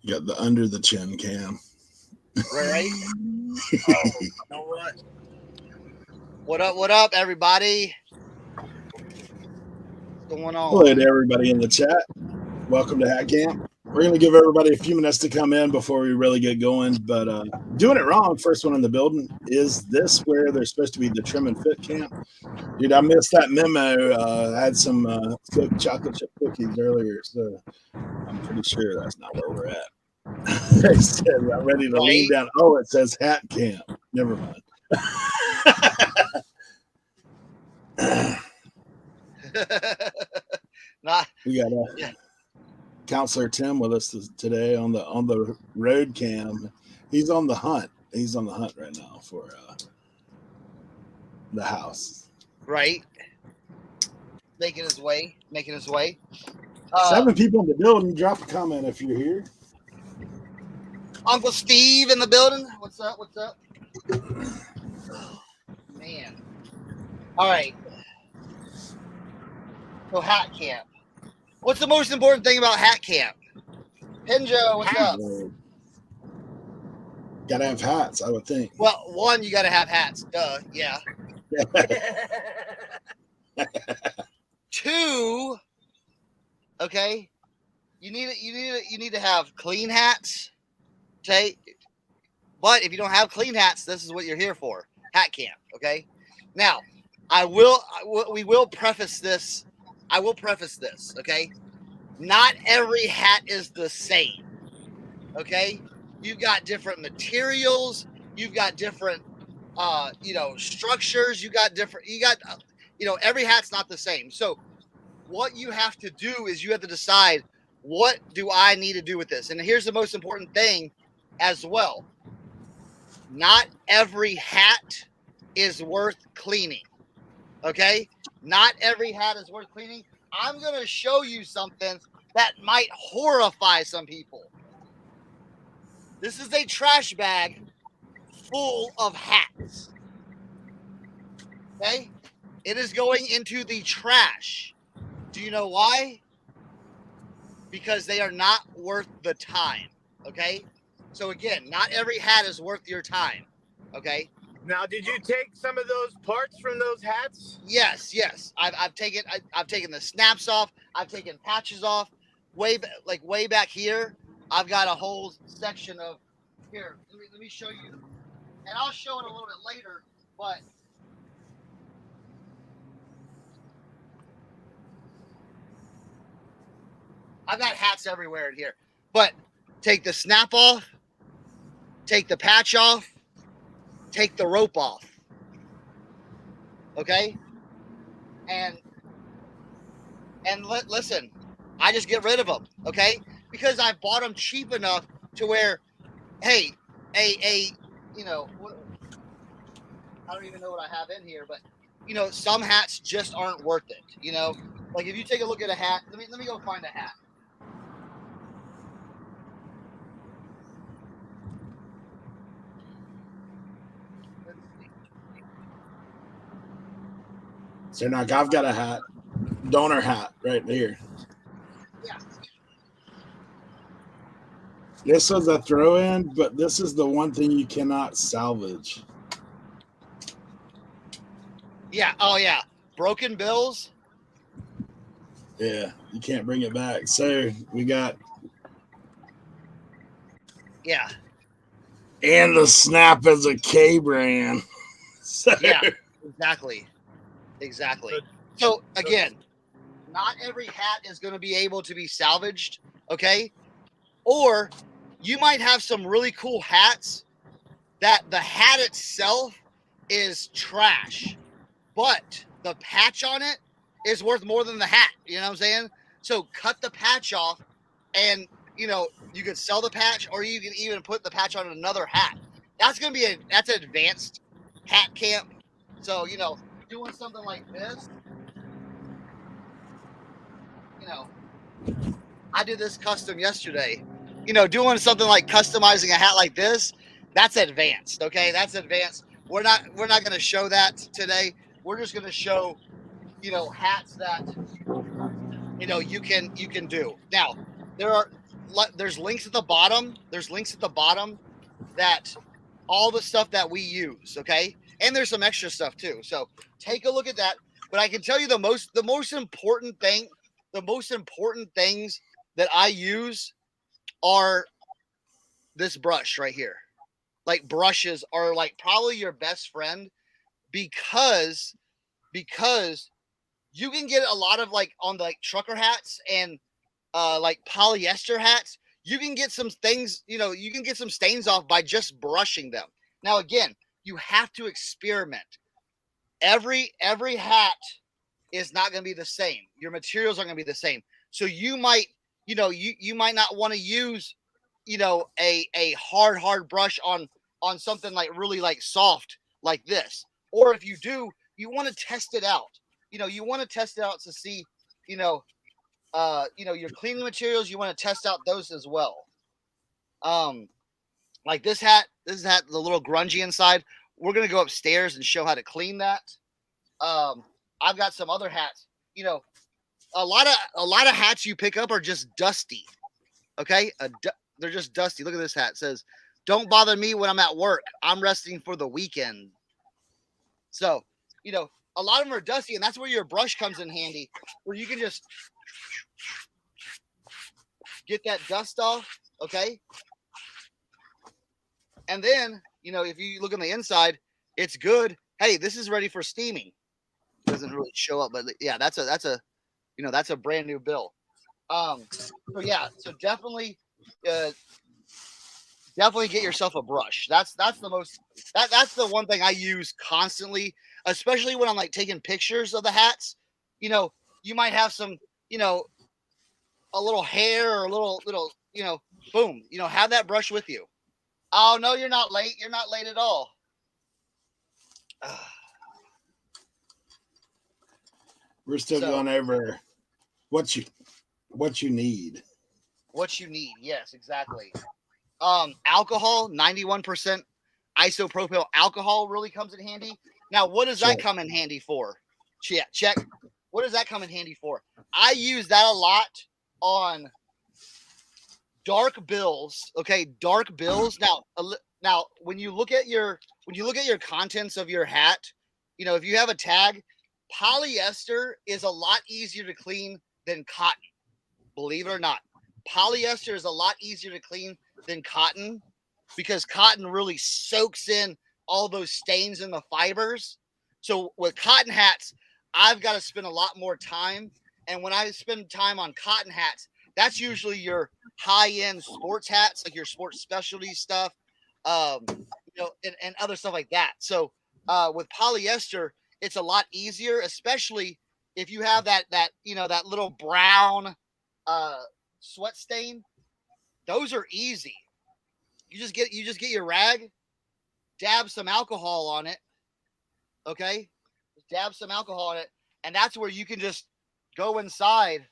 You got the under the chin cam. Right? Oh, you know what? What up, everybody? What's going on? Hello to everybody in the chat. Welcome to Hat Camp. We're going to give everybody a few minutes to come in before we really get going. But doing it wrong, first one in the building. Is this where there's supposed to be the trim and fit camp? Dude, I missed that memo. I had some chocolate chip cookies earlier, so I'm pretty sure that's not where we're at. They said I'm ready to lean down. Oh, it says Hat Camp. Never mind. We got Counselor Tim with us today on the road cam. He's on the hunt. He's on the hunt right now for the house. Right. Making his way. 7 people in the building. Drop a comment if you're here. Uncle Steve in the building. What's up? Oh, man. All right. So Hat Camp. What's the most important thing about Hat Camp? Pinjo, what's up? Gotta have hats, I would think. Well, one, you gotta have hats. Duh. Yeah. 2, okay. You need to have clean hats. Okay. But if you don't have clean hats, this is what you're here for. Hat Camp. Okay. Now, we will preface this. I will preface this. Okay. Not every hat is the same. Okay. You've got different materials. You've got different, structures. Every hat's not the same. So what you have to do is you have to decide, what do I need to do with this? And here's the most important thing as well. Not every hat is worth cleaning. Okay? Not every hat is worth cleaning. I'm going to show you something that might horrify some people. This is a trash bag full of hats. Okay? It is going into the trash. Do you know why? Because they are not worth the time. Okay? So again, not every hat is worth your time. Okay? Now, did you take some of those parts from those hats? Yes. I've taken the snaps off. I've taken patches off. Way back here, I've got a whole section of here. Let me show you, and I'll show it a little bit later. But I've got hats everywhere in here. But take the snap off, take the patch off, take the rope off. Okay? And listen, I just get rid of them, okay? Because I bought them cheap enough to where, hey, I don't even know what I have in here, but some hats just aren't worth it. Like if you take a look at a hat, let me go find a hat. So now I've got a hat, donor hat right here. Yeah. This is a throw-in, but this is the one thing you cannot salvage. Yeah. Oh, yeah. Broken bills. Yeah, you can't bring it back. So we got. Yeah. And the snap is a K brand. So. Yeah, exactly. So again, not every hat is going to be able to be salvaged. Okay. Or you might have some really cool hats that the hat itself is trash, but the patch on it is worth more than the hat. You know what I'm saying? So cut the patch off and, you could sell the patch, or you can even put the patch on another hat. That's going to be that's an advanced hat camp. So, doing something like this, I did this custom yesterday. Doing something like customizing a hat like this, that's advanced. Okay, that's advanced. We're not going to show that today. We're just going to show, hats that you can do. Now, there's links at the bottom. There's links at the bottom that all the stuff that we use. Okay. And there's some extra stuff too. So take a look at that. But I can tell you the most important thing, the most important things that I use are this brush right here. Like brushes are like probably your best friend because you can get a lot of like on the like trucker hats and like polyester hats. You can get some things, you know, you can get some stains off by just brushing them. Now, again, you have to experiment. Every hat is not going to be the same. Your materials aren't going to be the same. So you might, you know, you might not want to use, you know, a hard brush on something like really like soft like this. Or if you do, you want to test it out. You know, you want to test it out to see, you know, your cleaning materials. You want to test out those as well. Like this hat, the little grungy inside. We're gonna go upstairs and show how to clean that. I've got some other hats. You know, a lot of hats you pick up are just dusty. Okay, they're just dusty. Look at this hat. It says, "Don't bother me when I'm at work. I'm resting for the weekend." So, you know, a lot of them are dusty, and that's where your brush comes in handy, where you can just get that dust off. Okay. And then, you know, if you look on the inside, it's good. Hey, this is ready for steaming. Doesn't really show up, but yeah, that's a you know, that's a brand new bill. So yeah, so definitely get yourself a brush. That's the one thing I use constantly, especially when I'm like taking pictures of the hats. You know, you might have some, you know, a little hair or a little, you know, boom, you know, have that brush with you. Oh, no, you're not late. You're not late at all. We're still going over what you need. What you need. Yes, exactly. Alcohol, 91% isopropyl alcohol really comes in handy. Now, what does that come in handy for? Check. What does that come in handy for? I use that a lot on dark bills. Okay, dark bills. Now when you look at your contents of your hat, you know, if you have a tag, polyester is a lot easier to clean than cotton. Believe it or not, polyester is a lot easier to clean than cotton because cotton really soaks in all those stains in the fibers. So with cotton hats, I've got to spend a lot more time. And when I spend time on cotton hats, that's usually your high-end sports hats, like your sports specialty stuff, you know, and other stuff like that. So with polyester, it's a lot easier, especially if you have that you know, that little brown sweat stain. Those are easy. You just get your rag, dab some alcohol on it. Okay, just dab some alcohol on it, and that's where you can just go inside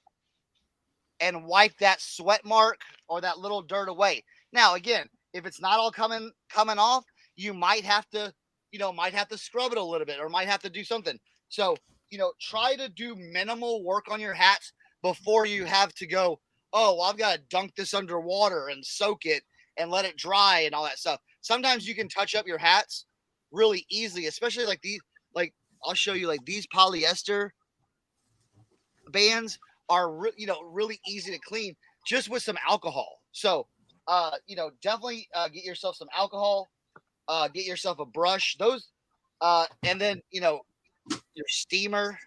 and wipe that sweat mark or that little dirt away. Now, again, if it's not all coming off, you might have to, you know, scrub it a little bit or might have to do something. So, you know, try to do minimal work on your hats before you have to go, oh, well, I've got to dunk this underwater and soak it and let it dry and all that stuff. Sometimes you can touch up your hats really easily, especially like these, like I'll show you, like these polyester bands are really easy to clean just with some alcohol. So you know, definitely get yourself some alcohol, get yourself a brush, those and then, you know, your steamer.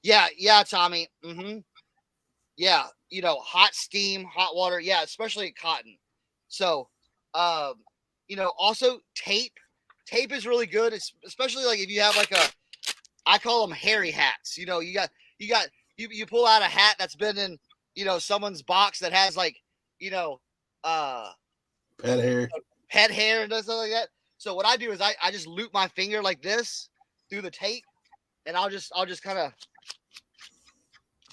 Yeah, Tommy. Yeah, you know, hot steam, hot water. Yeah, especially cotton. So you know, also tape is really good, especially like if you have like I call them hairy hats. You know, you pull out a hat that's been in, you know, someone's box that has like, you know, pet hair and stuff like that. So what I do is I just loop my finger like this through the tape, and I'll just kind of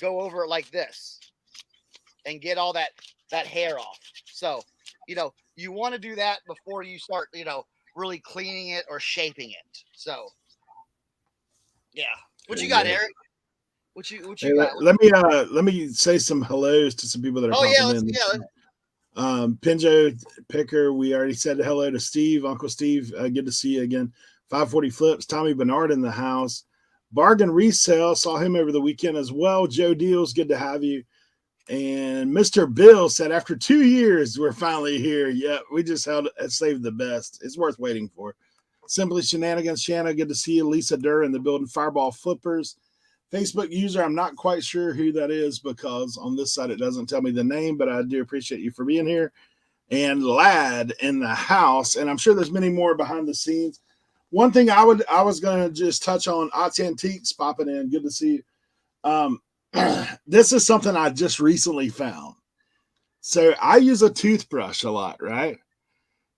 go over it like this and get all that hair off. So, you know, you want to do that before you start, you know, really cleaning it or shaping it. So yeah. What you got, Eric? What you Hey, got? let me say some hellos to some people that are Oh yeah, popping in. yeah. Pinjo Picker, we already said hello to Steve, Uncle Steve. Good to see you again. 540 Flips, Tommy Bernard in the house. Bargain Resale, saw him over the weekend as well. Joe Deals, good to have you. And Mr. Bill said, after 2 years, we're finally here. Yeah, we just saved the best. It's worth waiting for. Simply Shenanigans, Shanna, good to see you. Lisa Durr in the building. Fireball Flippers. Facebook user, I'm not quite sure who that is because on this side it doesn't tell me the name, but I do appreciate you for being here. And Lad in the house, and I'm sure there's many more behind the scenes. One thing I was gonna just touch on, Ots Antiques popping in. Good to see you. This is something I just recently found. So I use a toothbrush a lot, right?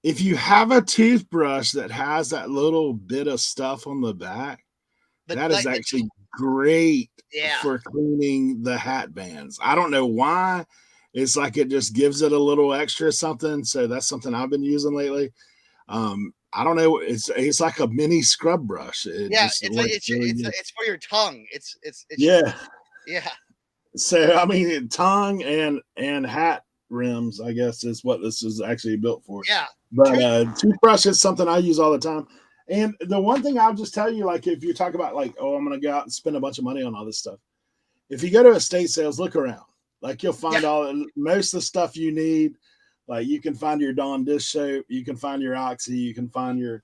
If you have a toothbrush that has that little bit of stuff on the back, that is actually great for cleaning the hat bands. I don't know why. It's like it just gives it a little extra something. So that's something I've been using lately. I don't know. It's like a mini scrub brush. It's for your tongue. It's yeah. Yeah. So I mean, tongue and hat rims, I guess, is what this is actually built for. Yeah. But toothbrush is something I use all the time. And the one thing I'll just tell you, like, if you talk about like, oh, I'm gonna go out and spend a bunch of money on all this stuff. If you go to estate sales, look around. Like you'll find most of the stuff you need. Like you can find your Dawn dish soap, you can find your Oxy, you can find your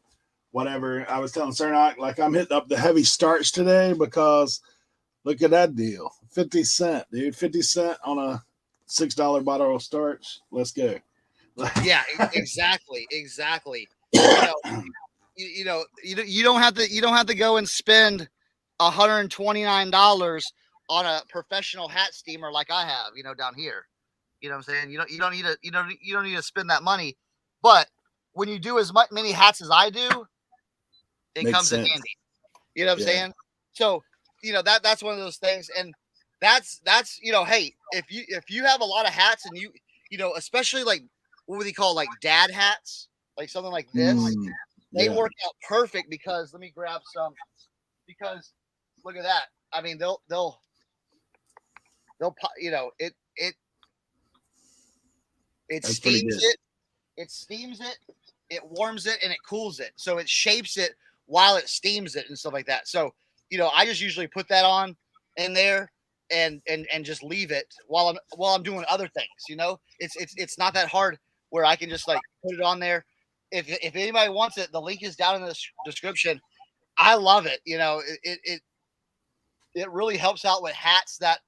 whatever. I was telling Cernak, like I'm hitting up the heavy starch today because look at that deal. 50 cents, dude. 50 cents on a $6 bottle of starch. Let's go. Yeah, exactly. You don't have to go and spend $129 on a professional hat steamer like I have, down here. You know what I'm saying? You don't need to spend that money. But when you do as many hats as I do, it Makes comes sense. in handy. You know what I'm saying? So, that's one of those things. And that's hey, if you have a lot of hats and you especially like what would they call like dad hats, like something like this, they work out perfect because let me grab some because look at that. I mean, they'll it steams it, it steams it, it warms it, and it cools it. So it shapes it while it steams it and stuff like that. So, I just usually put that on in there and just leave it while I'm doing other things. It's not that hard where I can just like put it on there. If anybody wants it, the link is down in the description. I love it. It really helps out with hats that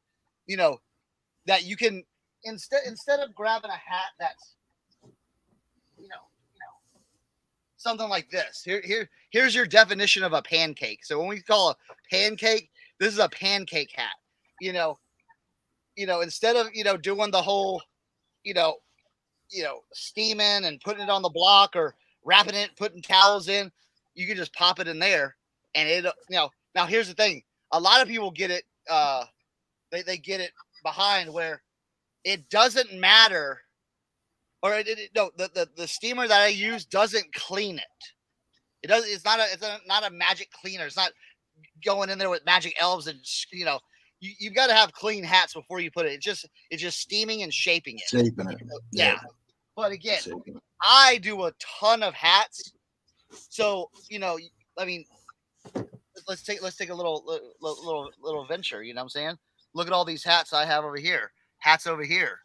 that you can instead of grabbing a hat that's something like this. Here's your definition of a pancake. So when we call a pancake, this is a pancake hat. Instead of doing the whole steaming and putting it on the block or wrapping it, putting towels in, you can just pop it in there and it now here's the thing. A lot of people get it they get it behind where it doesn't matter or the steamer that I use doesn't clean it. It's not a magic cleaner. It's not going in there with magic elves and you've got to have clean hats before you put it. It's just steaming and shaping it. Yeah. But again, I do a ton of hats. So, I mean, let's take a little venture, you know what I'm saying? Look at all these hats I have over here. Hats over here.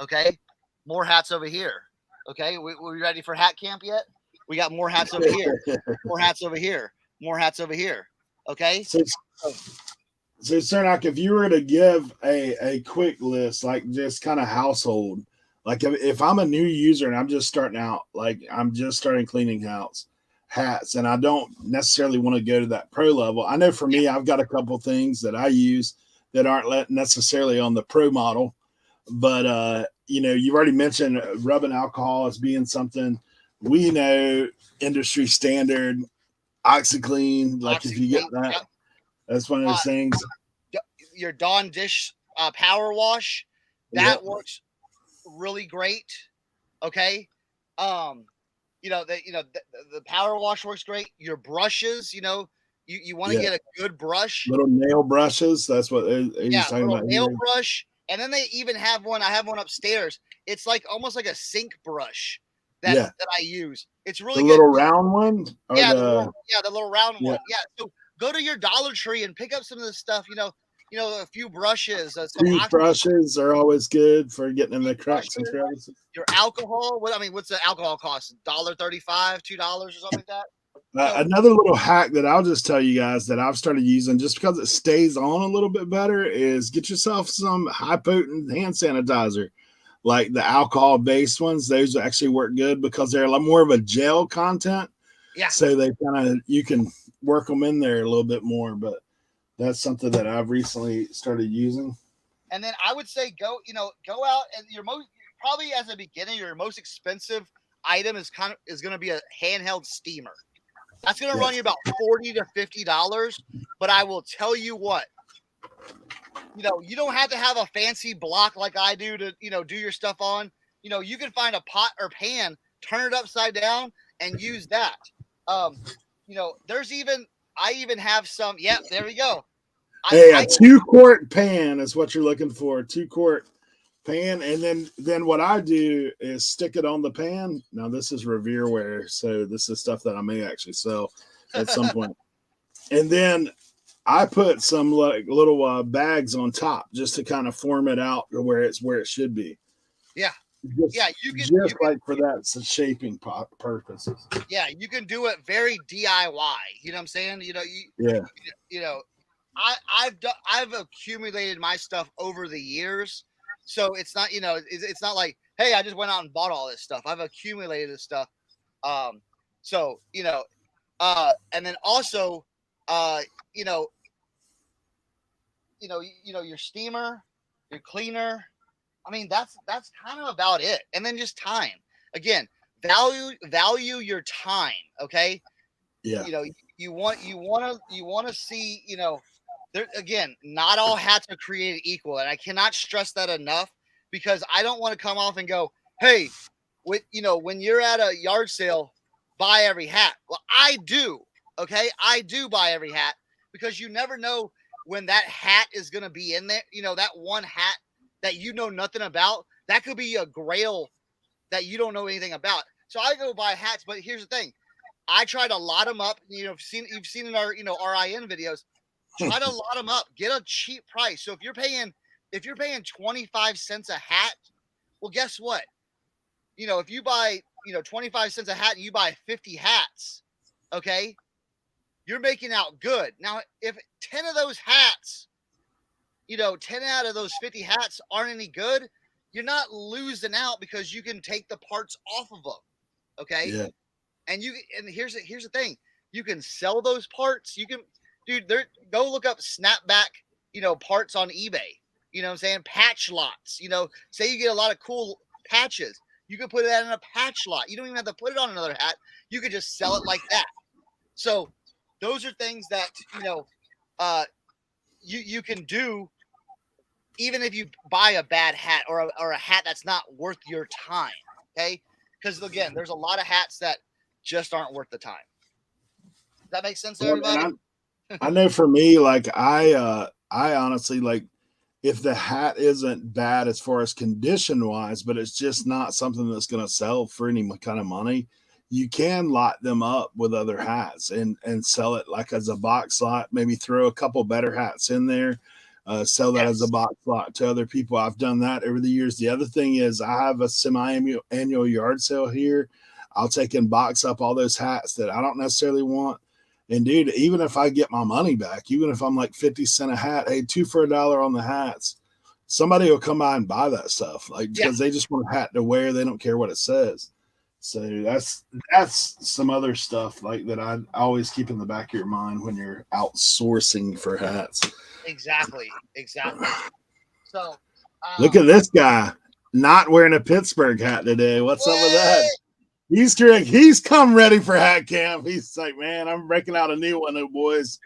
Okay? More hats over here. Okay? We ready for hat camp yet? We got more hats over here. More hats over here. More hats over here. Okay? So Cernak, if you were to give a quick list, like just kind of household, like if I'm a new user and I'm just starting out, like I'm just starting cleaning hats, and I don't necessarily want to go to that pro level. I know for me, I've got a couple things that I use that aren't necessarily on the pro model, but you've already mentioned rubbing alcohol as being something we know industry standard. OxyClean, like if you get that, that's one of those things. Your Dawn dish power wash that works really great. Okay, the power wash works great. Your brushes, You want to get a good brush. Little nail brushes. That's what he's talking little about. Nail brush. And then they even have one. I have one upstairs. It's like almost like a sink brush that I use. It's really the good. little round one. The little round one. Yeah. So go to your Dollar Tree and pick up some of this stuff. A few brushes. Toothbrushes are always good for getting in the cracks and crevices. Your alcohol. What's the alcohol cost? $1.35, $2 or something like that. Another little hack that I'll just tell you guys that I've started using just because it stays on a little bit better is get yourself some high potent hand sanitizer, like the alcohol based ones. Those actually work good because they're a lot more of a gel content. Yeah. So they you can work them in there a little bit more, but that's something that I've recently started using. And then I would say go out and probably as a beginner, your most expensive item is going to be a handheld steamer. That's going to run you about $40 to $50. But I will tell you what, you don't have to have a fancy block like I do to, do your stuff on. You can find a pot or pan, turn it upside down and use that. I even have some. Yeah, there we go. A 2-quart pan is what you're looking for. 2-quart pan, and then what I do is stick it on the pan. Now this is Revereware, so this is stuff that I may actually sell at some point. And then I put some like little bags on top just to kind of form it out to where it should be. Yeah. You can like for that shaping purposes. Yeah, you can do it very DIY. You know what I'm saying? I've accumulated my stuff over the years. So it's not, it's not like, hey, I just went out and bought all this stuff. I've accumulated this stuff. And then also, your steamer, your cleaner. I mean, that's kind of about it. And then just time. Again, value your time. Okay. Yeah. You want to see, there, again, not all hats are created equal. And I cannot stress that enough because I don't want to come off and go, hey, when you're at a yard sale, buy every hat. Well, I do. Okay. I do buy every hat because you never know when that hat is going to be in there. That one hat that you know nothing about, that could be a grail that you don't know anything about. So I go buy hats, but here's the thing. I try to lot them up. You've seen in our, RIN videos, try to lot them up, get a cheap price. So if you're paying 25 cents a hat, well, guess what? If you buy, 25 cents a hat and you buy 50 hats, okay, you're making out good. Now, if 10 of those hats, 10 out of those 50 hats aren't any good, you're not losing out because you can take the parts off of them. Okay. Yeah. And here's the thing. You can sell those parts. Go look up snapback, parts on eBay. You know what I'm saying? Patch lots. Say you get a lot of cool patches. You can put that in a patch lot. You don't even have to put it on another hat. You could just sell it like that. So those are things that, you can do even if you buy a bad hat or a hat that's not worth your time. Okay. Because again, there's a lot of hats that just aren't worth the time. Does that make sense to everybody? I know for me, like I honestly, like, if the hat isn't bad as far as condition wise, but it's just not something that's going to sell for any kind of money, you can lot them up with other hats and sell it like as a box lot, maybe throw a couple better hats in there, sell that as a box lot to other people. I've done that over the years. The other thing is I have a semi-annual yard sale here. I'll take and box up all those hats that I don't necessarily want. And dude, even if I get my money back, even if I'm like 50 cents a hat, hey, 2 for $1 on the hats, somebody will come by and buy that stuff. Like, because they just want a hat to wear. They don't care what it says. So that's some other stuff like that I always keep in the back of your mind when you're outsourcing for hats. Exactly. So look at this guy not wearing a Pittsburgh hat today. What's up with that? He's correct. He's come ready for hat camp. He's like, man, I'm breaking out a new one, boys.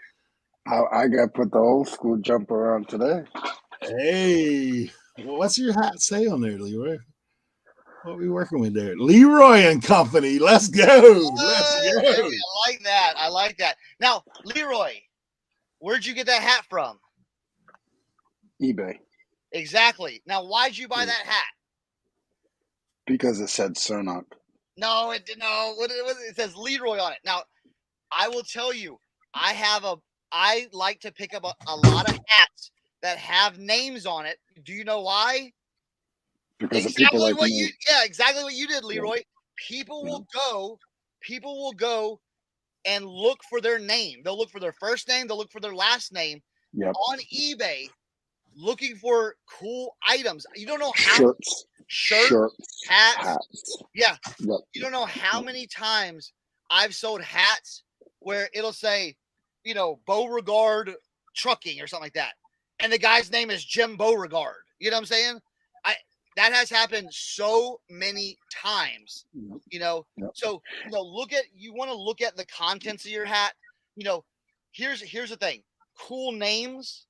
I got to put the old school jumper on today. Hey, what's your hat say on there, Leroy? What are we working with there? Leroy and Company. Let's go. Let's go. I like that. I like that. Now, Leroy, where'd you get that hat from? eBay. Exactly. Now, why'd you buy that hat? Because it said Cernoc. No, it didn't. No, it says Leroy on it. Now, I will tell you, I like to pick up a lot of hats that have names on it. Do you know why? Because of people like me. Exactly what you did, Leroy. Yeah. People will go and look for their name. They'll look for their first name, they'll look for their last name on eBay, looking for cool items. You don't know how shirts, hats. Yeah. Yep. You don't know how many times I've sold hats where it'll say, Beauregard Trucking or something like that. And the guy's name is Jim Beauregard. You know what I'm saying? That has happened so many times, Yep. So, you want to look at the contents of your hat. Here's the thing. Cool names,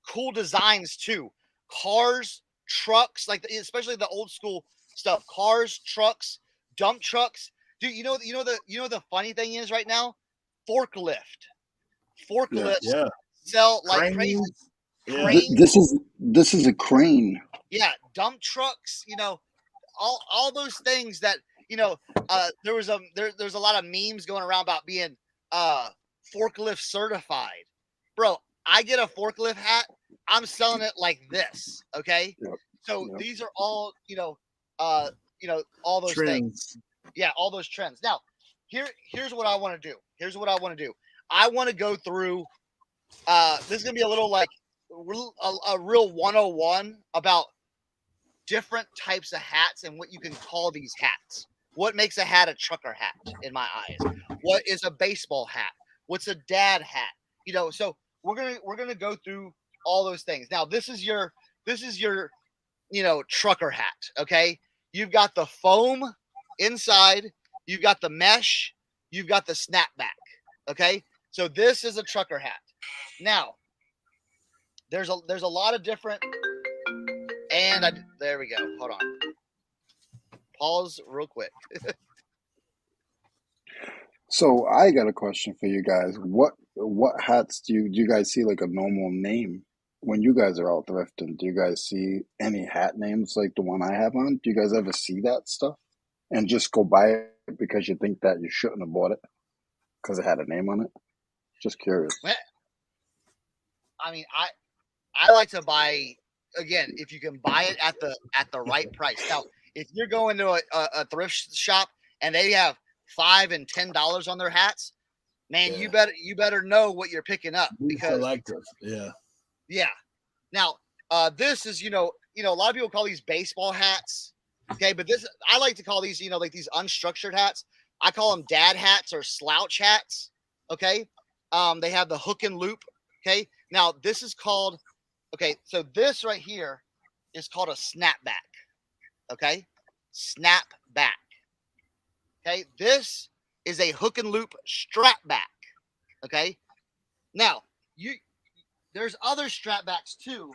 cool designs too. Cars, trucks, especially the old school stuff. Cars, trucks, dump trucks. Dude, the funny thing is right now, forklift sell like crazy. Yeah. This is a crane. Yeah, dump trucks, all those things that, there's a lot of memes going around about being forklift certified. Bro, I get a forklift hat, I'm selling it like this, okay? Yep. So these are all, all those trends. Things. Yeah, all those trends. Now, here's what I want to do. I want to go through this is going to be a little like a real 101 about different types of hats and what you can call these hats. What makes a hat a trucker hat in my eyes? What is a baseball hat? What's a dad hat? So we're gonna go through all those things. Now this is your trucker hat. Okay, you've got the foam inside, you've got the mesh, you've got the snapback. Okay, so this is a trucker hat. Now there's a lot of different. And there we go. Hold on. Pause real quick. So I got a question for you guys. What hats do you guys see like a normal name when you guys are out thrifting? Do you guys see any hat names like the one I have on? Do you guys ever see that stuff and just go buy it because you think that you shouldn't have bought it because it had a name on it? Just curious. I mean, I like to buy. Again, if you can buy it at the right price. Now, if you're going to a thrift shop and they have $5 and $10 on their hats, man, you better know what you're picking up because selective. Yeah. Now, this is a lot of people call these baseball hats. Okay, but I like to call these like these unstructured hats. I call them dad hats or slouch hats. Okay, they have the hook and loop. Okay, now this is called. Okay, so this right here is called a snapback. Okay, snapback. Okay, this is a hook and loop strap back. Okay, now there's other strap backs too.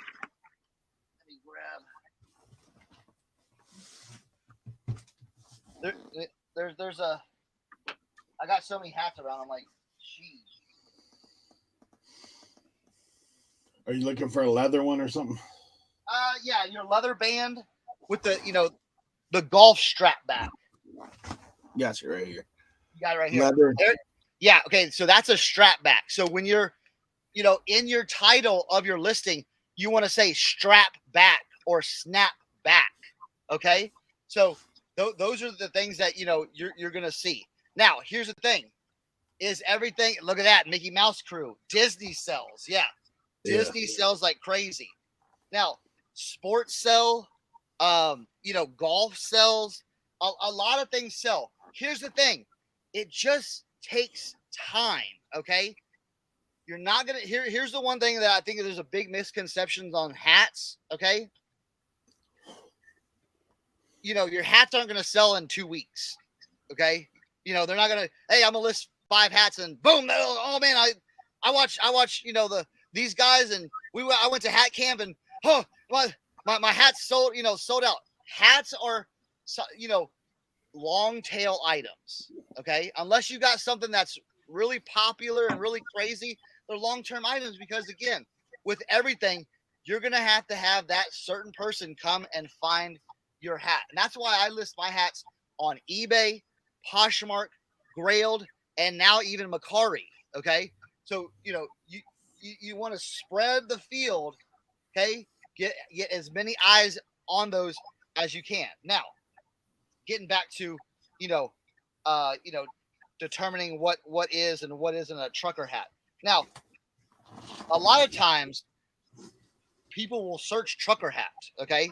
Let me grab. There's a. I got so many hats around. I'm like, geez. Are you looking for a leather one or something? Yeah, your leather band with the golf strap back. Got you right here. You got it right here. Leather. Yeah, okay, so that's a strap back. So when you're, in your title of your listing, you want to say strap back or snap back. Okay? So those are the things that, you're going to see. Now, here's the thing. Is everything, look at that, Mickey Mouse crew. Disney sells, yeah. Disney sells like crazy. Now, sports sell, golf sells. A lot of things sell. Here's the thing. It just takes time, okay? You're not going to, here's the one thing that I think there's a big misconception on hats, okay? Your hats aren't going to sell in 2 weeks, okay? They're not going to, hey, I'm going to list 5 hats and boom, oh man, I watch, these guys and I went to hat camp and my hats sold out. Hats are so, long tail items. Okay. Unless you got something that's really popular and really crazy, they're long-term items because, again, with everything, you're going to have that certain person come and find your hat. And that's why I list my hats on eBay, Poshmark, Grailed, and now even Macari. Okay. So, you want to spread the field. Okay. Get as many eyes on those as you can. Now, getting back to, determining what is and what isn't a trucker hat. Now, a lot of times people will search trucker hat. Okay.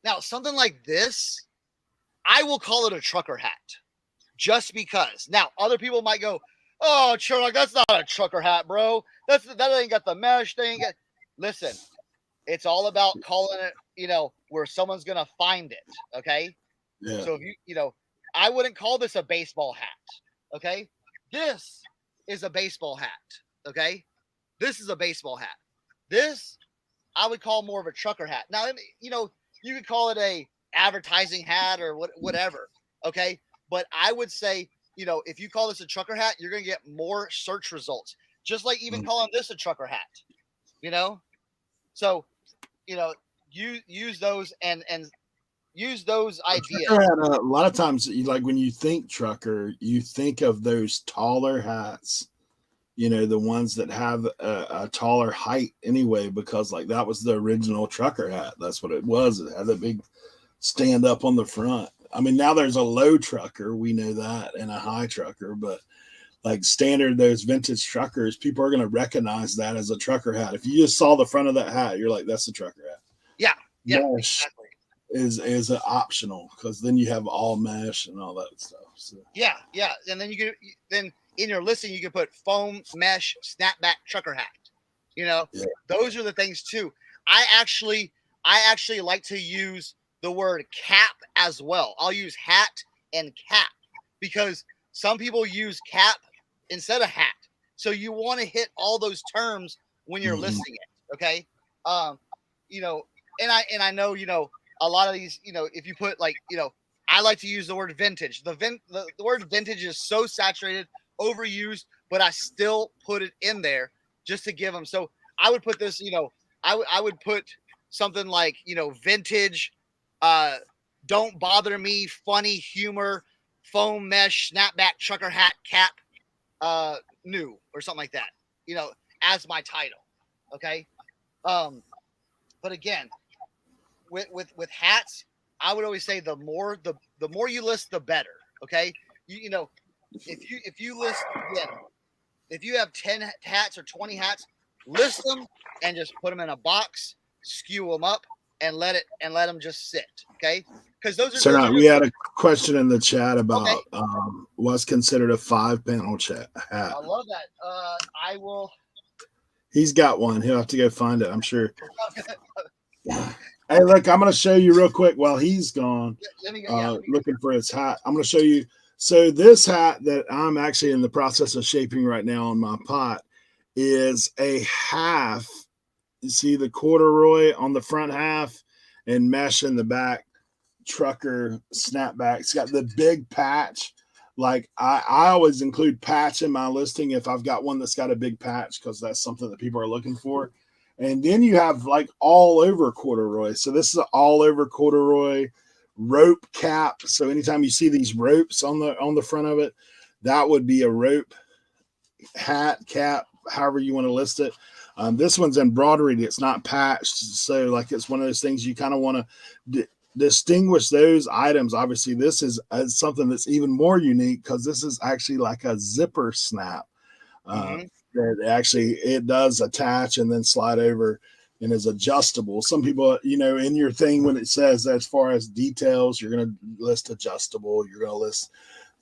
Now, something like this, I will call it a trucker hat just because. Now, other people might go, "Oh, Sherlock, that's not a trucker hat, bro. That ain't got the mesh. They ain't got." Listen, it's all about calling it, where someone's gonna find it. Okay. Yeah. So if I wouldn't call this a baseball hat. Okay. This is a baseball hat. Okay. This is a baseball hat. This I would call more of a trucker hat. Now, you could call it a advertising hat or whatever. Okay. But I would say, if you call this a trucker hat, you're going to get more search results, just like even calling this a trucker hat, so, use those and use those ideas. A lot of times, like when you think trucker, you think of those taller hats, the ones that have a taller height anyway, because like that was the original trucker hat. That's what it was. It had a big stand up on the front. I mean, now there's a low trucker, we know that, and a high trucker, but like standard, those vintage truckers, people are going to recognize that as a trucker hat. If you just saw the front of that hat, you're like, that's a trucker hat. Yeah. Yeah. Mesh is an optional, because then you have all mesh and all that stuff. So. Yeah. Yeah. And then then in your listing, you can put foam mesh snapback trucker hat. Those are the things too. I actually like to use the word cap as well. I'll use hat and cap because some people use cap instead of hat. So you want to hit all those terms when you're listing it. Okay. And I know, a lot of these, if you put like, I like to use the word vintage. The word vintage is so saturated, overused, but I still put it in there just to give them. So I would put this, I would put something like, vintage, don't bother me, funny humor, foam mesh, snapback, trucker hat, cap, new, or something like that, as my title. Okay. But again, with hats, I would always say the more you list, the better. Okay. If you list, again, if you have 10 hats or 20 hats, list them and just put them in a box, skew them up, and let them just sit. Okay. Because those are. So we had a question in the chat about what's considered a 5-panel hat. I love that. I will. He's got one. He'll have to go find it, I'm sure. Hey, look, I'm going to show you real quick while he's gone, looking for his hat. I'm going to show you. So this hat that I'm actually in the process of shaping right now on my pot is a half. You see the corduroy on the front half and mesh in the back, trucker snapback. It's got the big patch. Like I always include patch in my listing if I've got one that's got a big patch, because that's something that people are looking for. And then you have like all over corduroy. So this is an all over corduroy rope cap. So anytime you see these ropes on the front of it, that would be a rope hat, cap, however you want to list it. This one's embroidered. It's not patched. So like it's one of those things you kind of want to distinguish those items. Obviously, this is something that's even more unique because this is actually like a zipper snap. That actually it does attach and then slide over and is adjustable. Some people, in your thing when it says as far as details, you're going to list adjustable, you're going to list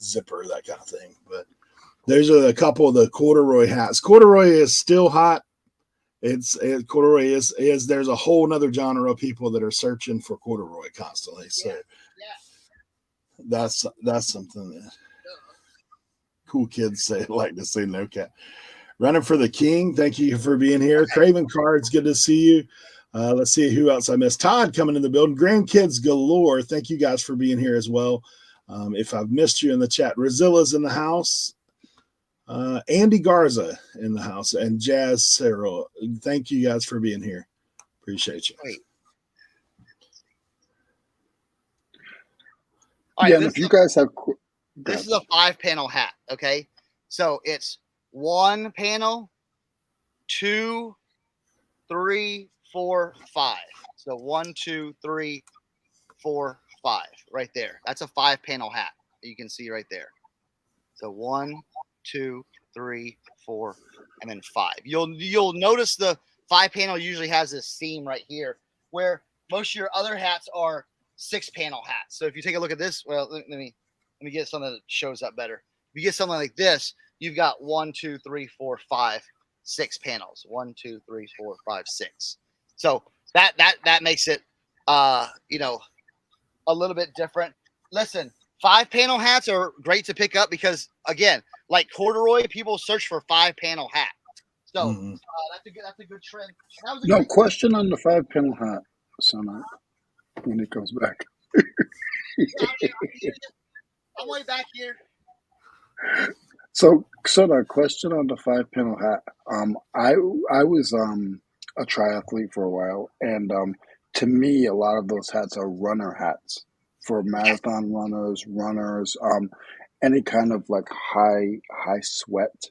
zipper, that kind of thing. But those are a couple of the corduroy hats. Corduroy is still hot. Corduroy is there's a whole nother genre of people that are searching for corduroy constantly. So that's something that cool kids like to say no cap. Running for the King, thank you for being here. Craven Cards, good to see you. Let's see who else I missed. Todd coming in the building. Grandkids galore. Thank you guys for being here as well. If I've missed you in the chat, Rozilla's in the house. Andy Garza in the house and Jazz Cyril. Thank you guys for being here. Appreciate you. Wait. All right, Yeah, and if you guys have, this is a 5-panel hat. Okay, so it's 1 panel, 2, 3, 4, 5. So 1, 2, 3, 4, 5 right there. That's a 5-panel hat. You can see right there. So 1, 2, 3, 4, and then 5. You'll notice the 5-panel usually has this seam right here, where most of your other hats are 6-panel hats. So if you take a look at this, well, let me get something that shows up better. If you get something like this, you've got 1, 2, 3, 4, 5, 6 panels. 1, 2, 3, 4, 5, 6. So that makes it a little bit different. Listen, 5-panel hats are great to pick up because, again, like corduroy, people search for 5-panel hat. So that's a good trend. no question on the 5-panel hat, Sana, when it comes back. I'm way back here. So the question on the 5-panel hat. I was a triathlete for a while, and to me, a lot of those hats are runner hats for marathon runners, any kind of like high sweat.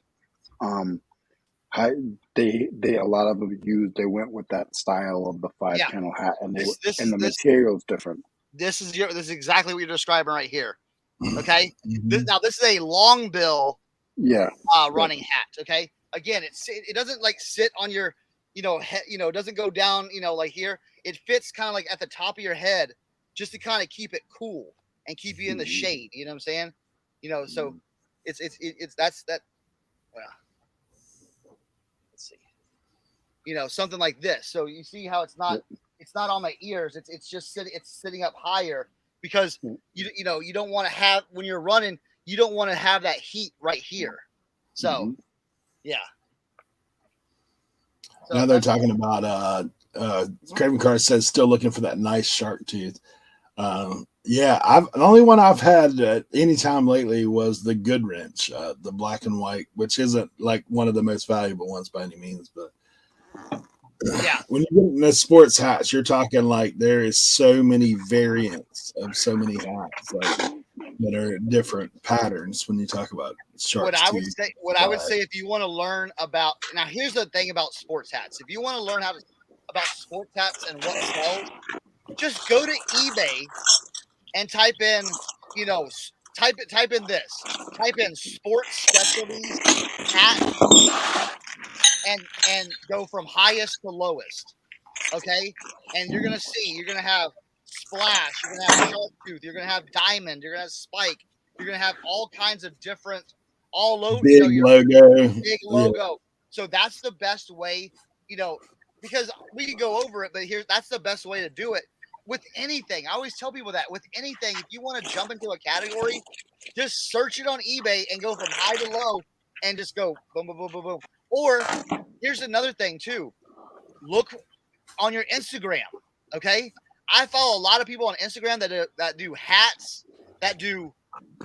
They a lot of them they went with that style of the 5-panel hat, and the material's different. This is exactly what you're describing right here. Okay, now this is a long bill, running hat. Okay, again, it doesn't like sit on your, head, it doesn't go down, like here. It fits kind of like at the top of your head, just to kind of keep it cool and keep you in the shade. You know what I'm saying? So it's that's that. Well, let's see. Something like this. So you see how it's not on my ears. It's just sitting up higher. Because you don't want to have, when you're running, you don't want to have that heat right here. So yeah. So now they're talking about Craven Carr says still looking for that nice shark tooth. The only one I've had any time lately was the Good Wrench, the black and white, which isn't like one of the most valuable ones by any means, but when you get in the sports hats, you're talking like there is so many variants of so many hats that are different patterns when you talk about sharks. What I would say if you want to learn about, now here's the thing about sports hats. If you want to learn about sports hats and what sells, just go to eBay and type in sports specialties hat and go from highest to lowest. Okay, and you're gonna have splash, you're gonna have shark tooth, you're gonna have diamond, you're gonna have spike, you're gonna have all kinds of different big logo. Yeah. So that's the best way, because we can go over it, but that's the best way to do it with anything. I always tell people that with anything, if you want to jump into a category, just search it on eBay and go from high to low and just go boom, boom, boom, boom, boom. Or here's another thing too. Look on your Instagram. Okay. I follow a lot of people on Instagram that do hats, that do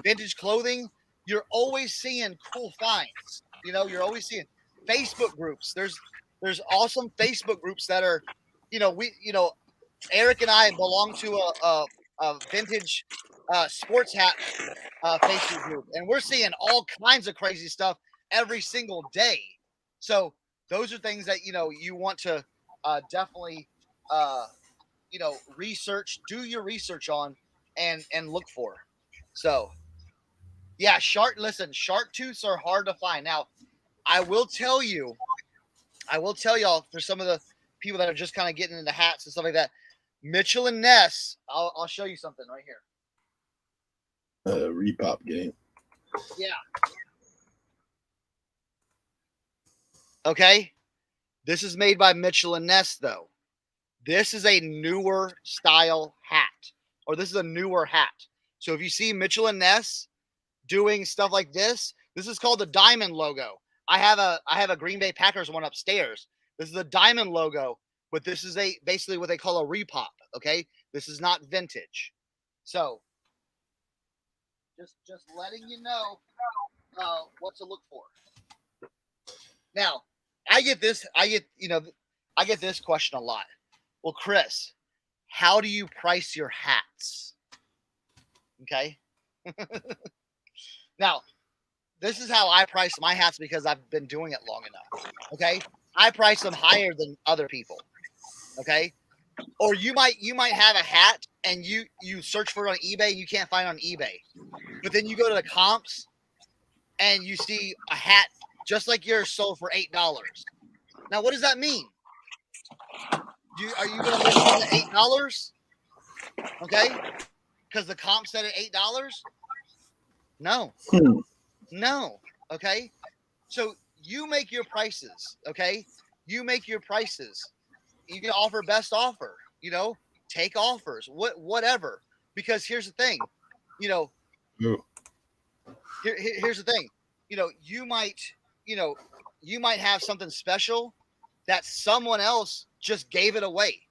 vintage clothing. You're always seeing cool finds. You're always seeing Facebook groups. There's awesome Facebook groups that are, Eric and I belong to a vintage sports hat Facebook group, and we're seeing all kinds of crazy stuff every single day. So those are things that you want to definitely do your research on and look for. So yeah, shark tooths are hard to find. Now I will tell y'all, for some of the people that are just kind of getting into hats and stuff like that, Mitchell and Ness, I'll show you something right here. Repop game. Yeah. Okay. This is made by Mitchell and Ness, though. This is a newer style hat, or this is a newer hat. So if you see Mitchell and Ness doing stuff like this is called the Diamond logo. I have a Green Bay Packers one upstairs. This is the Diamond logo. but this is basically what they call a repop. Okay, this is not vintage. So just letting you know what to look for. Now, I get this question a lot. Well, Chris, how do you price your hats? Okay. Now, this is how I price my hats because I've been doing it long enough. Okay. I price them higher than other people. Okay. Or you might have a hat and you search for it on eBay and you can't find it on eBay. But then you go to the comps and you see a hat just like yours sold for $8. Now, what does that mean? Are you going to list it at $8? Okay. Because the comp said at $8? No. No. Okay. So you make your prices. Okay. You make your prices. You can offer best offer, take offers, whatever. Because here's the thing, here's the thing, you might have something special that someone else just gave it away.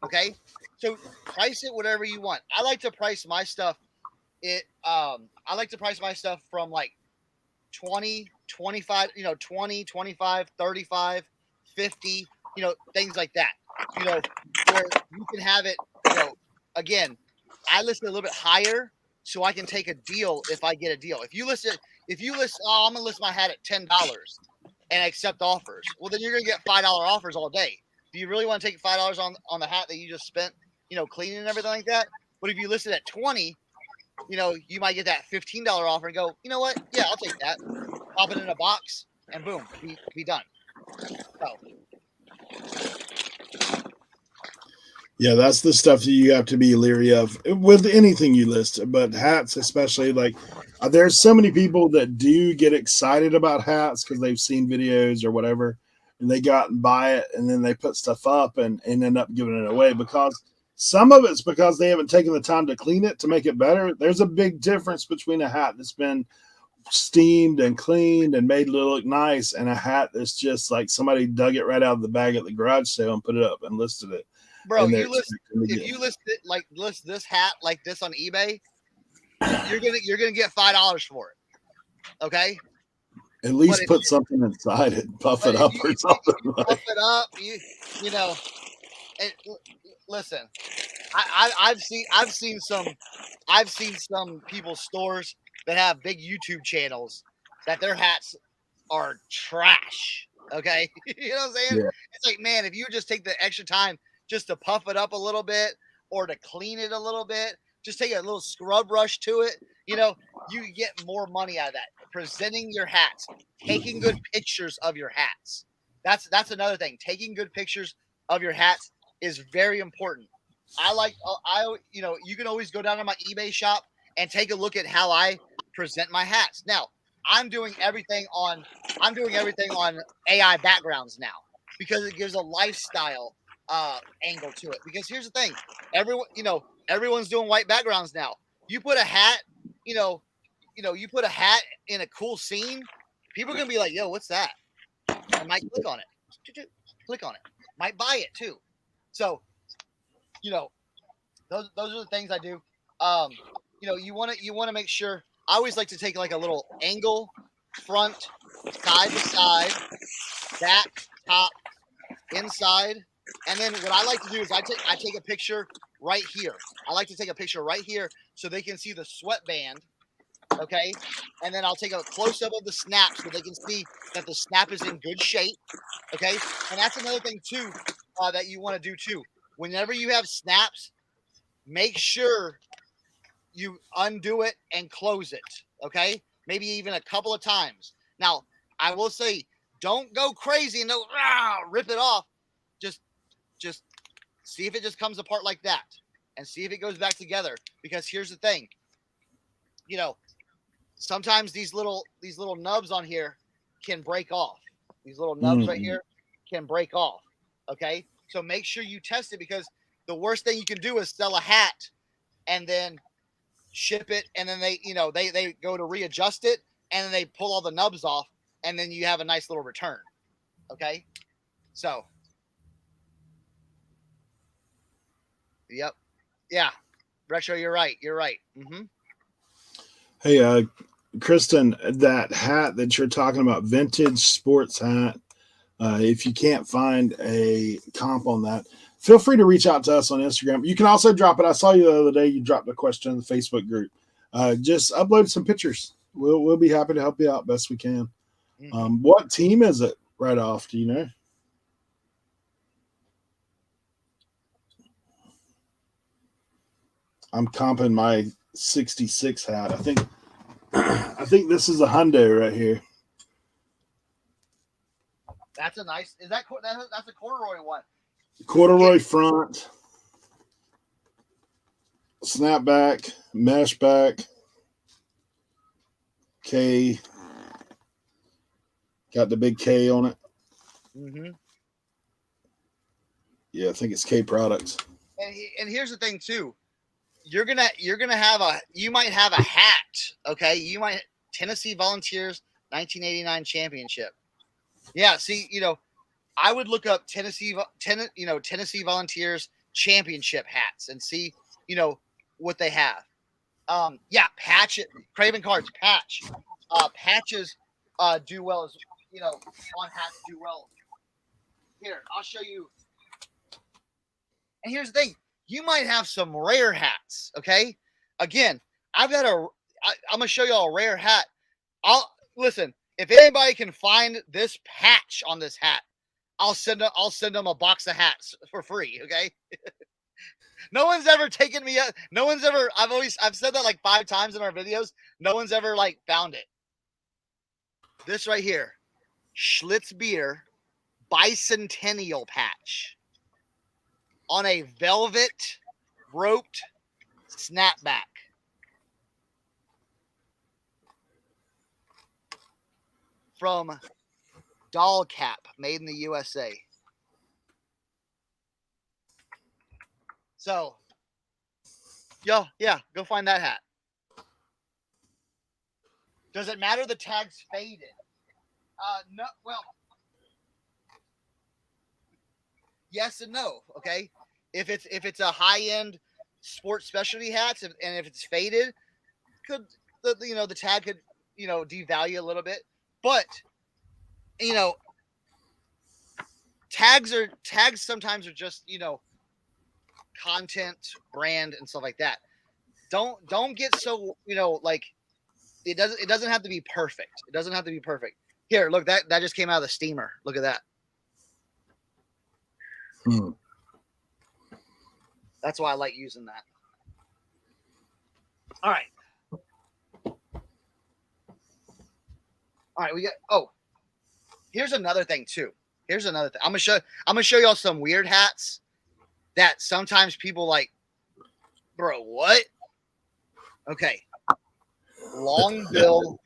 Okay. So price it whatever you want. I like to price my stuff. I like to price my stuff from like 20, 25, 20, 25, 35, 50, things like that, where you can have it, again, I list it a little bit higher so I can take a deal if I get a deal. If you list, I'm going to list my hat at $10 and accept offers. Well, then you're going to get $5 offers all day. Do you really want to take $5 on the hat that you just spent, cleaning and everything like that? But if you list it at 20, you might get that $15 offer and go, you know what? Yeah, I'll take that. Pop it in a box and boom, be done. So. Yeah, that's the stuff that you have to be leery of with anything you list, but hats especially. Like, there's so many people that do get excited about hats because they've seen videos or whatever, and they go out and buy it, and then they put stuff up and end up giving it away because some of it's because they haven't taken the time to clean it to make it better. There's a big difference between a hat that's been steamed and cleaned and made to look nice and a hat that's just like somebody dug it right out of the bag at the garage sale and put it up and listed it. Bro, if you list this hat like this on eBay, you're gonna get $5 for it. Okay. At least put something inside it, puff it up or something. Puff it up, and listen, I've seen some people's stores that have big YouTube channels that their hats are trash. Okay, you know what I'm saying? Yeah. It's like, man, if you just take the extra time just to puff it up a little bit or to clean it a little bit, just take a little scrub brush to it, you get more money out of that. Presenting your hats, taking good pictures of your hats. That's another thing. Taking good pictures of your hats is very important. You can always go down to my eBay shop and take a look at how I present my hats. Now, I'm doing everything on AI backgrounds now because it gives a lifestyle angle to it. Because here's the thing, everyone's doing white backgrounds now. You put a hat, you put a hat in a cool scene, people are gonna be like, "Yo, what's that?" I might click on it, might buy it too. So, those are the things I do. You want to make sure. I always like to take like a little angle, front, side to side, back, top, inside. And then what I like to do is I take a picture right here. I like to take a picture right here so they can see the sweatband, okay? And then I'll take a close-up of the snap so they can see that the snap is in good shape, okay? And that's another thing, too, that you want to do, too. Whenever you have snaps, make sure you undo it and close it, okay? Maybe even a couple of times. Now, I will say, don't go crazy and rip it off. Just see if it just comes apart like that and see if it goes back together. Because here's the thing, sometimes these little nubs on here can break off. These little nubs right here can break off. Okay. So make sure you test it, because the worst thing you can do is sell a hat and then ship it. And then they go to readjust it and then they pull all the nubs off and then you have a nice little return. Okay. So Yep. Yeah. Retro, you're right. You're right. Mm-hmm. Hey, Kristen, that hat that you're talking about, vintage sports hat. If you can't find a comp on that, feel free to reach out to us on Instagram. You can also drop it. I saw you the other day. You dropped a question in the Facebook group. Just upload some pictures. We'll be happy to help you out best we can. Mm-hmm. What team is it right off? Do you know? I'm comping my 66 hat. I think this is a Hyundai right here. That's a nice. Is that that's a corduroy one? Corduroy front, snapback, mesh back, K. Got the big K on it. Mm-hmm. Yeah, I think it's K Products. And here's the thing too. You might have a hat. Okay, you might Tennessee Volunteers 1989 championship. Yeah, see, I would look up Tennessee Volunteers championship hats and see, what they have. Patch it. Craven Cards patch. Patches do well as on hats do well. Here, I'll show you. And here's the thing: you might have some rare hats. Okay, again, I'm gonna show y'all a rare hat. Listen. If anybody can find this patch on this hat, I'll send them a box of hats for free. Okay. No one's ever taken me up. No one's ever. I've said that like 5 times in our videos. No one's ever like found it. This right here, Schlitz Beer bicentennial patch on a velvet roped snapback. From Doll Cap, made in the USA. So, go find that hat. Does it matter the tag's faded? No. Well, yes and no. Okay, if it's a high end sports specialty hats, and if it's faded, the tag could devalue a little bit. But tags sometimes are just content, brand, and stuff like that. Don't get so like it doesn't have to be perfect. It doesn't have to be perfect. Here, look, that just came out of the steamer. Look at that. That's why I like using that. All right. We got. Here's another thing too. I'm gonna show y'all some weird hats that sometimes people like. Bro, what? Okay. Long bill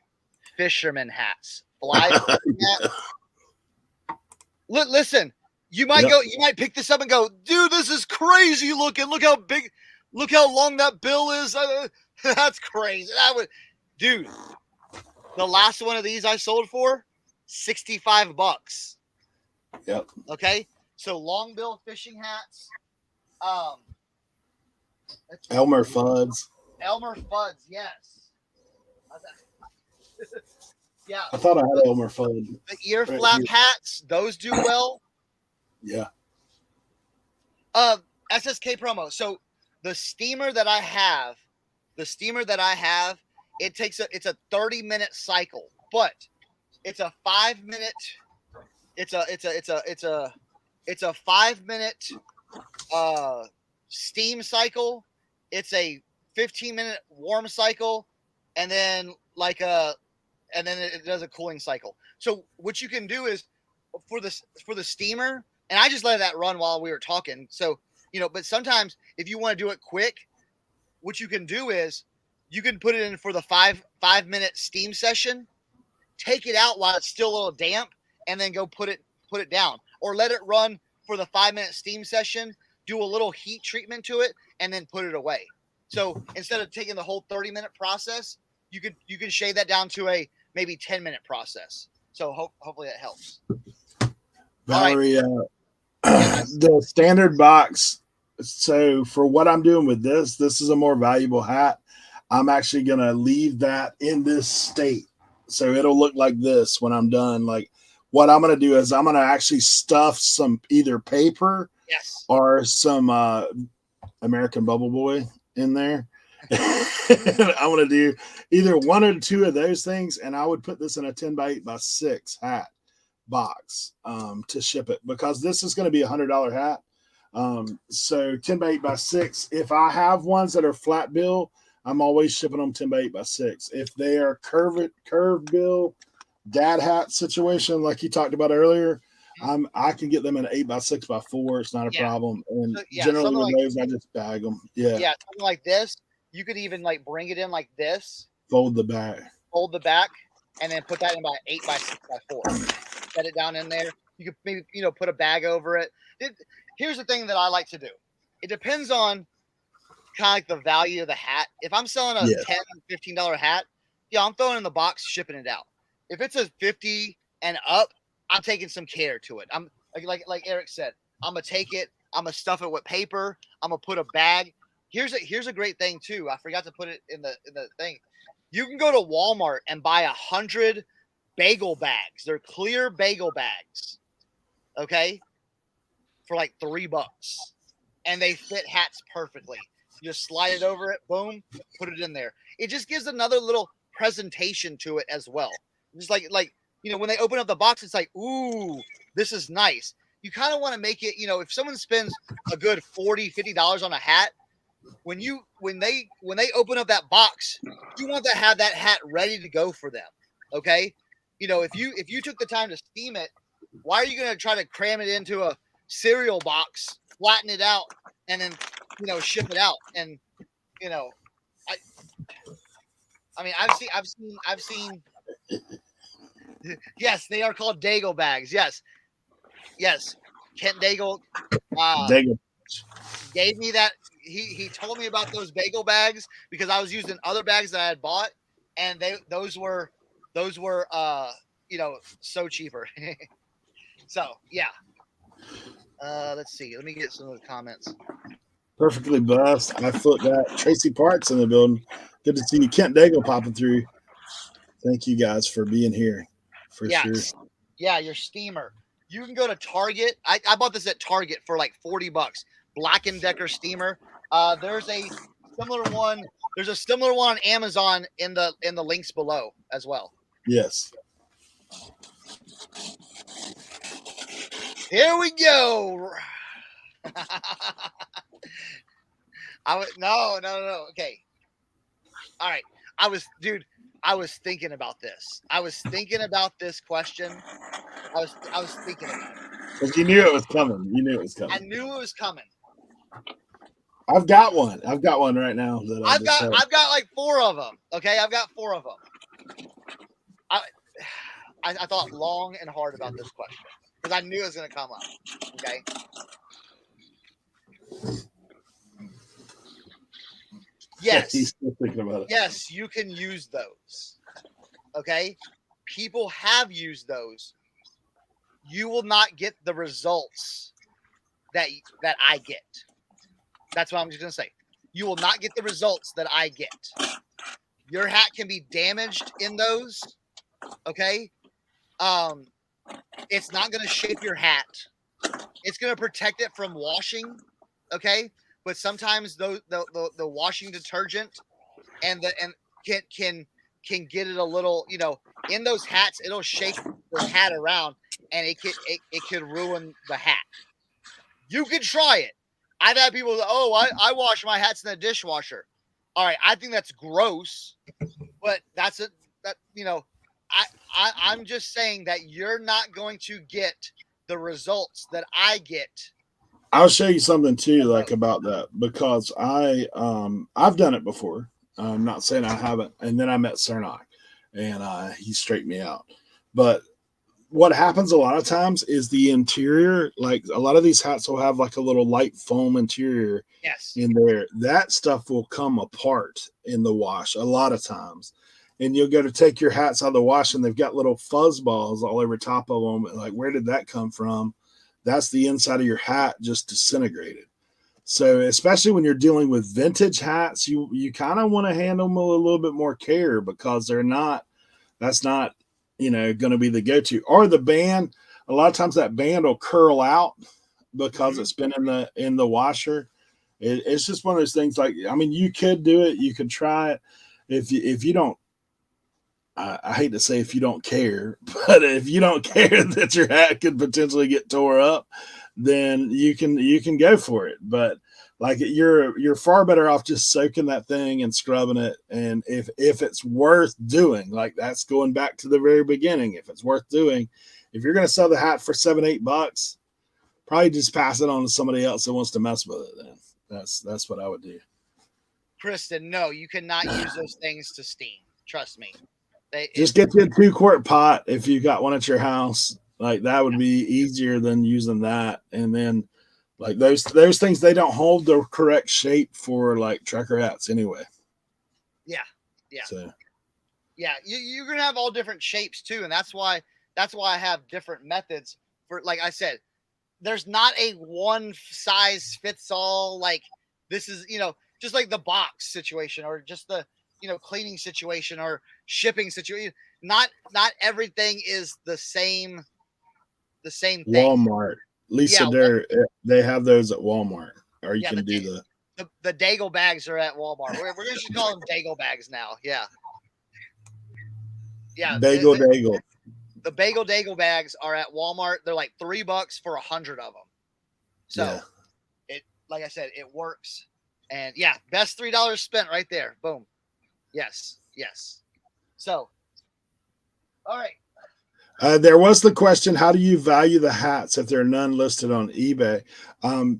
fisherman hats. Fly hat. Listen, you might pick this up and go, dude, this is crazy looking. Look how big, look how long that bill is. That's crazy. Dude. The last one of these I sold for $65. Yep. Okay. So long bill fishing hats. Elmer Fuds. Yes. Yeah. I thought I had Elmer Fudd. The ear flap hats, those do well. Yeah. SSK promo. So the steamer that I have, it's a 30-minute cycle, but it's a 5-minute. It's a 5-minute steam cycle. It's a 15-minute warm cycle, and then it does a cooling cycle. So what you can do is for the steamer, and I just let that run while we were talking. So but sometimes if you want to do it quick, what you can do is you can put it in for the 5-minute steam session, take it out while it's still a little damp, and then go put it down, or let it run for the 5-minute steam session, do a little heat treatment to it, and then put it away. So instead of taking the whole 30-minute process, you can shave that down to a maybe 10-minute process. So hopefully that helps. Valerie, the standard box So for what I'm doing with this is a more valuable hat. I'm actually going to leave that in this state. So it'll look like this when I'm done. Like what I'm going to do is I'm going to actually stuff some either paper or some American Bubble Boy in there. I'm going to do either one or two of those things. And I would put this in a 10x8x6 hat box to ship it, because this is going to be $100 hat. So 10x8x6. If I have ones that are flat bill, I'm always shipping them 10x8x6. If they are curved bill, dad hat situation like you talked about earlier, I can get them in 8x6x4. It's not a problem. And generally with those, I just bag them. Yeah, something like this. You could even like bring it in like this. Fold the back, and then put that in about 8x6x4. Set it down in there. You could maybe put a bag over it. Here's the thing that I like to do. It depends on kind of like the value of the hat. If I'm selling a $10, $15 hat, I'm throwing it in the box, shipping it out. If it's a 50 and up, I'm taking some care to it. I'm like Eric said, I'm gonna take it, I'm gonna stuff it with paper, I'm gonna put a bag. Here's a great thing too. I forgot to put it in the thing. You can go to Walmart and buy 100 bagel bags. They're clear bagel bags. Okay? For like $3. And they fit hats perfectly. You just slide it over it, boom, put it in there. It just gives another little presentation to it as well. Just like when they open up the box, it's like, ooh, this is nice. You kind of want to make it, if someone spends a good $40, $50 on a hat, when they open up that box, you want to have that hat ready to go for them. Okay? If you took the time to steam it, why are you going to try to cram it into a cereal box, flatten it out, and then ship it out? And I mean, I've seen. Yes, they are called Daigle bags. Yes. Kent Daigle gave me that. He told me about those bagel bags because I was using other bags that I had bought, and those were so cheaper. So yeah. Let's see. Let me get some of the comments. Perfectly blessed. I flipped that. Tracy Parks in the building. Good to see you. Kent Daigle popping through. Thank you guys for being here. For sure. Yeah, your steamer. You can go to Target. I bought this at Target for like $40. Black & Decker steamer. There's a similar one. There's a similar one on Amazon in the links below as well. Yes. Here we go. No. Okay. All right. I was thinking about this. I was thinking about this question. I was thinking about it. Because you knew it was coming. I knew it was coming. I've got one. Right now. That I've got like 4 of them. Okay, I've got 4 of them. I thought long and hard about this question because I knew it was going to come up. Okay. Yes. He's still thinking about it. Yes, you can use those. Okay. People have used those. You will not get the results that I get. That's what I'm just going to say. You will not get the results that I get. Your hat can be damaged in those. Okay. It's not going to shape your hat. It's going to protect it from washing. Okay. But sometimes the washing detergent and can get it a little, in those hats, it'll shake the hat around and it could ruin the hat. You could try it. I've had people say, I wash my hats in the dishwasher. All right, I think that's gross, but I'm just saying that you're not going to get the results that I get. I'll show you something too, like about that, because I've done it before. I'm not saying I haven't. And then I met Cernak, and he straightened me out. But what happens a lot of times is the interior, like a lot of these hats will have like a little light foam interior in there. That stuff will come apart in the wash a lot of times. And you'll go to take your hats out of the wash and they've got little fuzz balls all over top of them. Like, where did that come from? That's the inside of your hat just disintegrated. So especially when you're dealing with vintage hats, you kind of want to handle them with a little bit more care because that's not, going to be the go-to. Or the band, a lot of times that band will curl out because it's been in the washer. It's just one of those things. Like, I mean, you could do it, you could try it. If you don't, I hate to say if you don't care, but if you don't care that your hat could potentially get tore up, then you can go for it. But like, you're far better off just soaking that thing and scrubbing it. And if it's worth doing, like, that's going back to the very beginning. If it's worth doing, if you're going to sell the hat for $7-8, probably just pass it on to somebody else that wants to mess with it. Then that's what I would do. Kristen, no, you cannot use those things to steam. Trust me. Just get you a 2-quart pot if you got one at your house. Like, that would be easier than using that. And then, like, those things, they don't hold the correct shape for like trucker hats anyway. Yeah. So yeah, you're gonna have all different shapes too, and that's why I have different methods for. Like I said, there's not a one size fits all. Like, this is, just like the box situation, or just the, cleaning situation, or shipping situation. Not everything is the same thing. Walmart, Lisa, they have those at Walmart, or you can do the Daigle bags are at Walmart. We're gonna just call them Daigle bags now. Yeah. Daigle. The bagel Daigle bags are at Walmart. They're like $3 for 100 of them. So it, like I said, it works. And yeah, best $3 spent right there. Boom. Yes. So, all right. There was the question: how do you value the hats if there are none listed on eBay?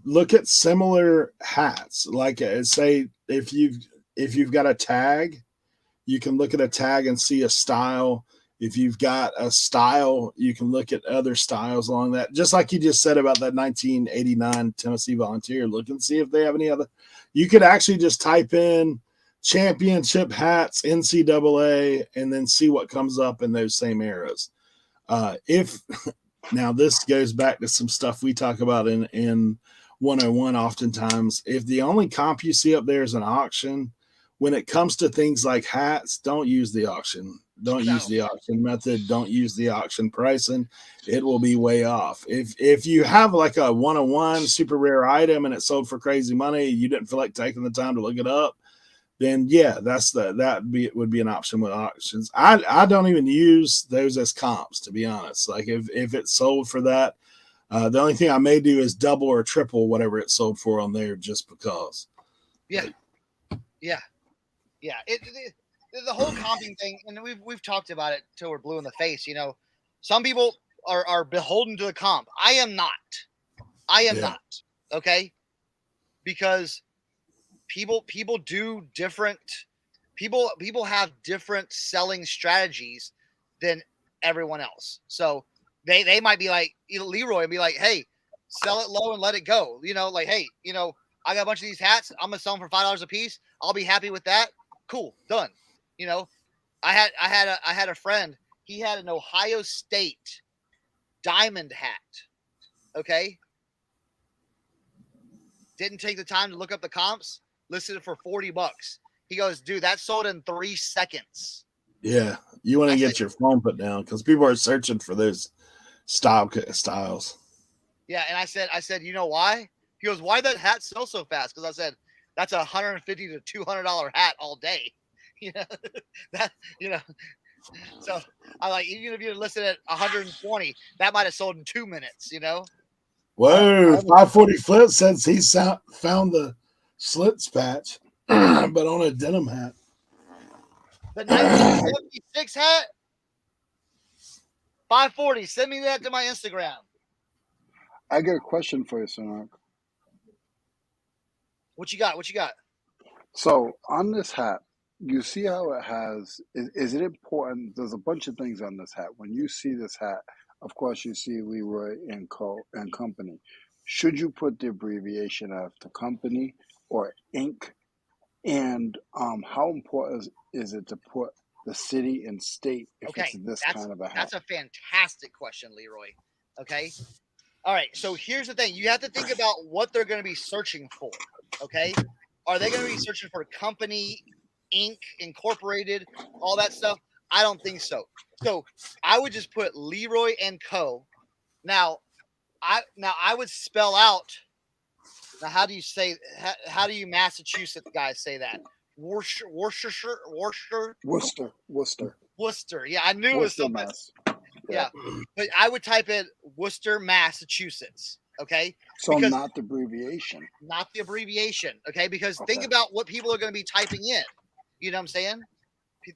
Look at similar hats. Like, say if you've got a tag, you can look at a tag and see a style. If you've got a style, you can look at other styles along that. Just like you just said about that 1989 Tennessee Volunteer. Look and see if they have any other. You could actually just type in championship hats NCAA and then see what comes up in those same eras. Now this goes back to some stuff we talk about in 101 oftentimes. If the only comp you see up there is an auction, when it comes to things like hats, don't use the auction. Don't use the auction method. Don't use the auction pricing. It will be way off. If you have like a 101 super rare item and it sold for crazy money, you didn't feel like taking the time to look it up, then yeah, would be an option with auctions. I don't even use those as comps, to be honest. Like, if it's sold for that, the only thing I may do is double or triple whatever it sold for on there, just because. Yeah. The whole comping thing, and we've talked about it till we're blue in the face. Some people are beholden to the comp. I am not. Not. Okay, because people do different. People have different selling strategies than everyone else. So they might be like Leroy and be like, hey, sell it low and let it go. Like, hey, I got a bunch of these hats. I'm gonna sell them for $5 a piece. I'll be happy with that. Cool, done. I had a friend. He had an Ohio State diamond hat. Okay. Didn't take the time to look up the comps. Listed it for $40. He goes, dude, that sold in 3 seconds. Yeah, you want to get your phone put down because people are searching for those styles. Yeah, and I said, you know why? He goes, why that hat sell so fast? Because I said, that's a $150 to $200 hat all day. So I like, even if you listed at 120, that might have sold in 2 minutes. Whoa, 540 Flip says he found the slits patch, but on a denim hat. The 1976 hat, 540. Send me that to my Instagram. I got a question for you, Sonok. What you got? So on this hat, you see how it has, is it important? There's a bunch of things on this hat. When you see this hat, of course, you see Leroy and Company. Should you put the abbreviation of the company or Inc.? And how important is it to put the city and state if it's this kind of a hat? That's a fantastic question, Leroy. Okay. All right. So here's the thing. You have to think about what they're going to be searching for. Okay. Are they going to be searching for company, Inc., incorporated, all that stuff? I don't think so. So I would just put Leroy and Co. Now I would spell out. Now, how do you Massachusetts guys say that? Worcester. Yeah, I knew it was Worcester, something. Mass. Yeah, but I would type in Worcester, Massachusetts. Okay, So because not the abbreviation. not the abbreviation. Okay, because think Okay. about what people are going to be typing in. You know what I'm saying?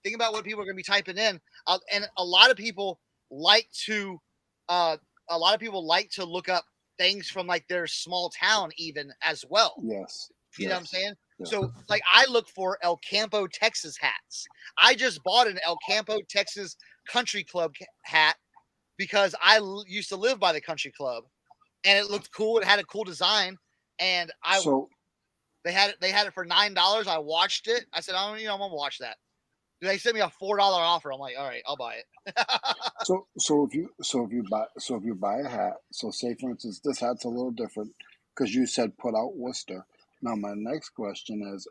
Think about what people are going to be typing in, and a lot of people like to look up things from like their small town even as well. Yes. You know what I'm saying? Yeah. So like I look for El Campo, Texas hats. I just bought an El Campo, Texas Country Club hat because I used to live by the country club and it looked cool. It had a cool design and they had it for $9. I watched it. I said, I'm going to watch that. They sent me a $4 offer. I'm like, all right, I'll buy it. So if you buy a hat, so say for instance this hat's a little different because you said put out Worcester. Now my next question is,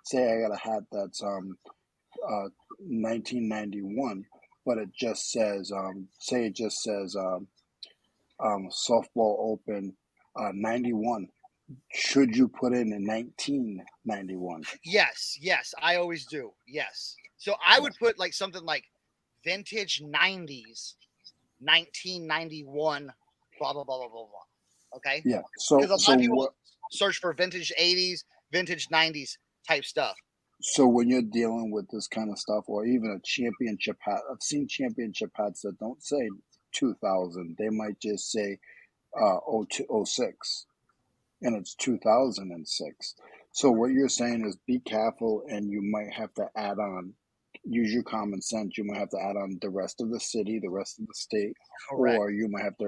say I got a hat that's 1991, but it just says softball open 91. Should you put in 1991? Yes, I always do. Yes. So I would put like something like vintage 90s, 1991, blah, blah, blah, blah, blah, blah. Okay? Yeah. So Because a lot of people search for vintage 80s, vintage 90s type stuff. So when you're dealing with this kind of stuff, or even a championship hat, I've seen championship hats that don't say 2000. They might just say 06, and it's 2006. So what you're saying is be careful, and you might have to add on, use your common sense. You might have to add on the rest of the city, the rest of the state, Correct. or you might have to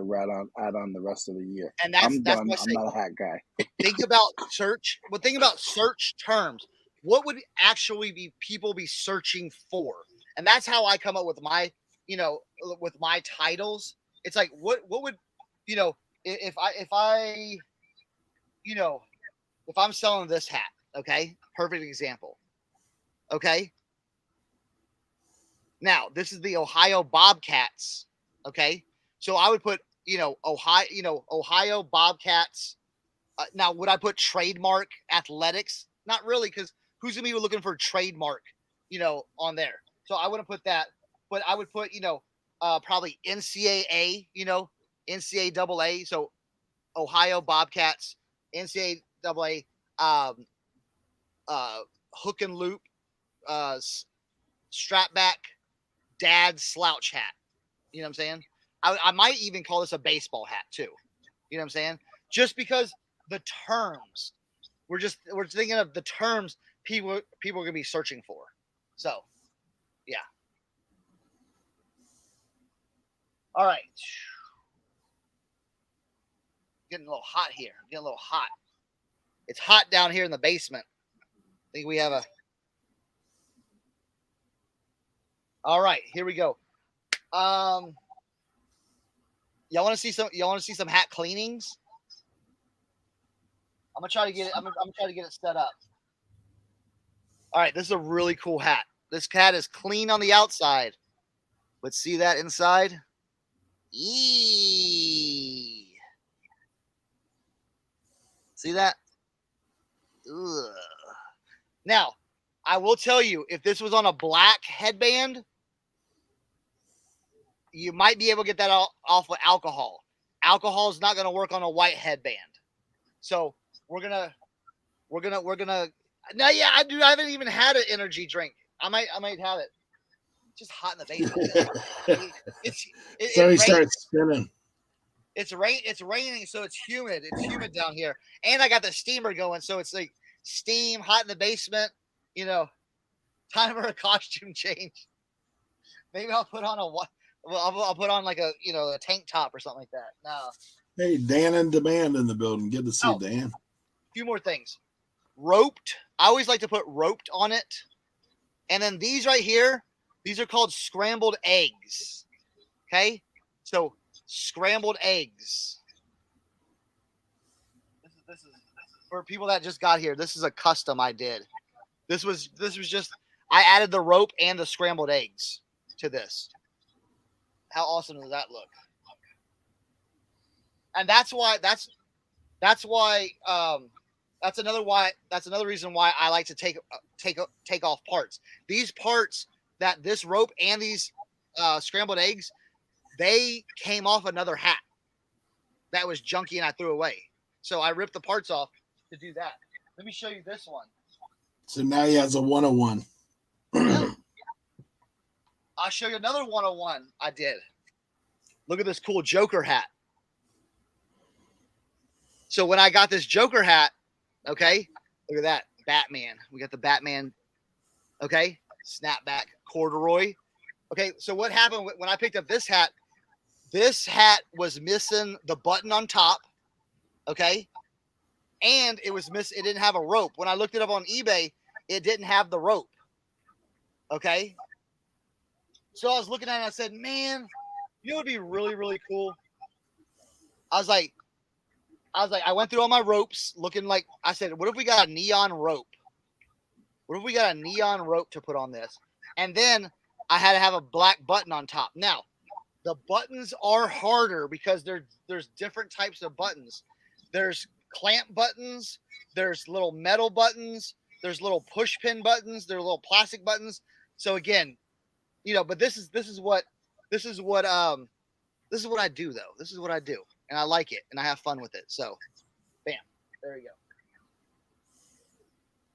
add on the rest of the year. And that's done. what I I'm say. not a hat guy. Think about search. Well, think about search terms. What would actually be people be searching for? And that's how I come up with my, with my titles. It's like what would, if I'm selling this hat, okay? Perfect example. Okay? Now, this is the Ohio Bobcats, okay? So I would put, Ohio Bobcats. Now, would I put trademark athletics? Not really, because who's going to be looking for trademark, on there? So I wouldn't put that, but I would put, probably NCAA, NCAA. So Ohio Bobcats, NCAA, hook and loop, strap back, dad slouch hat. You know what I'm saying? I might even call this a baseball hat too. You know what I'm saying? Just because the terms, we're thinking of the terms people are going to be searching for. So, yeah. All right. Getting a little hot here. Getting a little hot. It's hot down here in the basement. I think we have a. All right, here we go. Y'all want to see some hat cleanings? I'm gonna try to get it. I'm gonna try to get it set up. All right, this is a really cool hat. This hat is clean on the outside. Let's see that inside. Eee. See that? Ugh. Now, I will tell you, if this was on a black headband, you might be able to get that off with alcohol. Alcohol is not going to work on a white headband. So we're gonna. No, yeah, I haven't even had an energy drink. I might have it. It's just hot in the basement. So he starts spinning. It's raining, so it's humid. It's humid down here, and I got the steamer going, so it's like steam, hot in the basement. Time for a costume change. Maybe I'll put on I'll put on like a tank top or something like that. No. Hey, Dan and Demand in the building. Good to see Dan. A few more things. Roped. I always like to put roped on it. And then these right here, these are called scrambled eggs. Okay? So scrambled eggs. for people that just got here, this is a custom I did. This was just, I added the rope and the scrambled eggs to this. How awesome does that look? And that's another reason why I like to take off parts. These parts, that this rope and these scrambled eggs, they came off another hat that was junky and I threw away. So I ripped the parts off to do that. Let me show you this one. So now he has a 101. I'll show you another 101 I did. Look at this cool Joker hat. So when I got this Joker hat, okay, look at that, Batman. We got the Batman, okay, snapback corduroy. Okay, so what happened when I picked up this hat? This hat was missing the button on top, okay, and it didn't have a rope. When I looked it up on eBay, it didn't have the rope, okay. So I was looking at it and I said, man, you know what would be really, really cool? I went through all my ropes looking like, I said, what if we got a neon rope? What if we got a neon rope to put on this? And then I had to have a black button on top. Now, the buttons are harder because there's different types of buttons. There's clamp buttons. There's little metal buttons. There's little push pin buttons. There's little plastic buttons. So again, you know, but this is what I do though. This is what I do. And I like it, and I have fun with it. So, bam, there you go.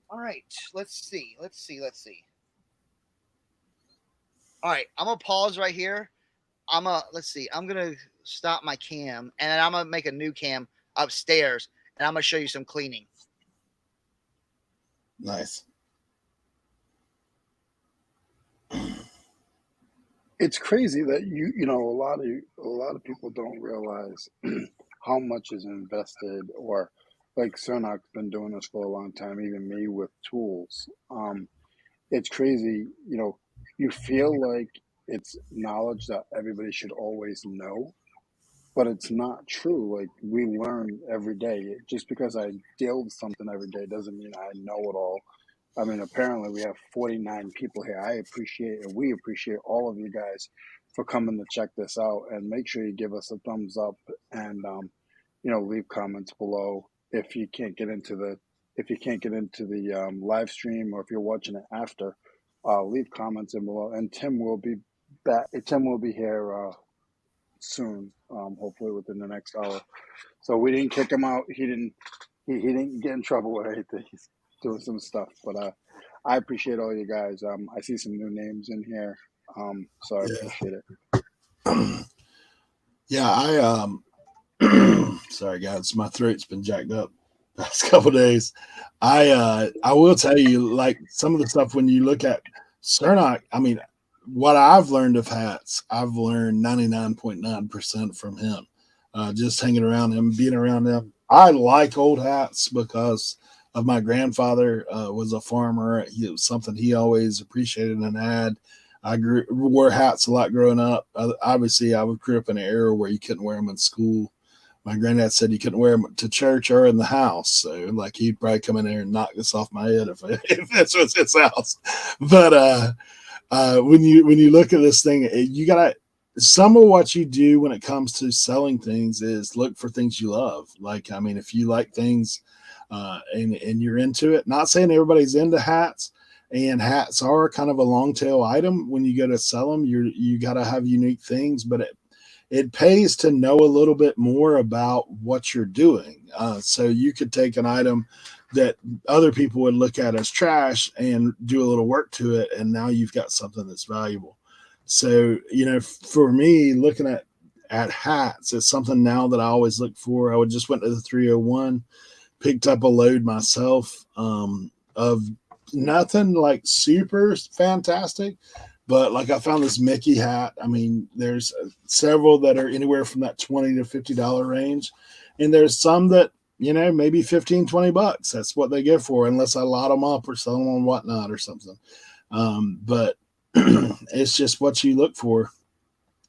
All right, let's see. All right, I'm gonna pause right here. I'm gonna stop my cam, and then I'm gonna make a new cam upstairs, and I'm gonna show you some cleaning. Nice. It's crazy that you know a lot of people don't realize how much is invested, or like Cernoc's been doing this for a long time, even me with tools. It's crazy, you know, you feel like it's knowledge that everybody should always know, but it's not true. Like, we learn every day. Just because I deal with something every day doesn't mean I know it all. I mean, apparently we have 49 people here. I appreciate, and we appreciate all of you guys for coming to check this out. And make sure you give us a thumbs up, and you know, leave comments below if you can't get into the live stream, or if you're watching it after. Leave comments in below, and Tim will be back. Tim will be here soon, hopefully within the next hour. So we didn't kick him out. He didn't get in trouble or anything. He's doing some stuff, but I appreciate all you guys. I see some new names in here, so I appreciate it. Yeah, sorry guys, my throat's been jacked up the past couple days. I will tell you, like, some of the stuff when you look at Cernoc, I mean, what I've learned of hats, I've learned 99.9% from him. Just hanging around him, being around him. I like old hats because of my grandfather was a farmer. It was something he always appreciated and had. I wore hats a lot growing up. Obviously, I grew up in an era where you couldn't wear them in school. My granddad said you couldn't wear them to church or in the house. So, like, he'd probably come in there and knock this off my head if this was his house. But when you look at this thing, you gotta. Some of what you do when it comes to selling things is look for things you love. Like, I mean, if you like things and you're into it, not saying everybody's into hats, and hats are kind of a long tail item. When you go to sell them, you got to have unique things, but it pays to know a little bit more about what you're doing. So you could take an item that other people would look at as trash and do a little work to it, and now you've got something that's valuable. So, you know, for me, looking at hats, it's something now that I always look for. I just went to the 301, picked up a load myself of nothing like super fantastic, but like I found this Mickey hat. I mean, there's several that are anywhere from that $20 to $50 range, and there's some that, you know, maybe 15, 20 bucks. That's what they go for, unless I lot them up or sell them on Whatnot or something. But it's just what you look for,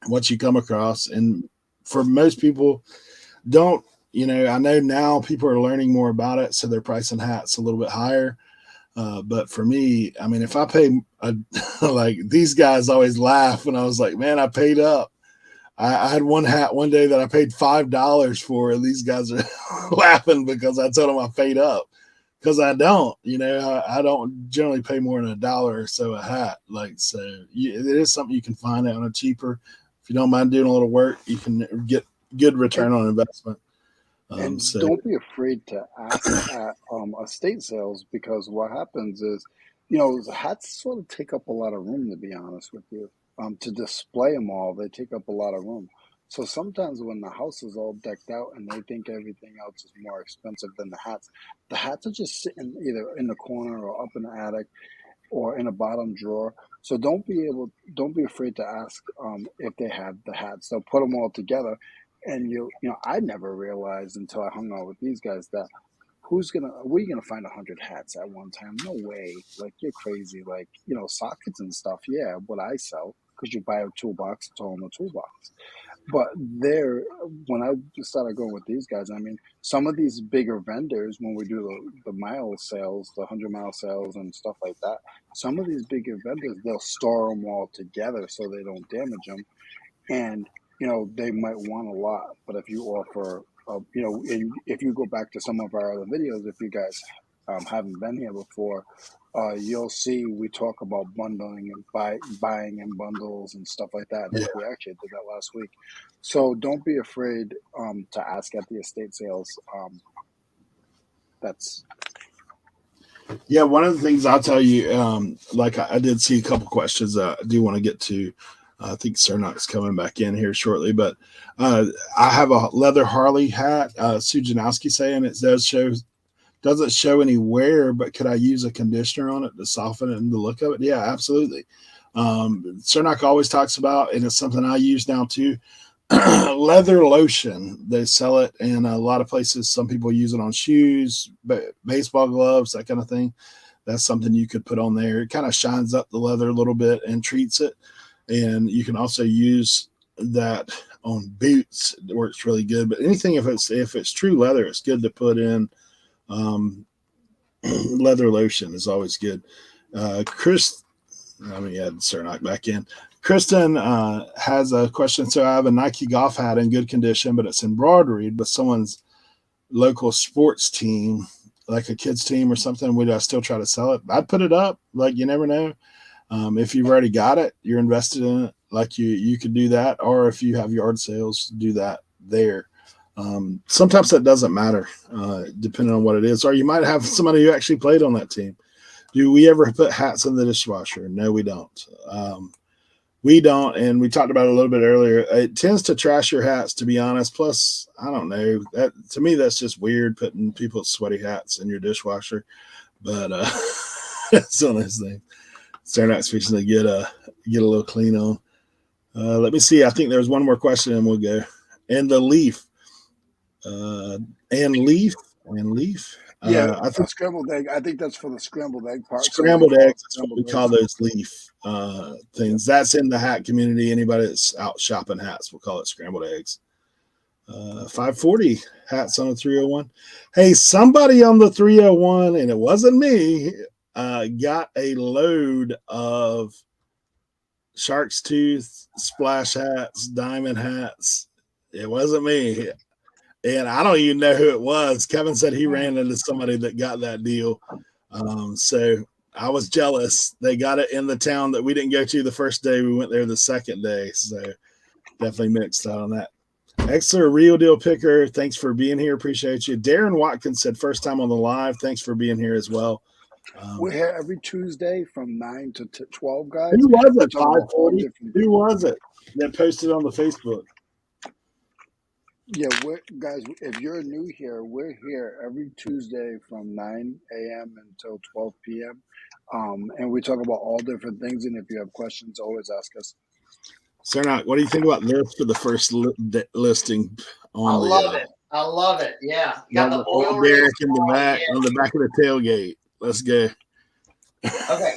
what you come across. And for most people, don't I know now people are learning more about it, so they're pricing hats a little bit higher. But for me, I mean, if I pay like these guys always laugh when I was like, man, I paid up. I had one hat one day that I paid $5 for, and these guys are laughing because I told them I paid up. Because I don't, I don't generally pay more than $1 or so a hat. Like, so it is something you can find out on a cheaper. If you don't mind doing a little work, you can get good return on investment. And So don't be afraid to ask at estate sales, because what happens is, hats sort of take up a lot of room, to be honest with you. To display them all, they take up a lot of room. So sometimes when the house is all decked out and they think everything else is more expensive than the hats are just sitting either in the corner or up in the attic or in a bottom drawer. So don't be afraid to ask if they have the hats. They'll put them all together, and I never realized until I hung out with these guys that where you gonna find 100 hats at one time? No way! Like, you're crazy. Like, sockets and stuff. Yeah, what I sell, because you buy a toolbox, it's all in the toolbox. But when I started going with these guys, I mean, some of these bigger vendors, when we do the mile sales, the 100-mile sales and stuff like that, some of these bigger vendors, they'll store them all together so they don't damage them. And, they might want a lot, but if you offer, if you go back to some of our other videos, if you guys haven't been here before, you'll see we talk about bundling and buying in bundles and stuff like that. I yeah, think we actually did that last week. So don't be afraid to ask at the estate sales. That's yeah. One of the things I'll tell you, like I did see a couple questions I do want to get to. I think Cernak's coming back in here shortly, but I have a leather Harley hat. Sue Janowski saying it doesn't show any wear, but could I use a conditioner on it to soften it and the look of it? Yeah, absolutely. Cernak always talks about, and it's something I use now too, leather lotion. They sell it in a lot of places. Some people use it on shoes, baseball gloves, that kind of thing. That's something you could put on there. It kind of shines up the leather a little bit and treats it. And you can also use that on boots. It works really good. But anything, if it's true leather, it's good to put in. Leather lotion is always good. Chris, let me add Cernak back in. Kristen has a question. So I have a Nike golf hat in good condition, but it's embroidered with someone's local sports team, like a kids team or something. Would I still try to sell it? I'd put it up. Like, you never know. If you've already got it, you're invested in it. Like, you could do that, or if you have yard sales, do that there. Sometimes that doesn't matter, depending on what it is. Or you might have somebody who actually played on that team. Do we ever put hats in the dishwasher? No, we don't. We don't, and we talked about it a little bit earlier. It tends to trash your hats, to be honest. Plus, I don't know. That, to me, that's just weird, putting people's sweaty hats in your dishwasher. But it's one of those things. Cernak's fixing to get a little clean on. Let me see. I think there's one more question, and we'll go. And the leaf. And leaf. I think scrambled egg. I think that's for the scrambled egg part. Scrambled eggs. That's what we call those leaf things. That's in the hat community. Anybody that's out shopping hats will call it scrambled eggs. 540 hats on the 301. Hey, somebody on the 301, and it wasn't me, got a load of shark's tooth, splash hats, diamond hats. It wasn't me. And I don't even know who it was. Kevin said he ran into somebody that got that deal. So I was jealous. They got it in the town that we didn't go to the first day. We went there the second day. So definitely mixed out on that. Exler, Real Deal Picker, thanks for being here. Appreciate you. Darren Watkins said first time on the live. Thanks for being here as well. We're here every Tuesday from 9 to 12, guys. Who was it? 540? Who was it that posted on the Facebook? Yeah, guys, if you're new here, we're here every Tuesday from 9 a.m. until 12 p.m. And we talk about all different things. And if you have questions, always ask us. Cernak, what do you think about this for the first listing? I love it. Yeah. You got the oil Derek in the back, on the back of the tailgate. Let's go. Okay.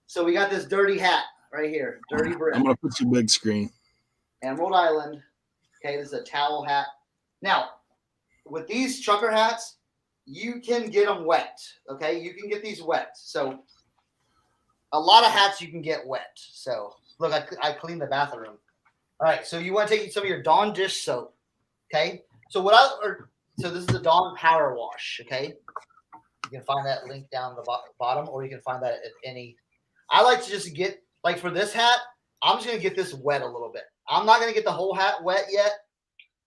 So we got this dirty hat right here. Dirty brim. I'm going to put you big screen. Emerald Island. Okay, this is a towel hat. Now, with these trucker hats, you can get them wet. Okay, you can get these wet. So a lot of hats you can get wet. So look, I cleaned the bathroom. All right, so you want to take some of your Dawn dish soap. Okay, so so this is the Dawn Power Wash. Okay, you can find that link down the bottom, or you can find that at any. I like to just get, like for this hat, I'm just gonna get this wet a little bit. I'm not gonna get the whole hat wet yet,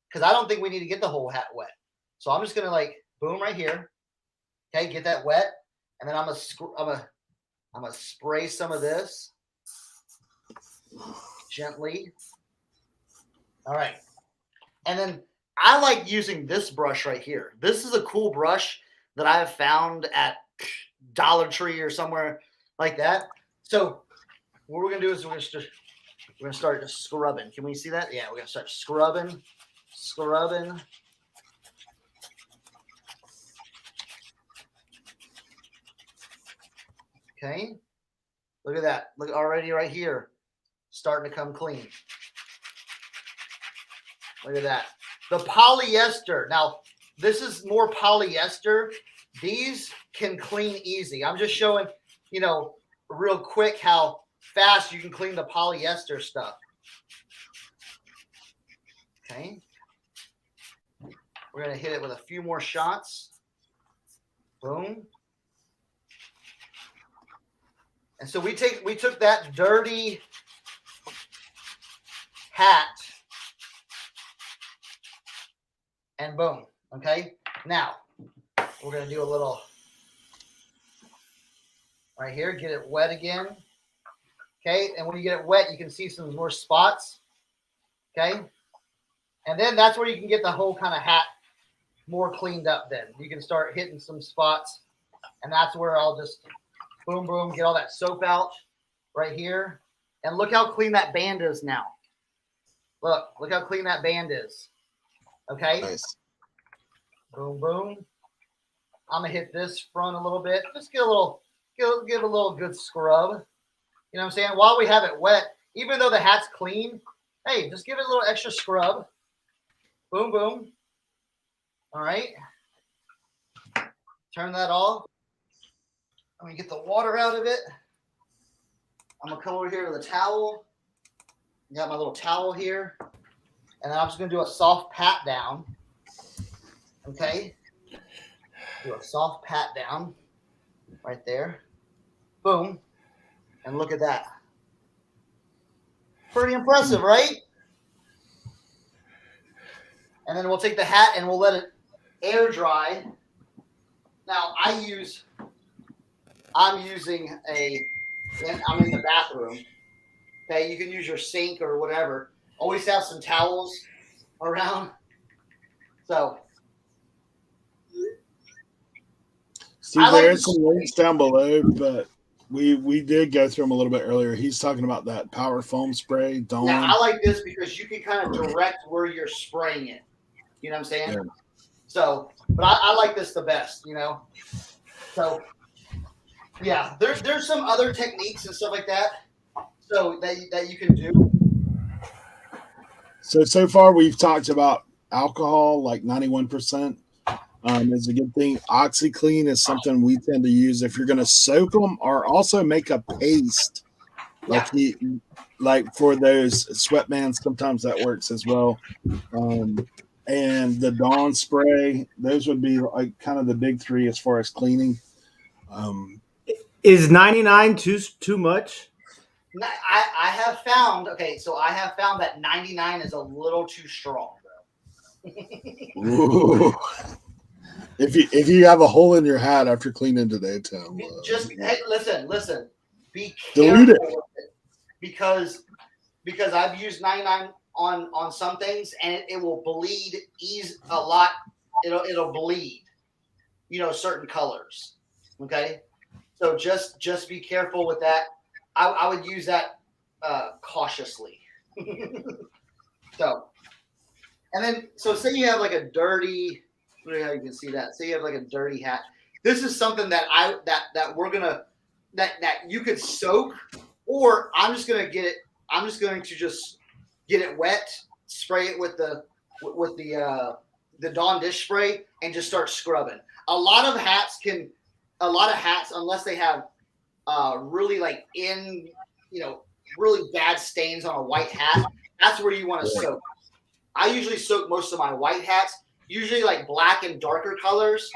because I don't think we need to get the whole hat wet. So I'm just gonna like boom right here. Okay, get that wet, and then I'm gonna spray some of this gently. All right, and then I like using this brush right here. This is a cool brush that I have found at Dollar Tree or somewhere like that. So what we're gonna do is we're gonna start just scrubbing. Can we see that? Yeah, we're gonna start scrubbing. Okay, look at that. Look already right here, starting to come clean. Look at that. The polyester. Now, this is more polyester. These can clean easy. I'm just showing, real quick how fast you can clean the polyester stuff. Okay. We're going to hit it with a few more shots. Boom. And so we took that dirty hat and boom. Okay. Now we're going to do a little right here, get it wet again. Okay. And when you get it wet, you can see some more spots. Okay. And then that's where you can get the whole kind of hat more cleaned up. Then you can start hitting some spots, and that's where I'll just boom, boom, get all that soap out right here. And look how clean that band is now. Look how clean that band is. Okay. Nice. Boom, boom. I'm gonna hit this front a little bit. Just give a little good scrub. You know what I'm saying? While we have it wet, even though the hat's clean, hey, just give it a little extra scrub. Boom, boom. All right. Turn that off. Let me get the water out of it. I'm gonna come over here with a towel. Got my little towel here, and then I'm just gonna do a soft pat down. Okay. Do a soft pat down right there. Boom. And look at that. Pretty impressive, right? And then we'll take the hat and we'll let it air dry. Now I'm in the bathroom. Okay, you can use your sink or whatever. Always have some towels around. So Steve, there's some links down below, but we did go through them a little bit earlier. He's talking about that power foam spray. Dawn. Yeah, I like this because you can kind of direct where you're spraying it. You know what I'm saying? Yeah. So, but I like this the best, So, yeah, there's some other techniques and stuff like that. So that you can do. So far we've talked about alcohol, like 91%. Is a good thing. OxyClean is something we tend to use if you're going to soak them, or also make a paste, like for those sweatbands. Sometimes that works as well. And the Dawn spray, those would be like kind of the big three as far as cleaning. Is 99 too much? I have found that 99 is a little too strong, bro. If you have a hole in your hat after cleaning today, Tim, hey, listen. Be delete careful it because I've used 99 on some things, and it will bleed a lot. It'll bleed, certain colors. Okay, so just be careful with that. I would use that cautiously. So say you have like a dirty. Look how you can see that. Say you have like a dirty hat. This is something that that you could soak, or I'm just going to just get it wet, spray it with the the Dawn dish spray and just start scrubbing. A lot of hats, unless they have really like really bad stains on a white hat, that's where you want to soak. I usually soak most of my white hats, usually like black and darker colors.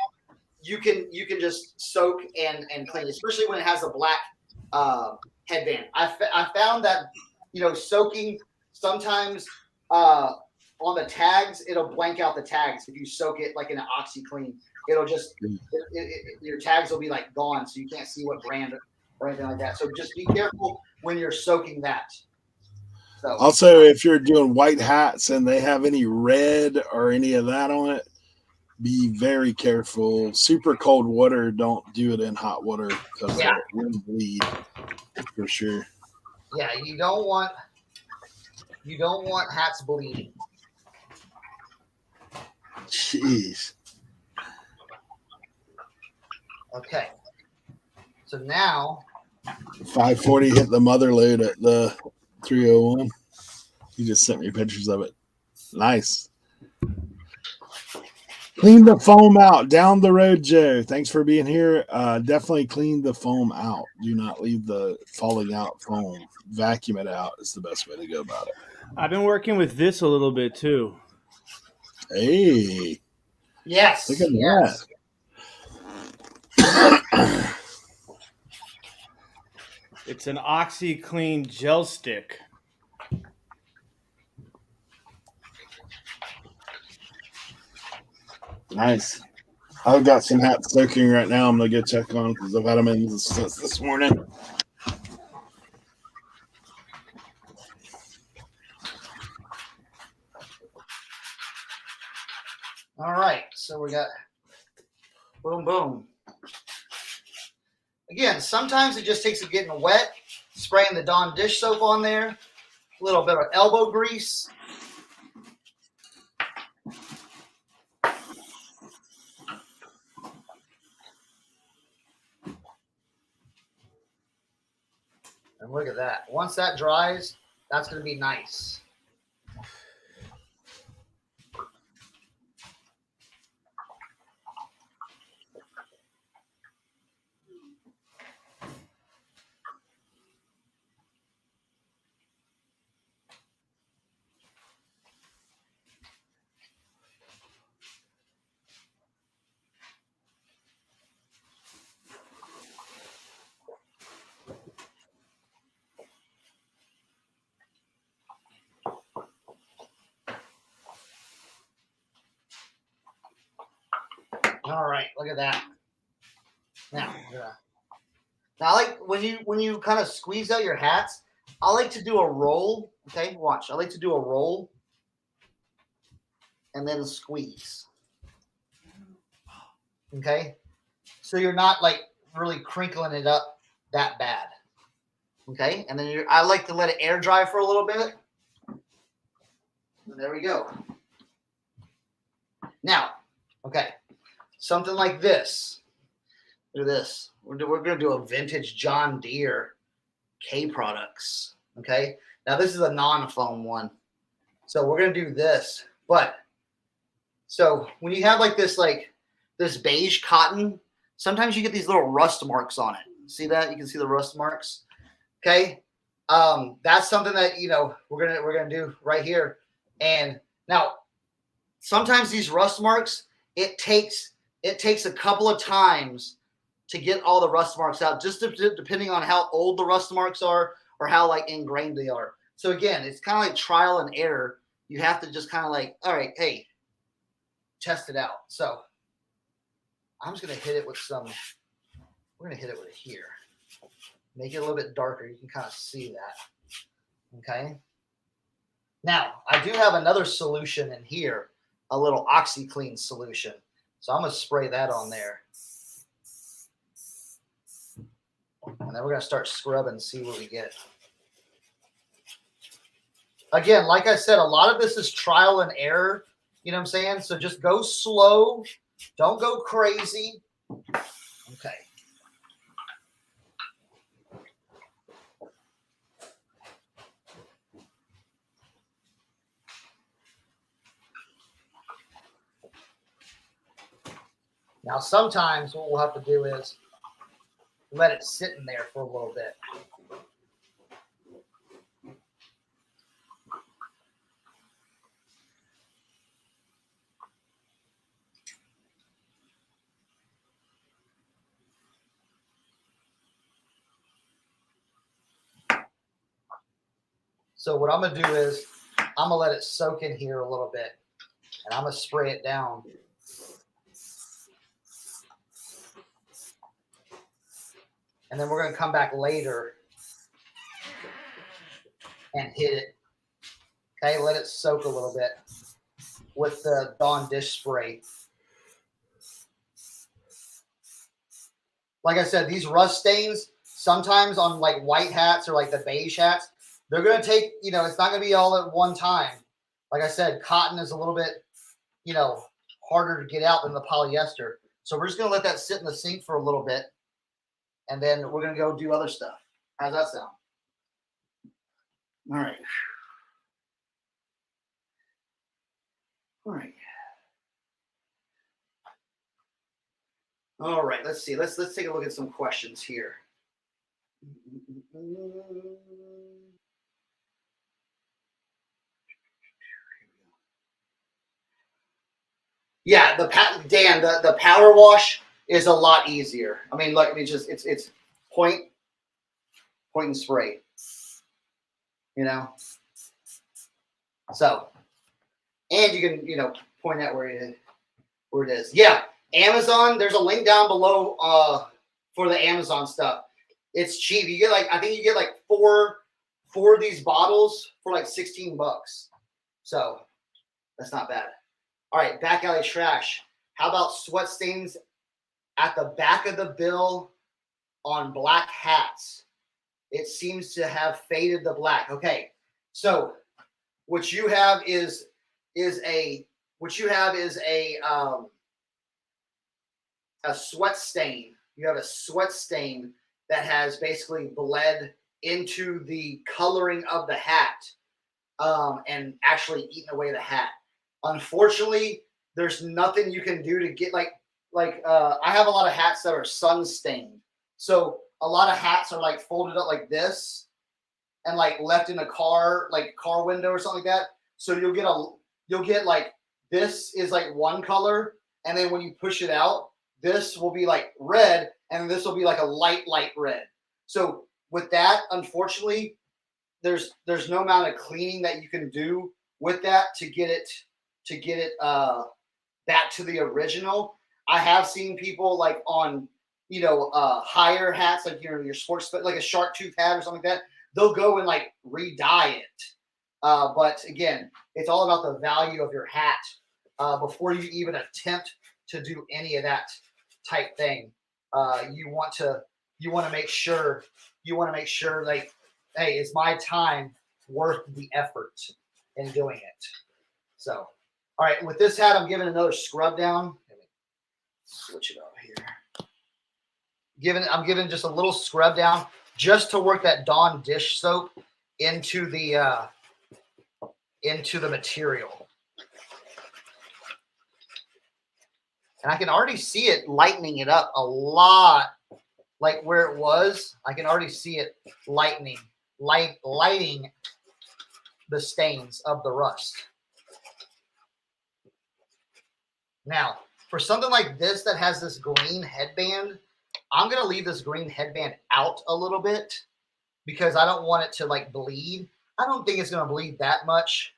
You can just soak and clean, especially when it has a black headband. I found that soaking sometimes on the tags, it'll blank out the tags. If you soak it like in an OxyClean, it'll just your tags will be like gone, so you can't see what brand or anything like that. So just be careful when you're soaking that. So also, if you're doing white hats and they have any red or any of that on it, be very careful. Super cold water, don't do it in hot water because it will bleed for sure. Yeah, you don't want hats bleeding. Jeez. Okay. So now 540 hit the mother load at the 301. You just sent me pictures of it. Nice. Clean the foam out down the road, Joe. Thanks for being here. Definitely clean the foam out. Do not leave the falling out foam. Vacuum it out is the best way to go about it. I've been working with this a little bit too. Hey. yes. Look at yes. that. It's an OxyClean gel stick. Nice. I've got some hats soaking right now. I'm going to go check on because I've had them in since this morning. All right. So we got boom, boom. Again, sometimes it just takes it getting wet, spraying the Dawn dish soap on there, a little bit of elbow grease. And look at that. Once that dries, that's going to be nice. All right, look at that. Now I like when you kind of squeeze out your hats. I like to do a roll. Okay, watch. I like to do a roll and then squeeze. Okay, so you're not like really crinkling it up that bad. Okay, and then I like to let it air dry for a little bit. And there we go. Now, okay. Something like this. Look at this. We're going to do a vintage John Deere K products. Okay. Now this is a non-foam one. So we're going to do this. But so when you have like this beige cotton, sometimes you get these little rust marks on it. See that? You can see the rust marks. Okay. That's something that, we're going to do right here. And now sometimes these rust marks, it takes a couple of times to get all the rust marks out, just depending on how old the rust marks are or how like ingrained they are. So again, it's kind of like trial and error. You have to just kind of like, all right, hey, test it out. So I'm just going to hit it with we're going to hit it with here. Make it a little bit darker. You can kind of see that. Okay. Now I do have another solution in here, a little OxyClean solution. So I'm going to spray that on there. And then we're going to start scrubbing and see what we get. Again, like I said, a lot of this is trial and error. You know what I'm saying? So just go slow. Don't go crazy. Okay. Now, sometimes what we'll have to do is let it sit in there for a little bit. So what I'm going to do is I'm going to let it soak in here a little bit, and I'm going to spray it down. And then we're going to come back later and hit it. Okay, let it soak a little bit with the Dawn dish spray. Like I said, these rust stains, sometimes on like white hats or like the beige hats, they're going to take, you know, it's not going to be all at one time. Like I said, cotton is a little bit, you know, harder to get out than the polyester. So we're just going to let that sit in the sink for a little bit. And then we're going to go do other stuff. How's that sound? All right. All right. All right, let's see. Let's take a look at some questions here. Yeah, Dan, the power wash is a lot easier. I mean, look, it's point and spray. You know. So, and you can, you know, point out where it is. Yeah. Amazon, there's a link down below for the Amazon stuff. It's cheap. You get like, I think you get like four of these bottles for like $16. So that's not bad. All right, back alley trash. How about sweat stains at the back of the bill on black hats? It seems to have faded the black. Okay, so what you have is a sweat stain. You have a sweat stain that has basically bled into the coloring of the hat and actually eaten away the hat. Unfortunately, there's nothing you can do to get I have a lot of hats that are sun stained. So a lot of hats are like folded up like this and like left in a car, like car window or something like that. So you'll get like, this is like one color. And then when you push it out, this will be like red, and this will be like a light red. So with that, unfortunately, there's no amount of cleaning that you can do with that to get it back to the original. I have seen people like on, you know, higher hats, like your sports, like a shark tooth hat or something like that. They'll go and like re-dye it. But again, it's all about the value of your hat before you even attempt to do any of that type thing. You want to make sure like, hey, is my time worth the effort in doing it? So, all right, with this hat, I'm giving another scrub down. Let me switch it up here. I'm giving just a little scrub down just to work that Dawn dish soap into the material. And I can already see it lightening it up a lot, like where it was. I can already see it lighting the stains of the rust. Now, for something like this that has this green headband, I'm going to leave this green headband out a little bit because I don't want it to like bleed. I don't think it's going to bleed that much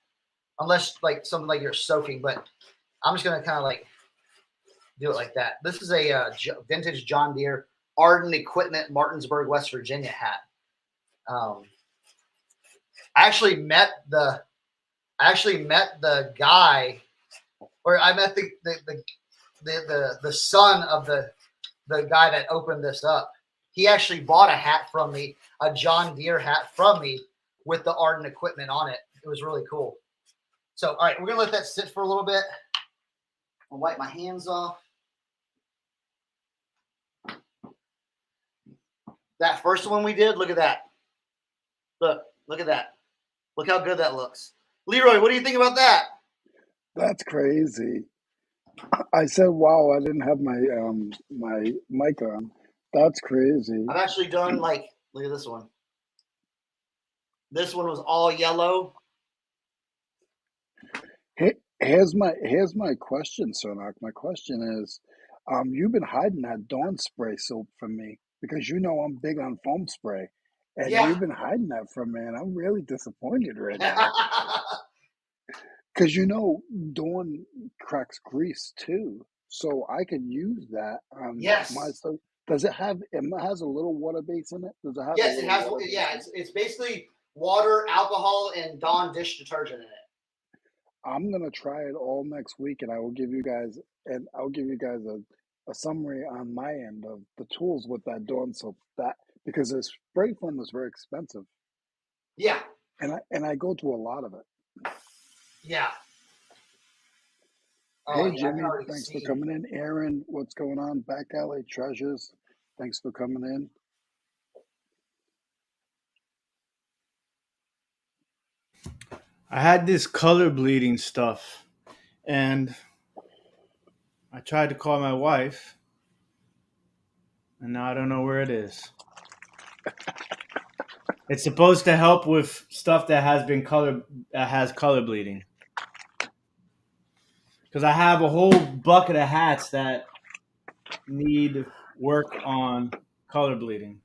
unless like something like you're soaking, but I'm just going to kind of like do it like that. This is a vintage John Deere Arden Equipment Martinsburg, West Virginia hat. I actually met the guy, or I met the son of the guy that opened this up. He actually bought a hat from me, a John Deere hat from me with the Arden equipment on it. It was really cool. So, all right, we're gonna let that sit for a little bit. I'll wipe my hands off. That first one we did, look at that. Look at that. Look how good that looks. Leroy, what do you think about that? That's crazy. I said, wow, I didn't have my my mic on. That's crazy. I've actually done like, look at this one. This one was all yellow. Here's my question, Sonak. My question is, you've been hiding that Dawn spray soap from me because you know I'm big on foam spray, and Yeah. you've been hiding that from me, and I'm really disappointed right now. Because you know Dawn cracks grease too, so I can use that on Yes. my stuff. Does it have? It has a little water base in it. Does it have? Yes, a it little has. water base Yeah, in it? it's basically water, alcohol, and Dawn dish detergent in it. I'm gonna try it all next week, and I'll give you guys a summary on my end of the tools with that Dawn soap. That because the spray foam is very expensive, Yeah, and I go through a lot of it. yeah. Oh, Hey yeah, I can Jimmy, already thanks for see. coming in. Aaron, what's going on? Back Alley Treasures, thanks for coming in. I had this color bleeding stuff, and I tried to call my wife, and now I don't know where it is. It's supposed to help with stuff that has color bleeding. Because I have a whole bucket of hats that need work on color bleeding.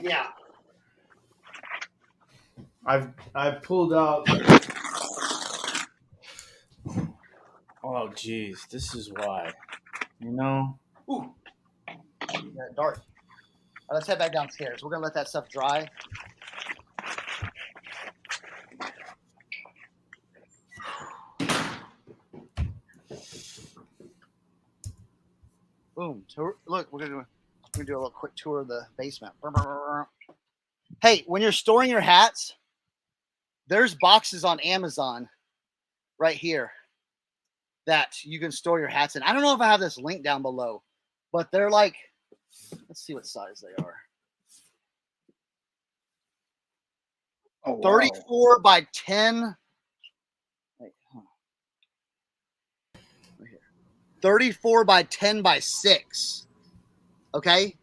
Yeah. I've pulled out. Oh, geez, this is why. You know. Ooh, yeah, dark. Let's head back downstairs. We're gonna let that stuff dry. Boom. Look, we're gonna do a little quick tour of the basement. Hey, when you're storing your hats, there's boxes on Amazon right here that you can store your hats in. I don't know if I have this link down below, but they're like, let's see what size they are. Oh, wow. 34 by 10. Wait, right here. 34 by 10 by 6. Okay.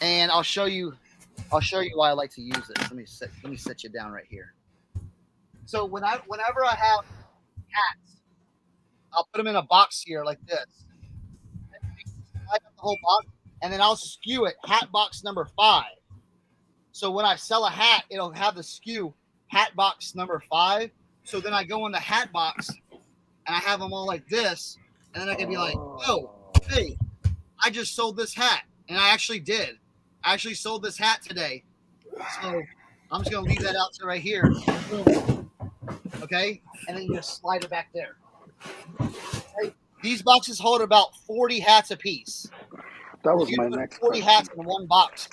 And I'll show you why I like to use this. Let me set you down right here. So whenever I have hats, I'll put them in a box here like this. Slide up the whole box, and then I'll skew it hat box number 5. So when I sell a hat, it'll have the skew hat box number 5. So then I go in the hat box and I have them all like this, and then I can be like, oh, hey, I just sold this hat. And I actually did. I actually sold this hat today. So I'm just going to leave that out to right here. Boom. Okay? And then you just slide it back there. Okay? These boxes hold about 40 hats a piece. That was my next 40 question. hats in one box.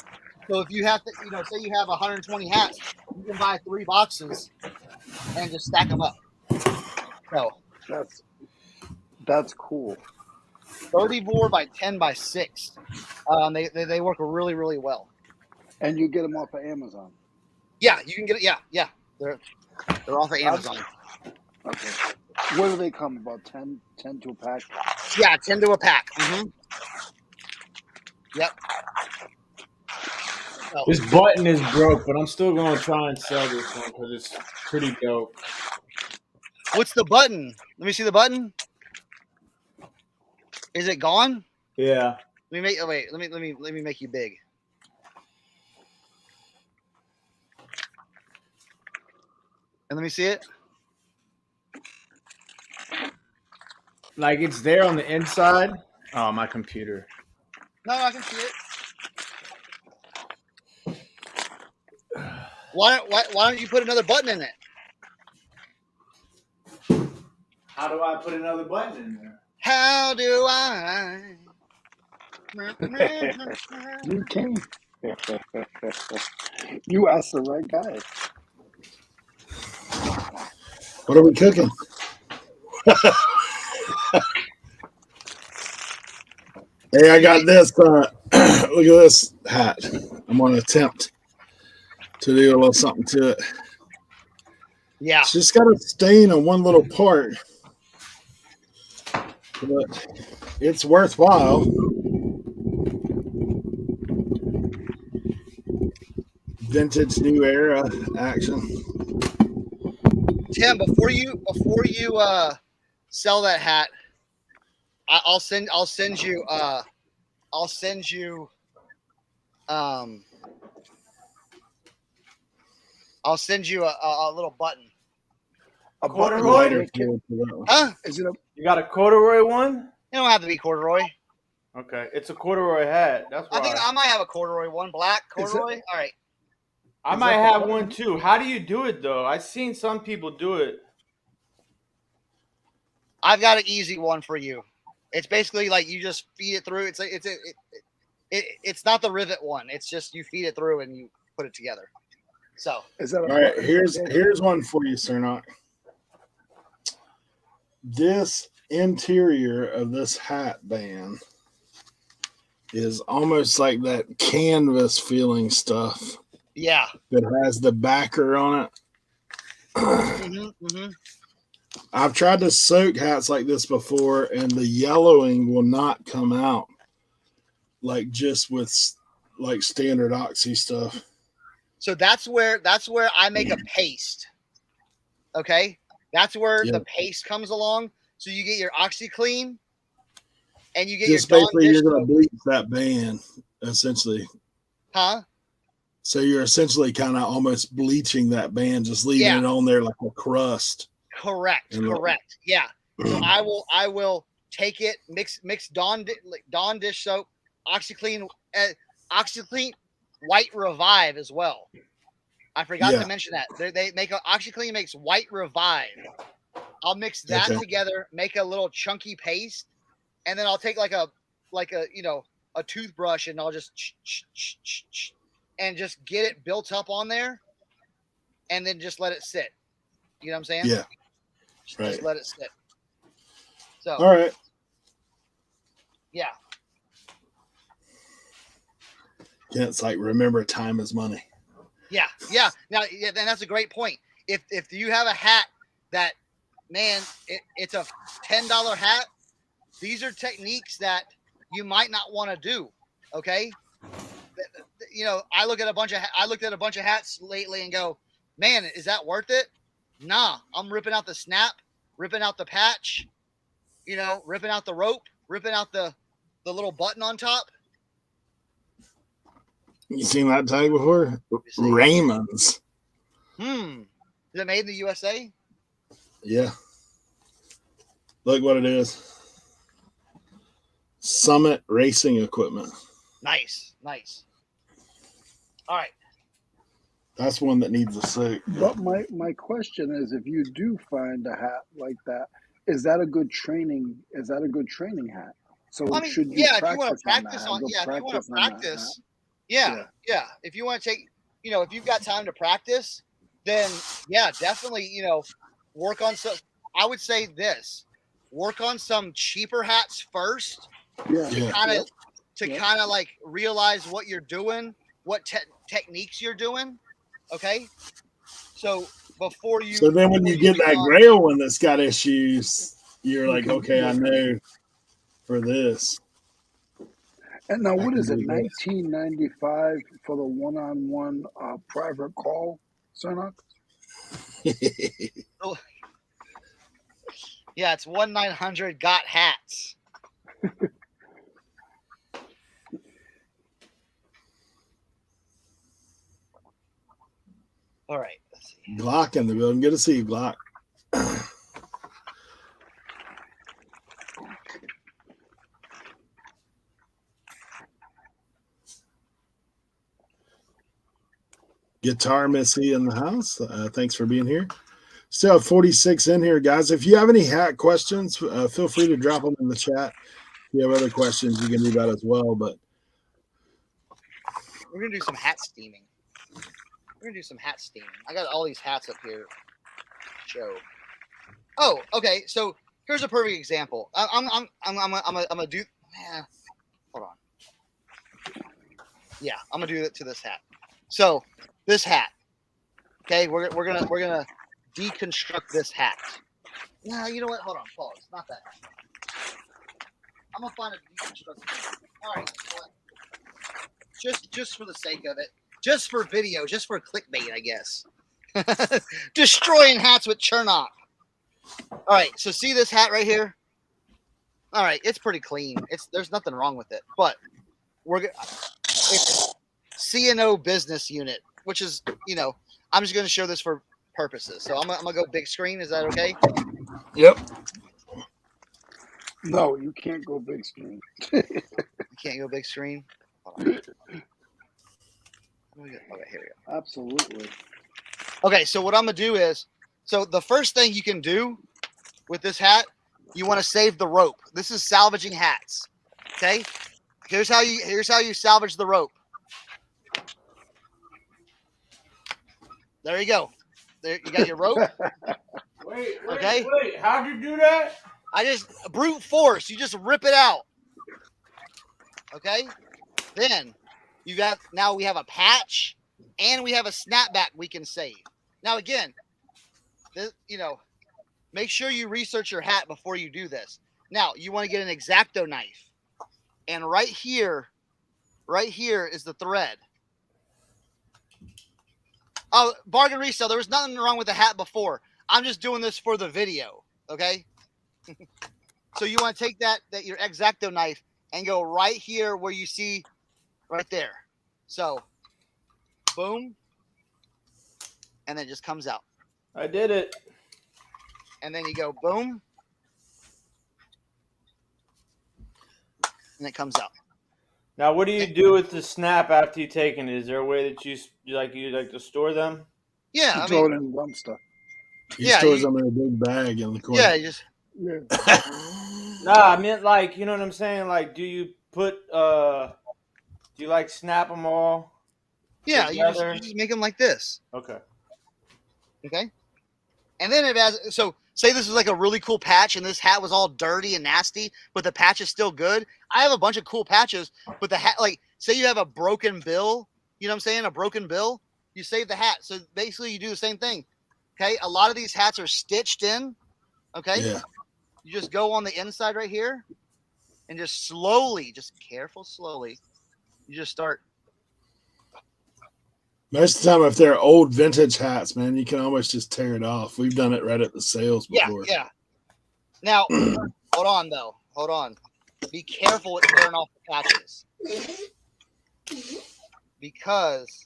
So if you have to, say you have 120 hats, you can buy 3 boxes and just stack them up. So that's cool. 34 by 10 by 6. They work really, really well. And you get them off of Amazon. Yeah, you can get it. Yeah. They're off of Amazon. Okay. Where do they come? About 10 to a pack? Yeah, 10 to a pack. Mm-hmm. Yep. So, This button is broke, but I'm still going to try and sell this one because it's pretty dope. what's the button? Let me see the button. Is it gone? Yeah. Let me make you big. And let me see it. Like it's there on the inside. Oh, my computer. No, I can see it. Why don't you put another button in it? How do I put another button in there? How do I? You can. You asked the right guy. What are we cooking? Hey, I got this. Look at this hat. I'm going to attempt to do a little something to it. Yeah. It's just got a stain on one little part. but it's worthwhile. Vintage new era action. Tim, before you sell that hat, I'll send you a little button. A Corduroy? Lighter fluid for that one. Huh? Is it a You got a corduroy one? It don't have to be corduroy. Okay, it's a corduroy hat. That's why. I think I might have a corduroy one, black Is it- corduroy. All right. I Is might that the have button? one too. How do you do it though? I've seen some people do it. I've got an easy one for you. It's basically like you just feed it through. It's not the rivet one. It's just you feed it through and you put it together. So Is that a All right, button? here's one for you, Cernock. This interior of this hat band is almost like that canvas feeling stuff yeah. that has the backer on it. I've tried to soak hats like this before, and the yellowing will not come out like just with like standard oxy stuff. So that's where I make a paste. Okay, that's where the paste comes along. So you get your OxyClean, and you get Just your basically you're going to bleach that band essentially. Huh? So you're essentially kind of almost bleaching that band, just leaving it on there like a crust. Correct. Yeah. So I will take it, mix Dawn dish soap, OxyClean, OxyClean White Revive as well. I forgot to mention that. They make OxyClean makes White Revive. I'll mix that together, make a little chunky paste, and then I'll take like a toothbrush and I'll just and just get it built up on there, and then just let it sit. You know what I'm saying? Yeah. Just let it sit. So all right. Yeah. It's like, remember, time is money. Yeah. Now, then that's a great point. If you have a hat that, man, it's a $10 hat, these are techniques that you might not want to do. Okay. I looked at a bunch of hats lately and go, man, is that worth it? Nah, I'm ripping out the snap, ripping out the patch, ripping out the rope, ripping out the little button on top. You seen that tag before? Raymond's. Is it made in the USA? Yeah. Look what it is. Summit Racing Equipment. Nice. All right. That's one that needs a suit. But my question is, if you do find a hat like that, is that a good training? Is that a good training hat? So should you if you want to practice on that? If you want to take, if you've got time to practice, then definitely, work on some. I would say this: work on some cheaper hats first. Kind of like realize what you're doing, what techniques you're doing. Okay, so before you. So then, when you get that grail one that's got issues, you're like, okay, I know for this. And now, what is it? $19.95 for the one-on-one private call, Cernock? Yeah, it's 1-900 got hats. All right. Let's see. Glock in the building. Good to see you, Glock. Guitar Missy in the house. Thanks for being here. Still have 46 in here, guys. If you have any hat questions, feel free to drop them in the chat. If you have other questions, you can do that as well. But we're gonna do some hat steaming. I got all these hats up here. Show. Oh, okay. So here's a perfect example. I'm gonna do. Hold on. Yeah, I'm gonna do it to this hat. So this hat. Okay, we're gonna deconstruct this hat. No, you know what? Hold on. Pause. Not that hat. I'm gonna find a deconstructed. All right, just for the sake of it, just for video, just for clickbait, I guess. Destroying hats with Chernoff. All right, so see this hat right here? All right, it's pretty clean. There's nothing wrong with it, but it's C&O business unit, which is, I'm just going to show this for purposes. So I'm gonna go big screen. Is that okay? Yep. No, you can't go big screen. You can't go big screen. Hold on. Okay, here we go. Absolutely. Okay, so what I'm gonna do is, so the first thing you can do with this hat, you want to save the rope. This is salvaging hats. Okay, here's how you salvage the rope. There you go. There you got your rope. Wait, Okay. wait. How'd you do that? I just brute force. You just rip it out. Okay. Then now we have a patch and we have a snapback we can save. Now again, make sure you research your hat before you do this. Now you want to get an X-Acto knife, and right here is the thread. Oh, bargain resale. There was nothing wrong with the hat before. I'm just doing this for the video. Okay. So you want to take your X-Acto knife and go right here where you see right there. So boom. And then it just comes out. I did it. And then you go boom. And it comes out. Now, what do you do with the snap after you taken it? Is there a way that you like to store them? Yeah, I Throw mean, it in dumpster. He stores them in a big bag in the corner. yeah, you just Yeah. Nah, I meant like, you know what I'm saying? Like, do you snap them all? you together? just make them like this. Okay. Okay. And then say this was like a really cool patch and this hat was all dirty and nasty, but the patch is still good. I have a bunch of cool patches, but the hat, like, say you have a broken bill, you know what I'm saying? A broken bill, you save the hat. So basically you do the same thing. Okay. A lot of these hats are stitched in. Okay. Yeah. You just go on the inside right here and just slowly, slowly, you just start. Most of the time, if they're old vintage hats, man, you can almost just tear it off. We've done it right at the sales before. Yeah. Now, hold on. Be careful with tearing off the patches. Because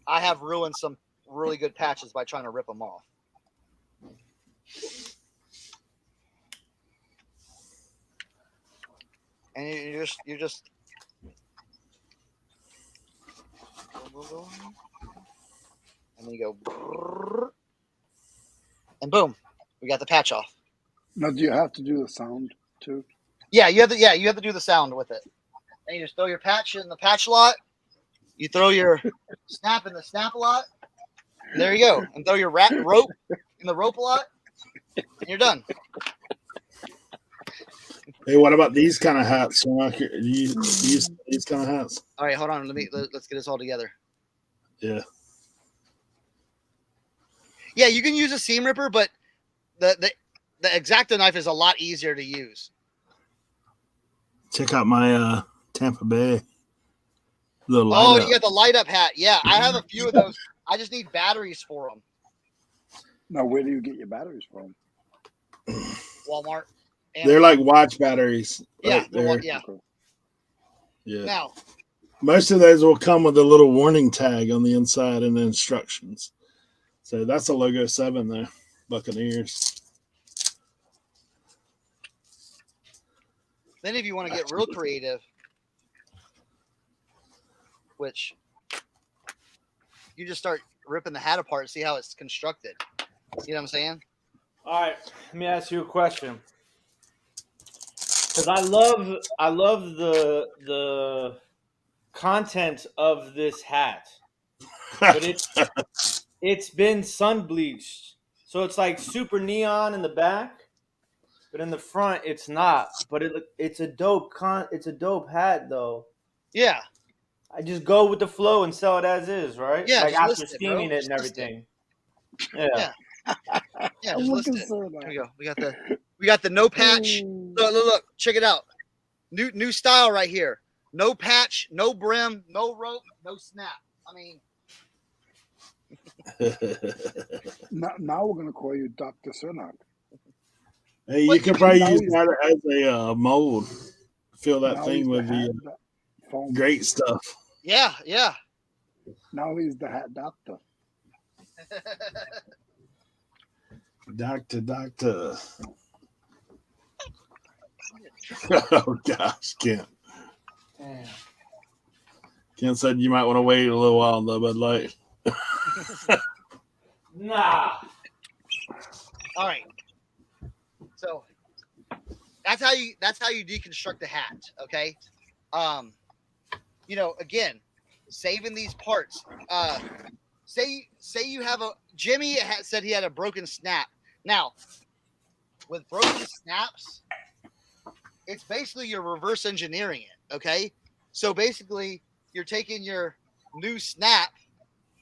I have ruined some really good patches by trying to rip them off. And you're just and then you go and boom, we got the patch off. Now, do you have to do the sound too? Yeah, you have to do the sound with it. And you just throw your patch in the patch lot. You throw your snap in the snap lot. There you go. And throw your rope in the rope lot. And you're done. Hey, what about these kind of hats? Do you use these kind of hats? All right, hold on. Let's get this all together. Yeah. Yeah, you can use a seam ripper, but the X-Acto knife is a lot easier to use. Check out my Tampa Bay little light up. You got the light up hat. Yeah, I have a few of those. I just need batteries for them. Now, where do you get your batteries from? Walmart. They're like watch batteries. Yeah, right yeah. Yeah. Now, most of those will come with a little warning tag on the inside and the instructions. So that's a Logo 7 there, Buccaneers. then if you want to get real creative, which you just start ripping the hat apart and see how it's constructed. You know what I'm saying? All right, let me ask you a question. Because I love the content of this hat, but it's been sun bleached, so it's like super neon in the back, but in the front it's not. But it's a dope hat though. Yeah. I just go with the flow and sell it as is, right? Yeah, like just after list it, steaming bro. it and Just list everything. Yeah. Yeah, I'm just list looking it. so Here we go. We got the no patch. Look, check it out. New style right here. No patch, no brim, no rope, no snap. I mean, Now we're gonna call you Dr. Cernak. Hey, you but can you can. probably Now use he's that as a mold. Fill that now thing he's the with hat the foam. great stuff. Yeah, yeah. Now he's the hat doctor. Doctor. Oh gosh, Kent. Kent said you might want to wait a little while on the Bud Light. Nah. All right. So that's how you deconstruct the hat. Okay. Again, saving these parts. Say you have Jimmy said he had a broken snap. Now, with broken snaps, it's basically you're reverse engineering it. Okay. So basically, you're taking your new snap.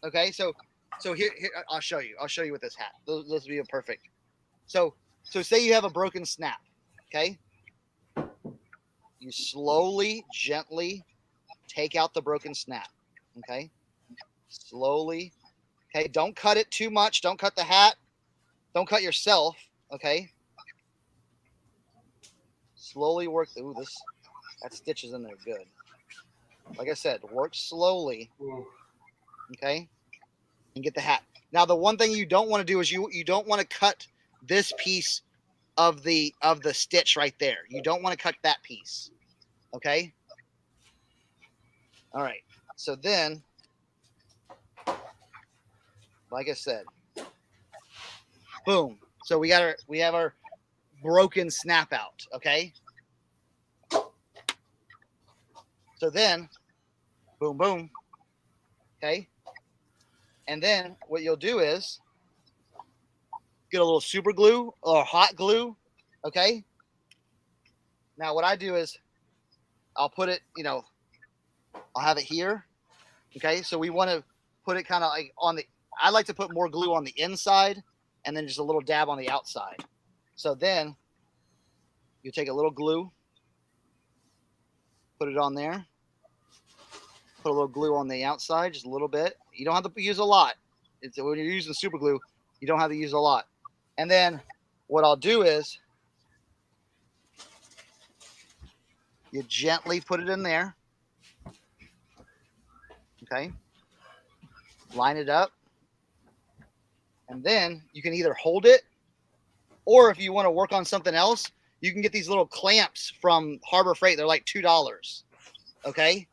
Okay. So here I'll show you. I'll show you with this hat. This will be a perfect. So say you have a broken snap. Okay. You slowly, gently take out the broken snap. Okay. Slowly. Okay. Don't cut it too much. Don't cut the hat. Don't cut yourself. Okay. Slowly work. Ooh, that stitch is in there good. Like I said, work slowly. Okay. And get the hat. Now, the one thing you don't want to do is you don't want to cut this piece of the stitch right there. You don't want to cut that piece. Okay. All right. So then, like I said, boom. So we have our broken snap out. Okay. So then, boom, boom. Okay. And then what you'll do is get a little super glue or hot glue. Okay. Now what I do is I'll put it, I'll have it here. Okay. So we want to put it kind of like I like to put more glue on the inside and then just a little dab on the outside. So then you take a little glue, put it on there, put a little glue on the outside, just a little bit. You don't have to use a lot. When you're using super glue, you don't have to use a lot. And then what I'll do is you gently put it in there. Okay. Line it up. And then you can either hold it, or if you want to work on something else, you can get these little clamps from Harbor Freight. They're like $2. Okay.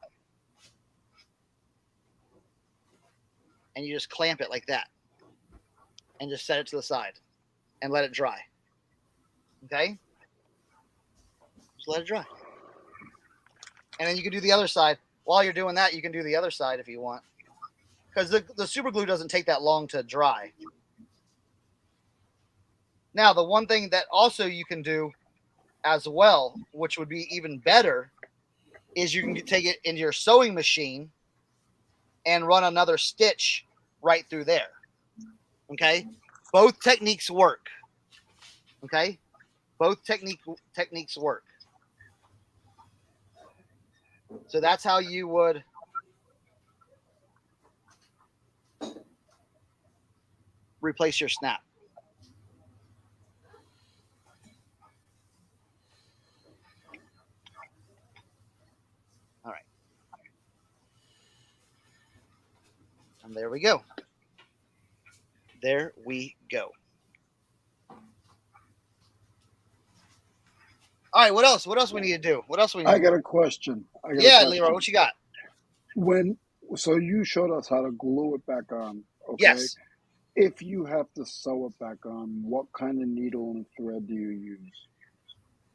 And you just clamp it like that and just set it to the side and let it dry. Okay. Just let it dry. And then you can do the other side. While you're doing that, you can do the other side if you want, because the super glue doesn't take that long to dry. Now, the one thing that also you can do as well, which would be even better, is you can take it into your sewing machine and run another stitch right through there. Okay. Both techniques work. Okay. Both techniques work. So that's how you would replace your snap. All right. And there we go. There we go. All right. What else? What else we need to do? What else we need I to got do? a question. Leroy, what you got? So you showed us how to glue it back on. Okay. Yes. If you have to sew it back on, what kind of needle and thread do you use?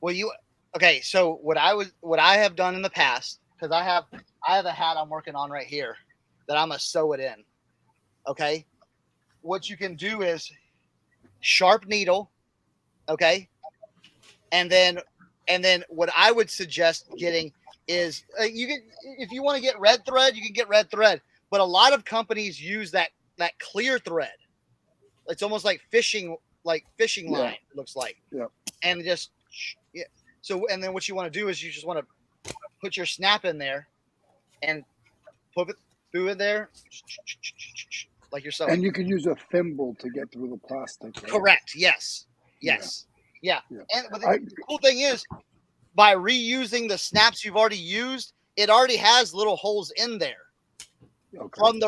Well, okay. So what I have done in the past, because I have a hat I'm working on right here that I'm gonna sew it in. Okay. What you can do is sharp needle. Okay. And then what I would suggest getting is if you want to get red thread, you can get red thread. But a lot of companies use that clear thread. It's almost like fishing like fishing Yeah. line. It looks like, Yeah. and just yeah. So and then what you want to do is you just want to put your snap in there and put it through it there, like you're sewing. And you could use a thimble to get through the plastic. Right? Correct. Yes. Yes. Yeah. Yeah. And but the cool thing is, by reusing the snaps you've already used, it already has little holes in there from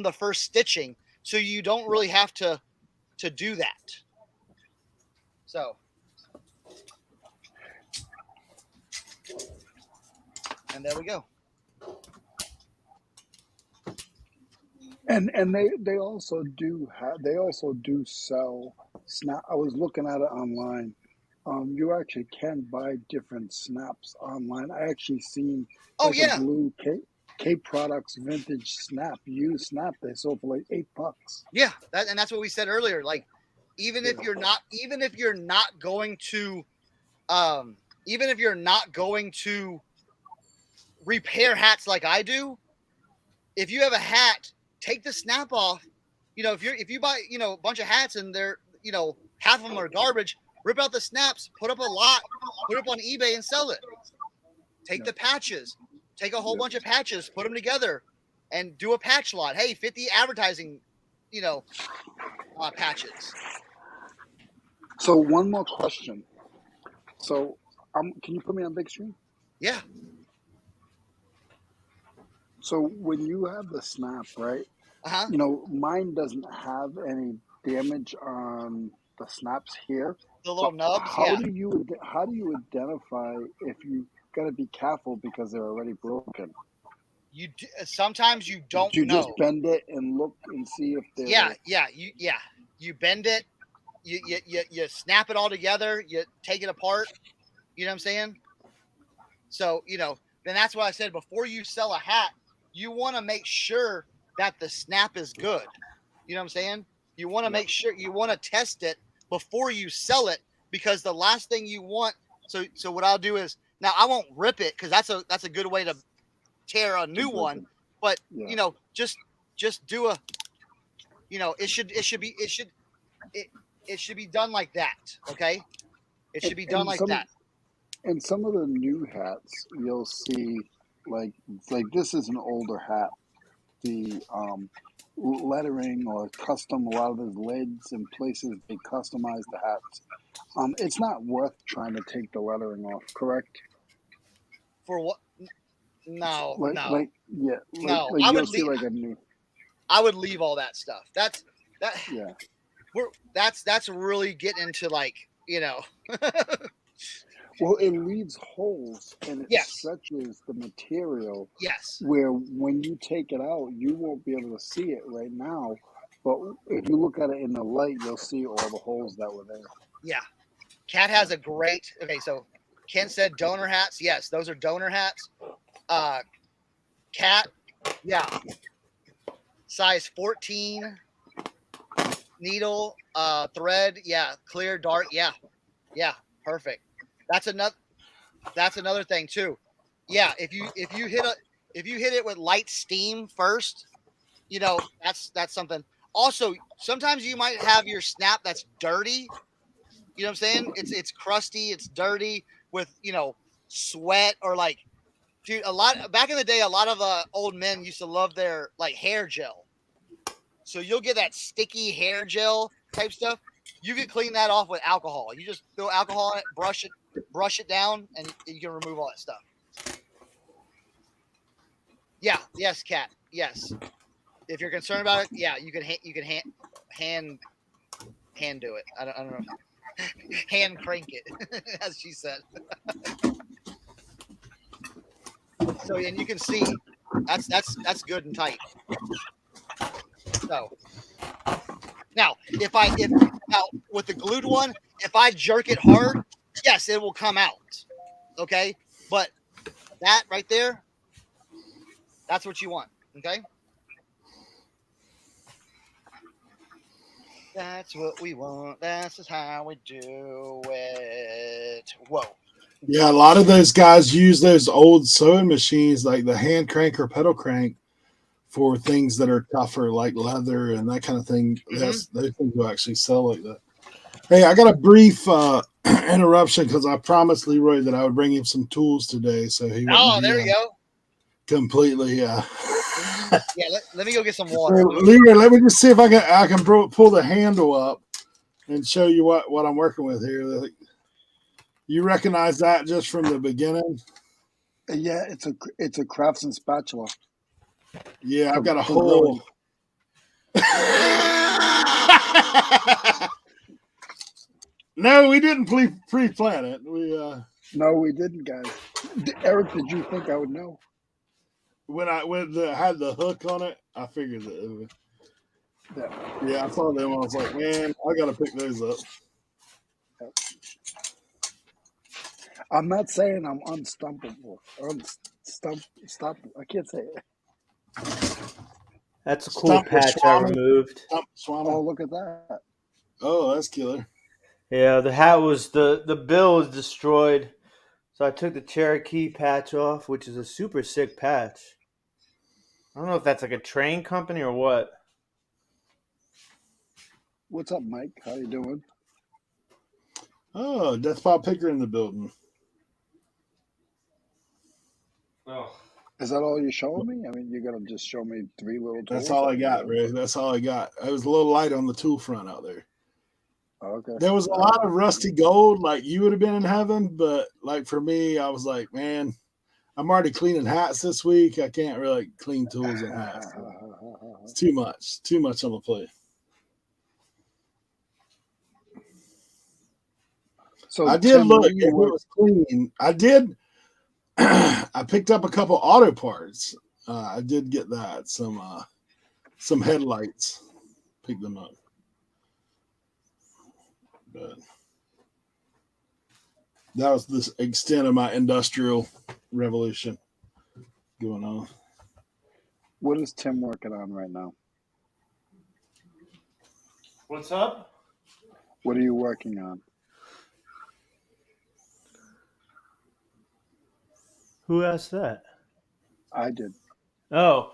the first stitching, so you don't really have to do that. So, and there we go. And they also do sell snap. I was looking at it online. You actually can buy different snaps online. I actually seen Oh like yeah, a blue K Products vintage snap, used snap. They sold for like $8. yeah. And that's what we said earlier. Like, even if you're not going to, even if you're not going to repair hats like I do, if you have a hat, take the snap off. You know, if you buy, you know, a bunch of hats and they're, you know, half of them are garbage, rip out the snaps, put up a lot, put up on eBay and sell it. Take the patches, take a whole bunch of patches, put them together and do a patch lot. Hey, 50 advertising, you know, patches. So one more question. So can you put me on big screen? Yeah. So when you have the snap, right? Uh-huh. You know, mine doesn't have any damage on the snaps here. The little nubs. How do you identify if you got to be careful because they're already broken? Sometimes you don't Do you know. just bend it and look and see if they're you bend it, you snap it all together, you take it apart. You know what I'm saying? So, you know, then that's what I said, before you sell a hat, you want to make sure that the snap is good. You know what I'm saying? You want to make sure, you want to test it before you sell it, because the last thing you want. So what I'll do is, now I won't rip it, because that's a good way to tear a new one. But you know, just do a, you know, it should be done like that. Okay, it should be done like that. And some of the new hats, you'll see like this is an older hat. The lettering or custom, a lot of those lids and places they customize the hats. It's not worth trying to take the lettering off, correct? For what? No, no. I would leave. Like a new. I would leave all that stuff. That's really getting into, like, you know. Well, it leaves holes and it stretches the material. Yes. Where when you take it out, you won't be able to see it right now. But if you look at it in the light, you'll see all the holes that were there. Yeah. Cat has a great, okay, so Ken said donor hats. Yes, those are donor hats. Cat, yeah. Size 14 needle, thread, yeah. Clear, dark, yeah. Yeah, perfect. That's another thing too. Yeah, if you hit it with light steam first, you know, that's something. Also, sometimes you might have your snap that's dirty. You know what I'm saying? It's crusty, it's dirty with, you know, sweat, or like, dude, back in the day, a lot of old men used to love their like hair gel. So you'll get that sticky hair gel type stuff. You can clean that off with alcohol. You just throw alcohol in it, brush it down, and you can remove all that stuff. Yeah. Yes, Kat. Yes. If you're concerned about it, yeah, you can hand do it. I don't know. Hand crank it, as she said. So, and you can see that's good and tight. So now, if with the glued one, if I jerk it hard, yes, it will come out. Okay, but that right there, that's what you want. Okay, that's what we want. That's just how we do it. Whoa. Yeah, a lot of those guys use those old sewing machines, like the hand crank or pedal crank, for things that are tougher, like leather and that kind of thing. Mm-hmm. Yes, those things will actually sell like that. Hey, I got a brief interruption because I promised Leroy that I would bring him some tools today, so he wouldn't Oh, be there you go. completely. Yeah, let me go get some So, water. Leroy, let me just see if I can pull the handle up and show you what I'm working with here. You recognize that just from the beginning? Yeah, it's a Craftsman spatula. Yeah, I've got a from whole. No, we didn't pre-plan it. No, we didn't, guys. Eric, did you think I would know? When I had the hook on it, I figured that it would. Yeah, I saw them. I was like, man, I got to pick those up. I'm not saying I'm unstumpable. I can't say it. That's a cool patch I removed. Oh, look at that. Oh, that's killer. Yeah, the hat was the bill was destroyed. So I took the Cherokee patch off, which is a super sick patch. I don't know if that's like a train company or what. What's up, Mike? How you doing? Oh, Death Pop Picker in the building. Oh. Is that all you're showing me? I mean, you're gonna just show me 3 little tools? That's all I got, Rick. That's all I got. I was a little light on the tool front out there. Okay. There was a lot of rusty gold, like you would have been in heaven, but like for me, I was like, man, I'm already cleaning hats this week. I can't really clean tools and hats. It's too much on the plate. So I did look if it was clean. I did. I picked up a couple auto parts. I did get that some headlights. Picked them up. But that was the extent of my industrial revolution going on. What is Tim working on right now? What's up? What are you working on? Who asked that? I did. Oh,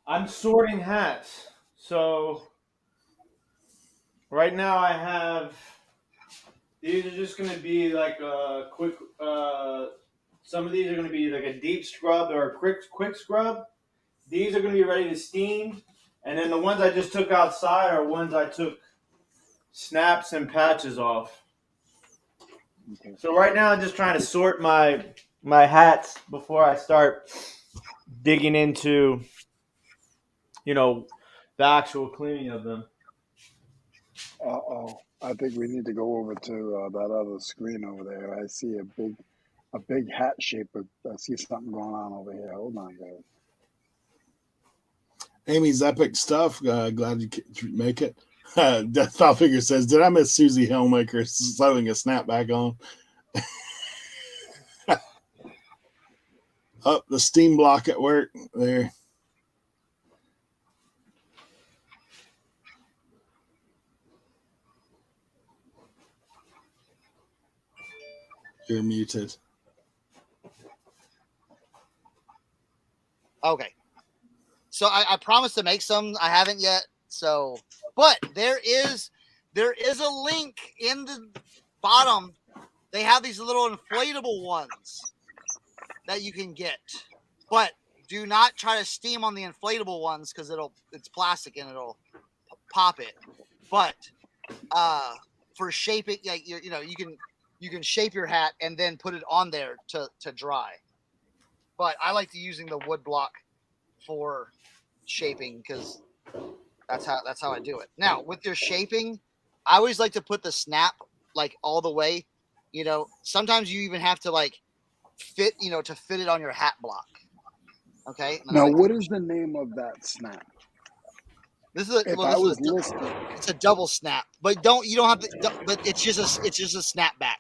I'm sorting hats. So right now I have these are just going to be like a quick. Some of these are going to be like a deep scrub or a quick scrub. These are going to be ready to steam, and then the ones I just took outside are ones I took snaps and patches off. Okay. So right now I'm just trying to sort my hats before I start digging into, the actual cleaning of them. I think we need to go over to that other screen over there. I see a big hat shape. I see something going on over here. Hold on, guys. Amy's epic stuff. Glad you could make it. Death File Figure says, did I miss Susie Hellmaker sewing a snapback on? Up the steam block at work there. You're muted. Okay. So I promised to make some. I haven't yet. So, but there is a link in the bottom. They have these little inflatable ones that you can get, but do not try to steam on the inflatable ones because it's plastic and it'll pop it. But for shaping, like you can shape your hat and then put it on there to dry. But I like to using the wood block for shaping because that's how I do it. Now with your shaping, I always like to put the snap like all the way. Sometimes you even have to like fit it on your hat block. Okay. Now, what is the name of that snap? This is it's a double snap, but you don't have to. But it's just a snap back.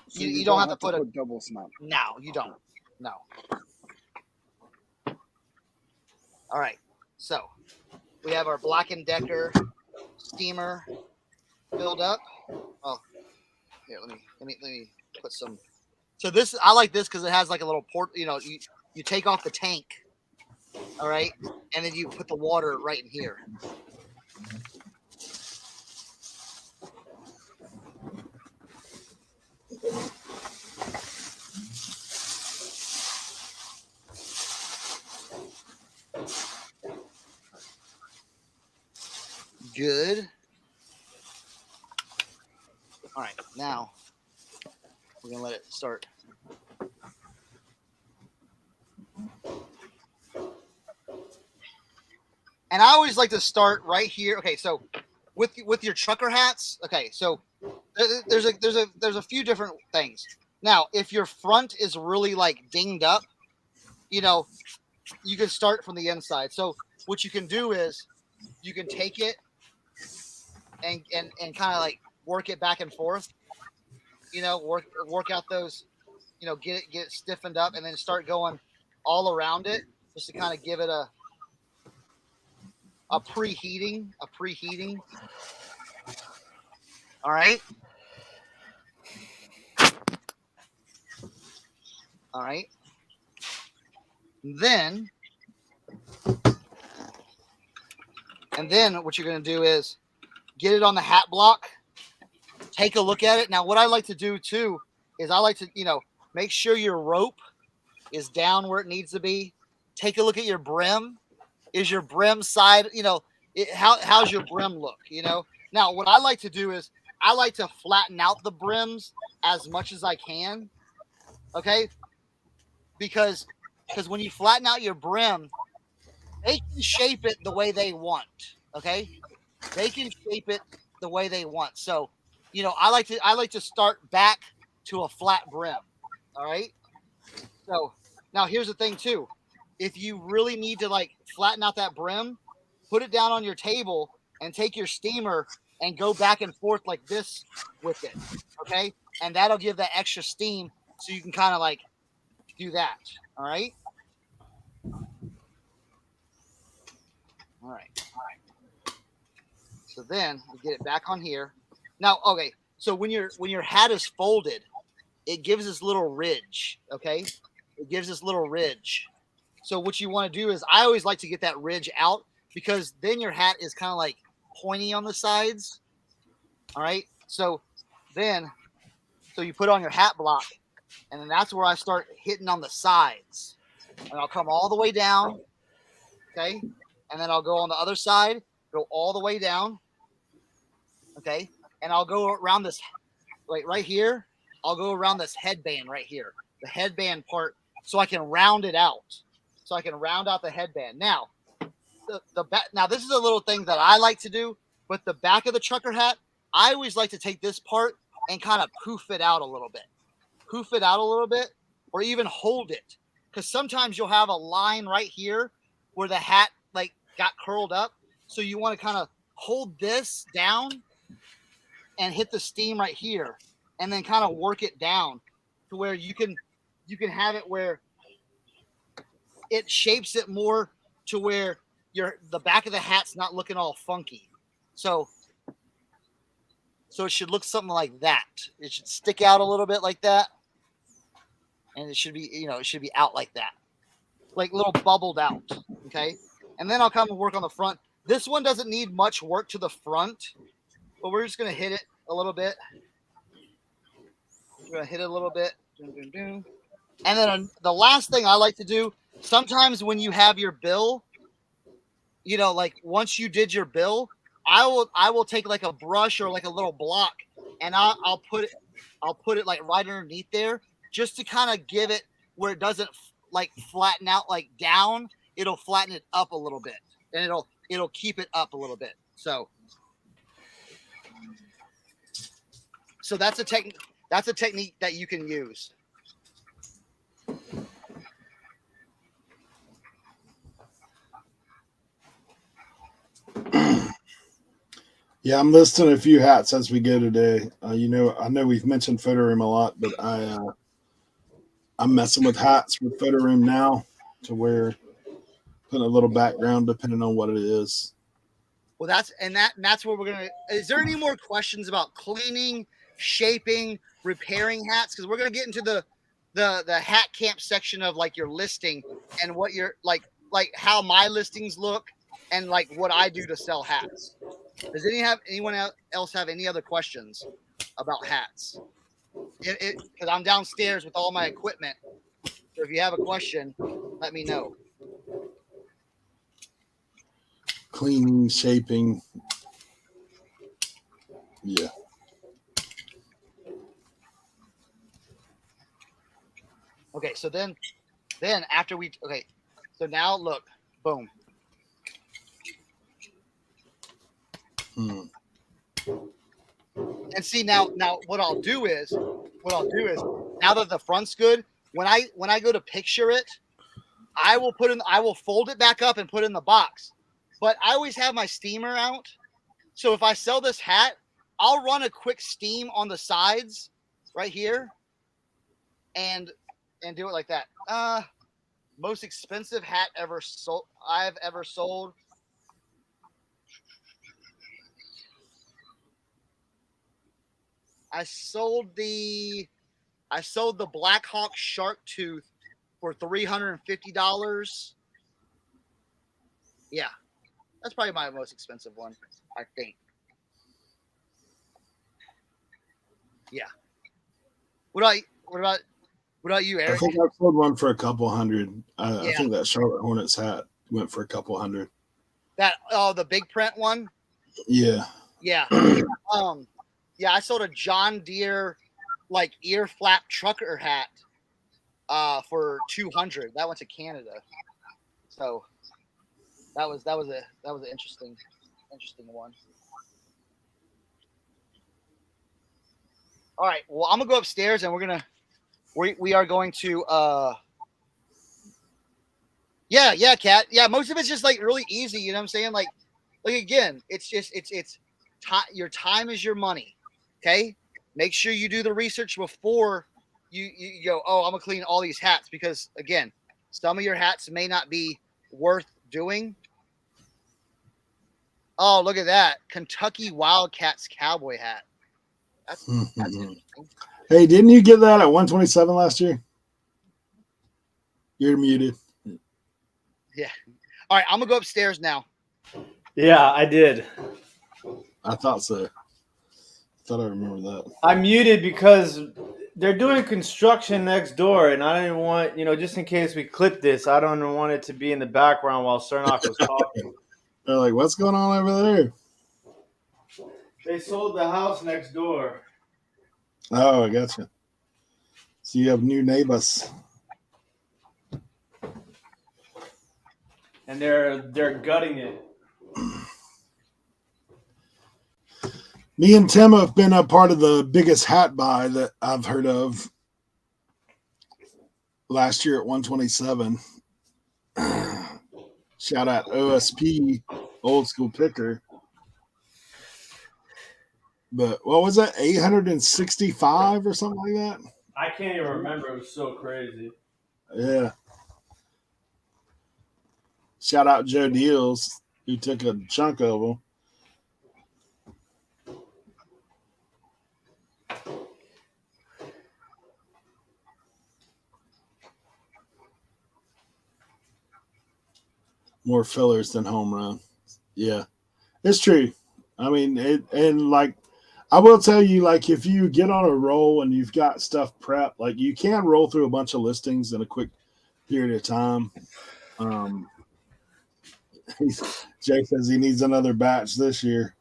So you don't have to put a double snap. No, you don't. No. All right. So we have our Black & Decker steamer filled up. Oh, here, let me put some. So this, I like this because it has like a little port. You take off the tank. All right, and then you put the water right in here. Good. All right, now we're gonna let it start. And I always like to start right here. Okay, so with your trucker hats. Okay, so there's a few different things. Now, if your front is really like dinged up, you know, you can start from the inside. So what you can do is you can take it and kind of like work it back and forth. You know, work out those, you know, get it stiffened up, and then start going all around it just to kind of give it a preheating. All right. All right. Then what you're going to do is get it on the hat block, take a look at it. Now, what I like to do too is I like to, you know, make sure your rope is down where it needs to be. Take a look at your brim. Is your brim side, you know, how's your brim look, you know? Now, what I like to do is I like to flatten out the brims as much as I can, okay? Because when you flatten out your brim, they can shape it the way they want, okay? They can shape it the way they want. So, you know, I like to start back to a flat brim, all right? So, now here's the thing too. If you really need to like flatten out that brim, put it down on your table and take your steamer and go back and forth like this with it, okay? And that'll give that extra steam so you can kind of like do that, all right? All right. So then we get it back on here. Now, okay, so when your hat is folded, it gives this little ridge, okay? It gives this little ridge. So what you want to do is I always like to get that ridge out because then your hat is kind of like pointy on the sides. All right. So you put on your hat block, and then that's where I start hitting on the sides. And I'll come all the way down. Okay. And then I'll go on the other side, go all the way down. Okay. And I'll go around this, like right here. I'll go around this headband right here, the headband part, so I can round it out. So I can round out the headband. Now, the back. Now, this is a little thing that I like to do with the back of the trucker hat. I always like to take this part and kind of poof it out a little bit, or even hold it, because sometimes you'll have a line right here where the hat like got curled up. So you want to kind of hold this down and hit the steam right here, and then kind of work it down to where you can have it where it shapes it more to where the back of the hat's not looking all funky. So it should look something like that. It should stick out a little bit like that. And it should be, you know, it should be out like that. Like little bubbled out. Okay. And then I'll come and work on the front. This one doesn't need much work to the front, but we're just going to hit it a little bit. We're going to hit it a little bit. And then the last thing I like to do, sometimes when you have your bill, you know, like once you did your bill, I will take like a brush or like a little block, and I'll put it like right underneath there, just to kind of give it where it doesn't like flatten out like down. It'll flatten it up a little bit, and it'll keep it up a little bit. So that's a technique. That's a technique that you can use. Yeah, I'm listing a few hats as we go today. You know, I know we've mentioned photo room a lot, but I'm messing with hats with photo room now, to where putting a little background depending on what it is. Well, that's what we're gonna. Is there any more questions about cleaning, shaping, repairing hats? Because we're gonna get into the hat camp section of like your listing and what your like how my listings look and like what I do to sell hats. Does anyone else have any other questions about hats? Because I'm downstairs with all my equipment. So if you have a question, let me know. Cleaning, shaping. Yeah. Okay, so then after so now look, boom. And see now what I'll do is now that the front's good, when I go to picture it, I will fold it back up and put it in the box. But I always have my steamer out. So if I sell this hat, I'll run a quick steam on the sides right here and do it like that. Most expensive hat I've ever sold. I sold the Black Hawk Shark Tooth for $350. Yeah, that's probably my most expensive one, I think. Yeah. What about you, Eric? I think I sold one for a couple hundred. I think that Charlotte Hornets hat went for a couple hundred. The big print one? Yeah. Yeah. Yeah, I sold a John Deere like ear flap trucker hat for $200. That went to Canada. So that was an interesting one. All right. Well, I'm gonna go upstairs and we are going to yeah, Kat. Yeah, most of it's just like really easy, you know what I'm saying? Like again, it's time. Your time is your money. Okay? Make sure you do the research before you go, oh, I'm gonna clean all these hats, because again, some of your hats may not be worth doing. Oh, look at that. Kentucky Wildcats cowboy hat. That's interesting. Hey, didn't you get that at 127 last year? You're muted. Yeah. All right, I'm gonna go upstairs now. Yeah, I did. I thought so. Thought I remember that. I muted because they're doing construction next door, and I didn't want, just in case we clip this, I don't want it to be in the background while Cernock was talking. They're like, what's going on over there? They sold the house next door. Oh, I gotcha. So you have new neighbors. And they're gutting it. Me and Tim have been a part of the biggest hat buy that I've heard of last year at 127. Shout out OSP, Old School Picker. But what was that, 865 or something like that? I can't even remember. It was so crazy. Yeah. Shout out Joe Deals, who took a chunk of them. More fillers than home run. Yeah, it's true. I mean, I will tell you, like, if you get on a roll and you've got stuff prepped, like, you can roll through a bunch of listings in a quick period of time. Jay says he needs another batch this year.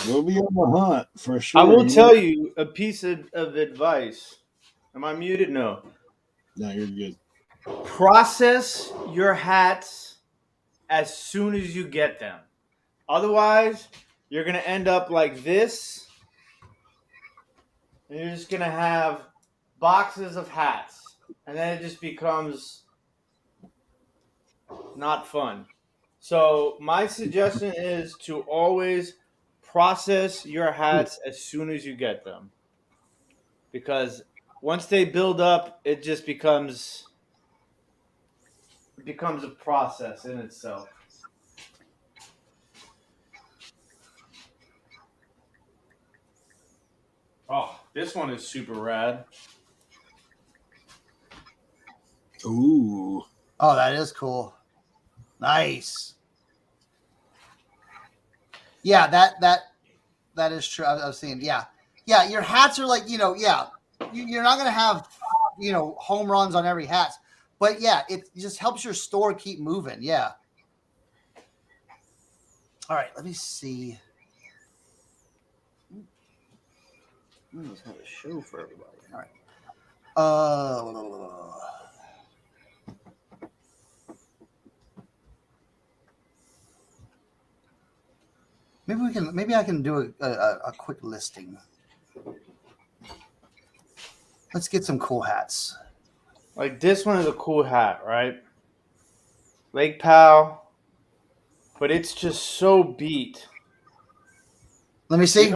We'll be on the hunt for sure. I will tell you a piece of advice. Am I muted? No. No, you're good. Process your hats as soon as you get them. Otherwise, you're going to end up like this. And you're just going to have boxes of hats. And then it just becomes not fun. So my suggestion is to always process your hats as soon as you get them. Because once they build up, it just becomes a process in itself. Oh, this one is super rad. Ooh. Oh, that is cool. Nice. Yeah, that is true. I was saying, yeah. Your hats are like, you're not gonna have, home runs on every hat, but yeah, it just helps your store keep moving. Yeah. All right, let me see. Let's have a show for everybody. All right. Maybe I can do a quick listing. Let's get some cool hats. Like this one is a cool hat, right? Lake Powell, but it's just so beat. Let me see.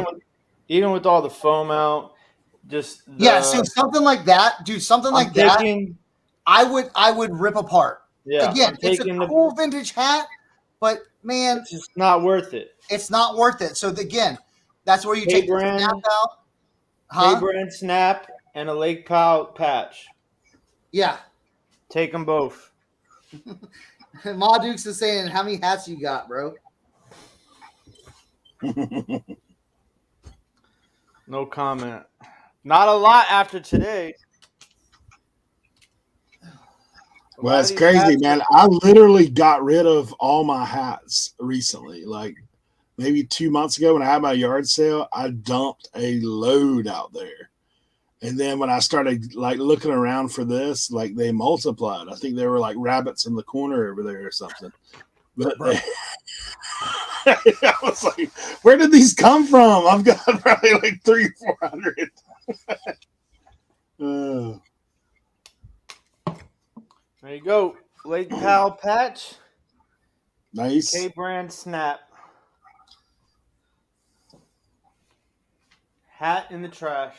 Even with all the foam out, just so something like that, dude. Something like that, I would rip apart. Yeah, again, it's a cool vintage hat, but man, it's just not worth it. It's not worth it. So again, that's where you take the snap out. K-brand snap and a Lake Powell patch. Yeah. Take them both. Ma Dukes is saying, how many hats you got, bro? No comment. Not a lot after today. Well, it's crazy, man. I literally got rid of all my hats recently. Like maybe 2 months ago when I had my yard sale, I dumped a load out there. And then when I started like looking around for this, like they multiplied. I think there were like rabbits in the corner over there or something. But I was like, where did these come from? I've got probably like 300-400. There you go. Lake Powell patch. Nice. K-brand snap. Hat in the trash.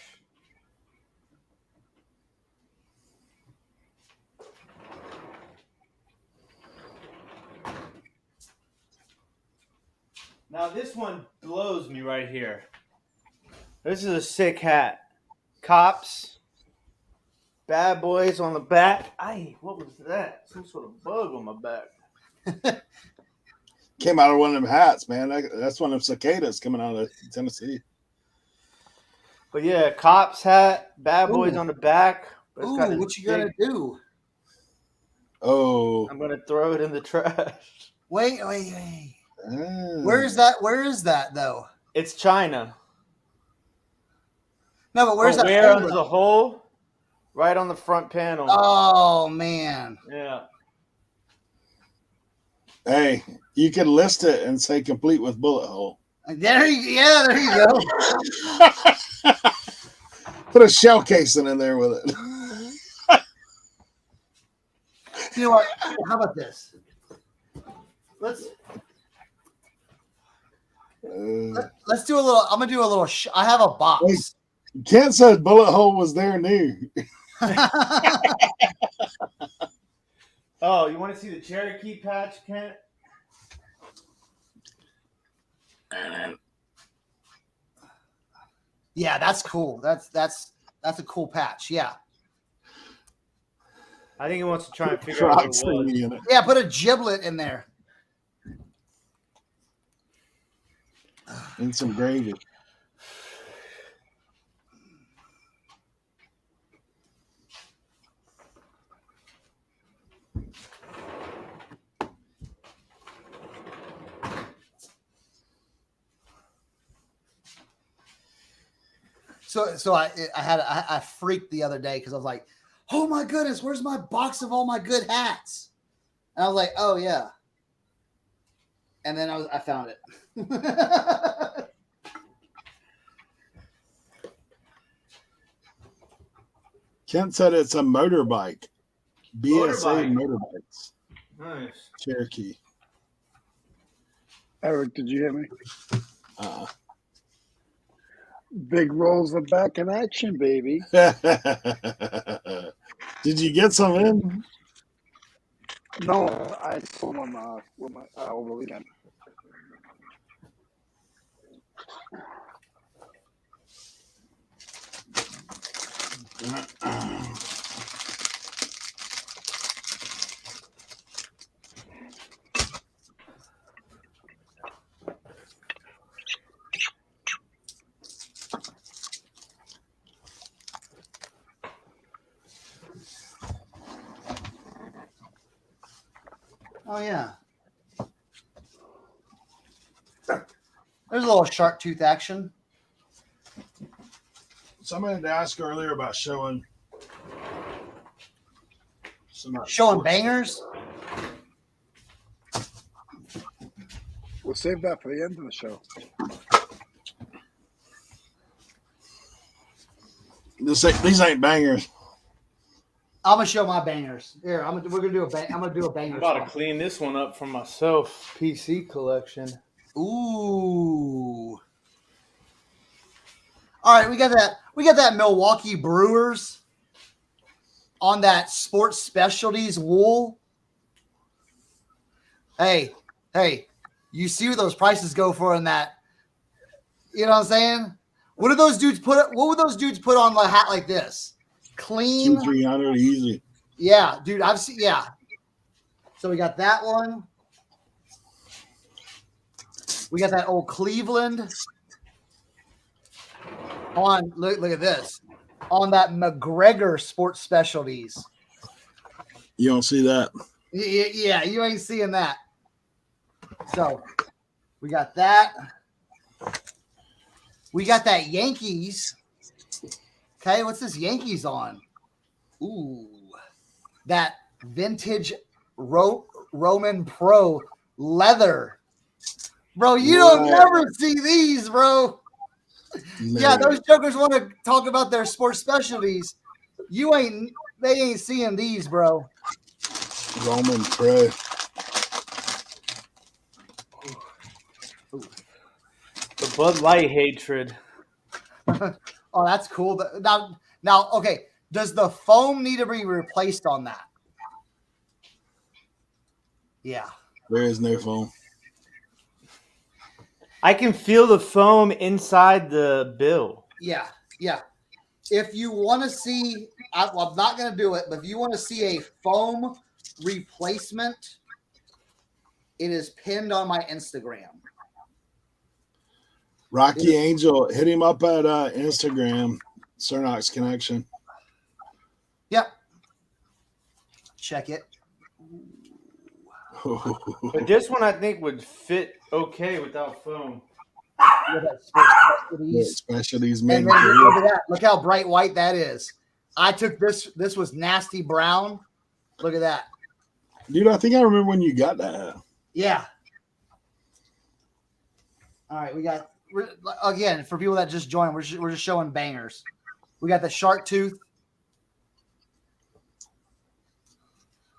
Now this one blows me right here. This is a sick hat. Cops. Bad boys on the back. What was that? Some sort of bug on my back. Came out of one of them hats, man. That's one of them cicadas coming out of Tennessee. But yeah, Cops hat, Bad Boys on the back. Ooh, what you gonna do? Oh. I'm gonna throw it in the trash. Wait. Where is that though? It's China. No, but where's that? Where is the hole? Right on the front panel. Oh man. Yeah. Hey, you can list it and say complete with bullet hole. There you go. Put a shell casing in there with it. You know what? How about this? Let's do a little. I'm gonna do a little. I have a box. Wait, Kent said bullet hole was there new. Oh, you want to see the Cherokee patch, Kent? Yeah, that's cool. That's a cool patch. Yeah. I think he wants to try and figure out what it was. Yeah, put a giblet in there. And some gravy. So I freaked the other day because I was like, oh my goodness, where's my box of all my good hats? And I was like, oh yeah. And then I found it. Kent said it's a motorbike. BSA motorbikes. Nice. Cherokee. Eric, did you hear me? Big rolls are back in action, baby. Did you get some in? No, I sold them over the weekend. Oh yeah. There's a little shark tooth action. Somebody had asked earlier about showing Showing bangers. We'll save that for the end of the show. These ain't bangers. I'm gonna show my bangers. Here, we're gonna do a bang. I'm gonna do a banger. I'm about to song. clean this one up for myself. PC collection. Ooh. All right, we got that Milwaukee Brewers on that Sports Specialties wool. Hey, you see what those prices go for in that? You know what I'm saying? What would those dudes put on a hat like this? Clean, 200-300 easy. Yeah, dude, I've seen. Yeah. So we got that one. We got that old Cleveland. On look at this. On that McGregor Sports Specialties. You don't see that. Yeah, you ain't seeing that. So we got that. We got that Yankees. Okay, what's this Yankees on? Ooh, that vintage Roman Pro leather. Bro, you don't never see these, bro. Man. Yeah, those jokers want to talk about their sports specialties. They ain't seeing these, bro. Roman Pro. The Bud Light hatred. Oh, that's cool. Now, okay. Does the foam need to be replaced on that? Yeah. There is no foam. I can feel the foam inside the bill. Yeah. If you want to see, I'm not going to do it, but if you want to see a foam replacement, it is pinned on my Instagram. Rocky Angel, hit him up at Instagram, Cernox Connection. Yep. Check it. But this one I think would fit okay without foam. Specialties, man. Look at that. Look how bright white that is. I took this. This was nasty brown. Look at that. Dude, I think I remember when you got that. Yeah. All right, we got again for people that just joined. We're just showing bangers. We got the shark tooth.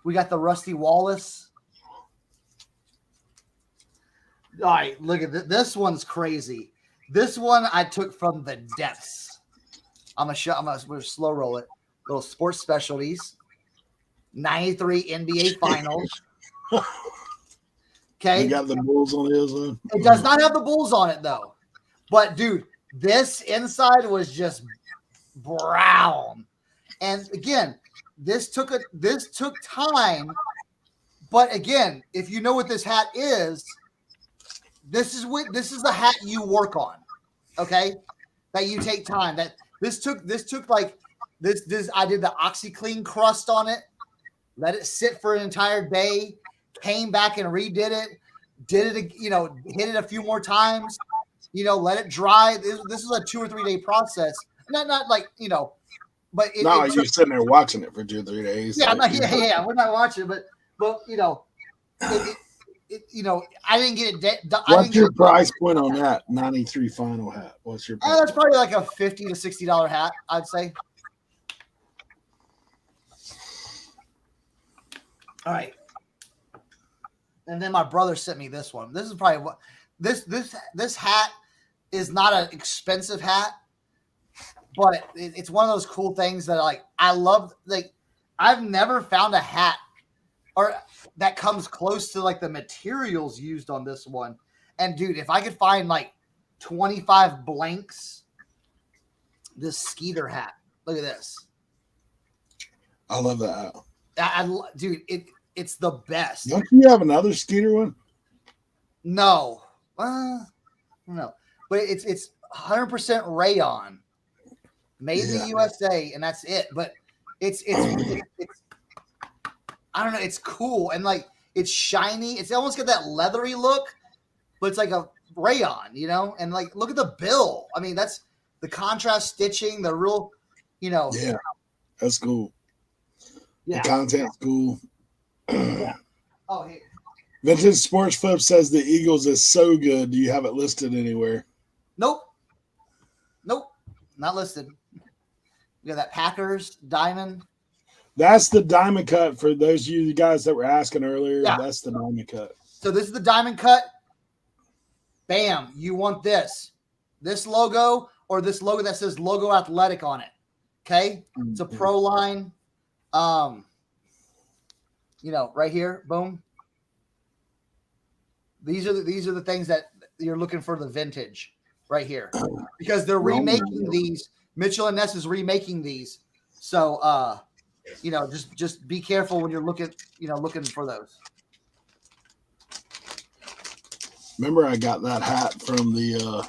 We got the Rusty Wallace. All right, look at this. This one's crazy. This one I took from the depths. I'm gonna slow roll it. Little sports specialties. 93 NBA Finals. Okay. You got the Bulls on his one. It does not have the Bulls on it though. But dude, this inside was just brown. And again, this took time. But again, if you know what this hat is, this is the hat you work on, okay? That you take time. That this took like this. I did the OxyClean crust on it, let it sit for an entire day, came back and redid it, did it, hit it a few more times, let it dry. This is a 2 or 3 day process. Not like but you're sitting there watching it for 2 or 3 days. Yeah, we're not watching it, but I didn't get it. What's your price point on that 93 final hat? What's your price? That's probably like a $50 to $60 hat, I'd say. All right. And then my brother sent me this one. This is probably what this hat is not an expensive hat, but it's one of those cool things that I love. Like I've never found a hat or that comes close to like the materials used on this one. And dude, if I could find like 25 blanks, this Skeeter hat. Look at this. I love that hat. Dude, it's the best. Don't you have another Skeeter one? No. No. But it's 100% rayon. Made in the USA, and that's it. But it's I don't know, it's cool and like it's shiny. It's almost got that leathery look, but it's like a rayon, and like look at the bill. I mean, that's the contrast stitching, the real, Yeah, that's cool. Yeah. The content's cool. Oh, here. Vintage Sports Flip says the Eagles is so good. Do you have it listed anywhere? Nope. Not listed. We got that Packers diamond. That's the diamond cut for those of you guys that were asking earlier. Yeah. That's the diamond cut. So this is the diamond cut. Bam. You want this logo or this logo that says Logo Athletic on it. Okay. It's a pro line. Right here. Boom. These are the things that you're looking for, the vintage right here, because they're remaking these. Mitchell and Ness is remaking these. So, just be careful when you're looking for those. Remember, I got that hat from the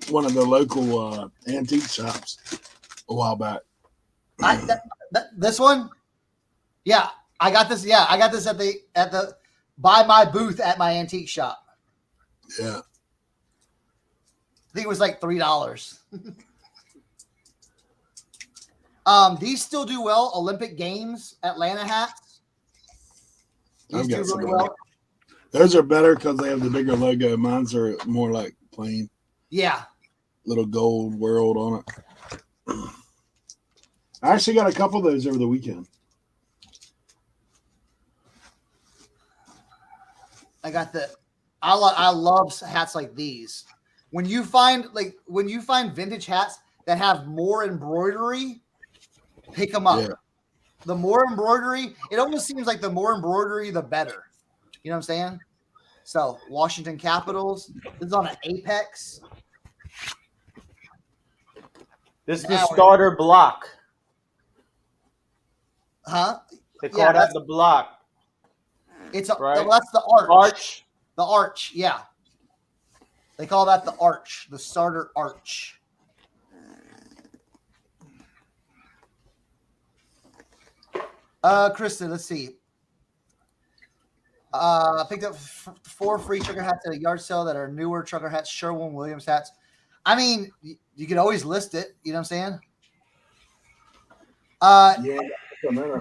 one of the local antique shops a while back. This one, yeah, I got this. Yeah, I got this at the by my booth at my antique shop. Yeah, I think it was like $3. These still do well. Olympic Games, Atlanta hats. These do really well. Those are better because they have the bigger logo. Mine's are more like plain. Yeah. Little gold world on it. I actually got a couple of those over the weekend. I love hats like these. When you find vintage hats that have more embroidery, pick them up. Yeah. The more embroidery, it almost seems like the more embroidery, the better. You know what I'm saying? So Washington Capitals. This is on an Apex. This is the starter block. Huh? They call that the block. It's right? That's the arch. Arch. The arch, yeah. They call that the arch, the starter arch. Kristen, let's see. I picked up 4 free trucker hats at a yard sale that are newer trucker hats, Sherwin-Williams hats. I mean, you could always list it. You know what I'm saying?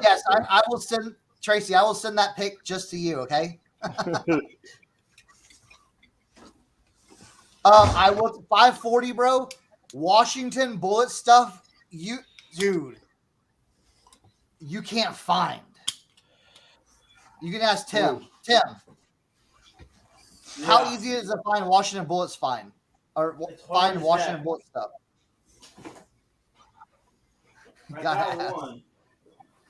Yes, I will send Tracy. I will send that pic just to you. Okay. I will 540, bro. Washington Bullet stuff. Dude, you can't find. You can ask Tim. Tim, how easy is it to find Washington Bullets find find Washington Bullet stuff? I got one.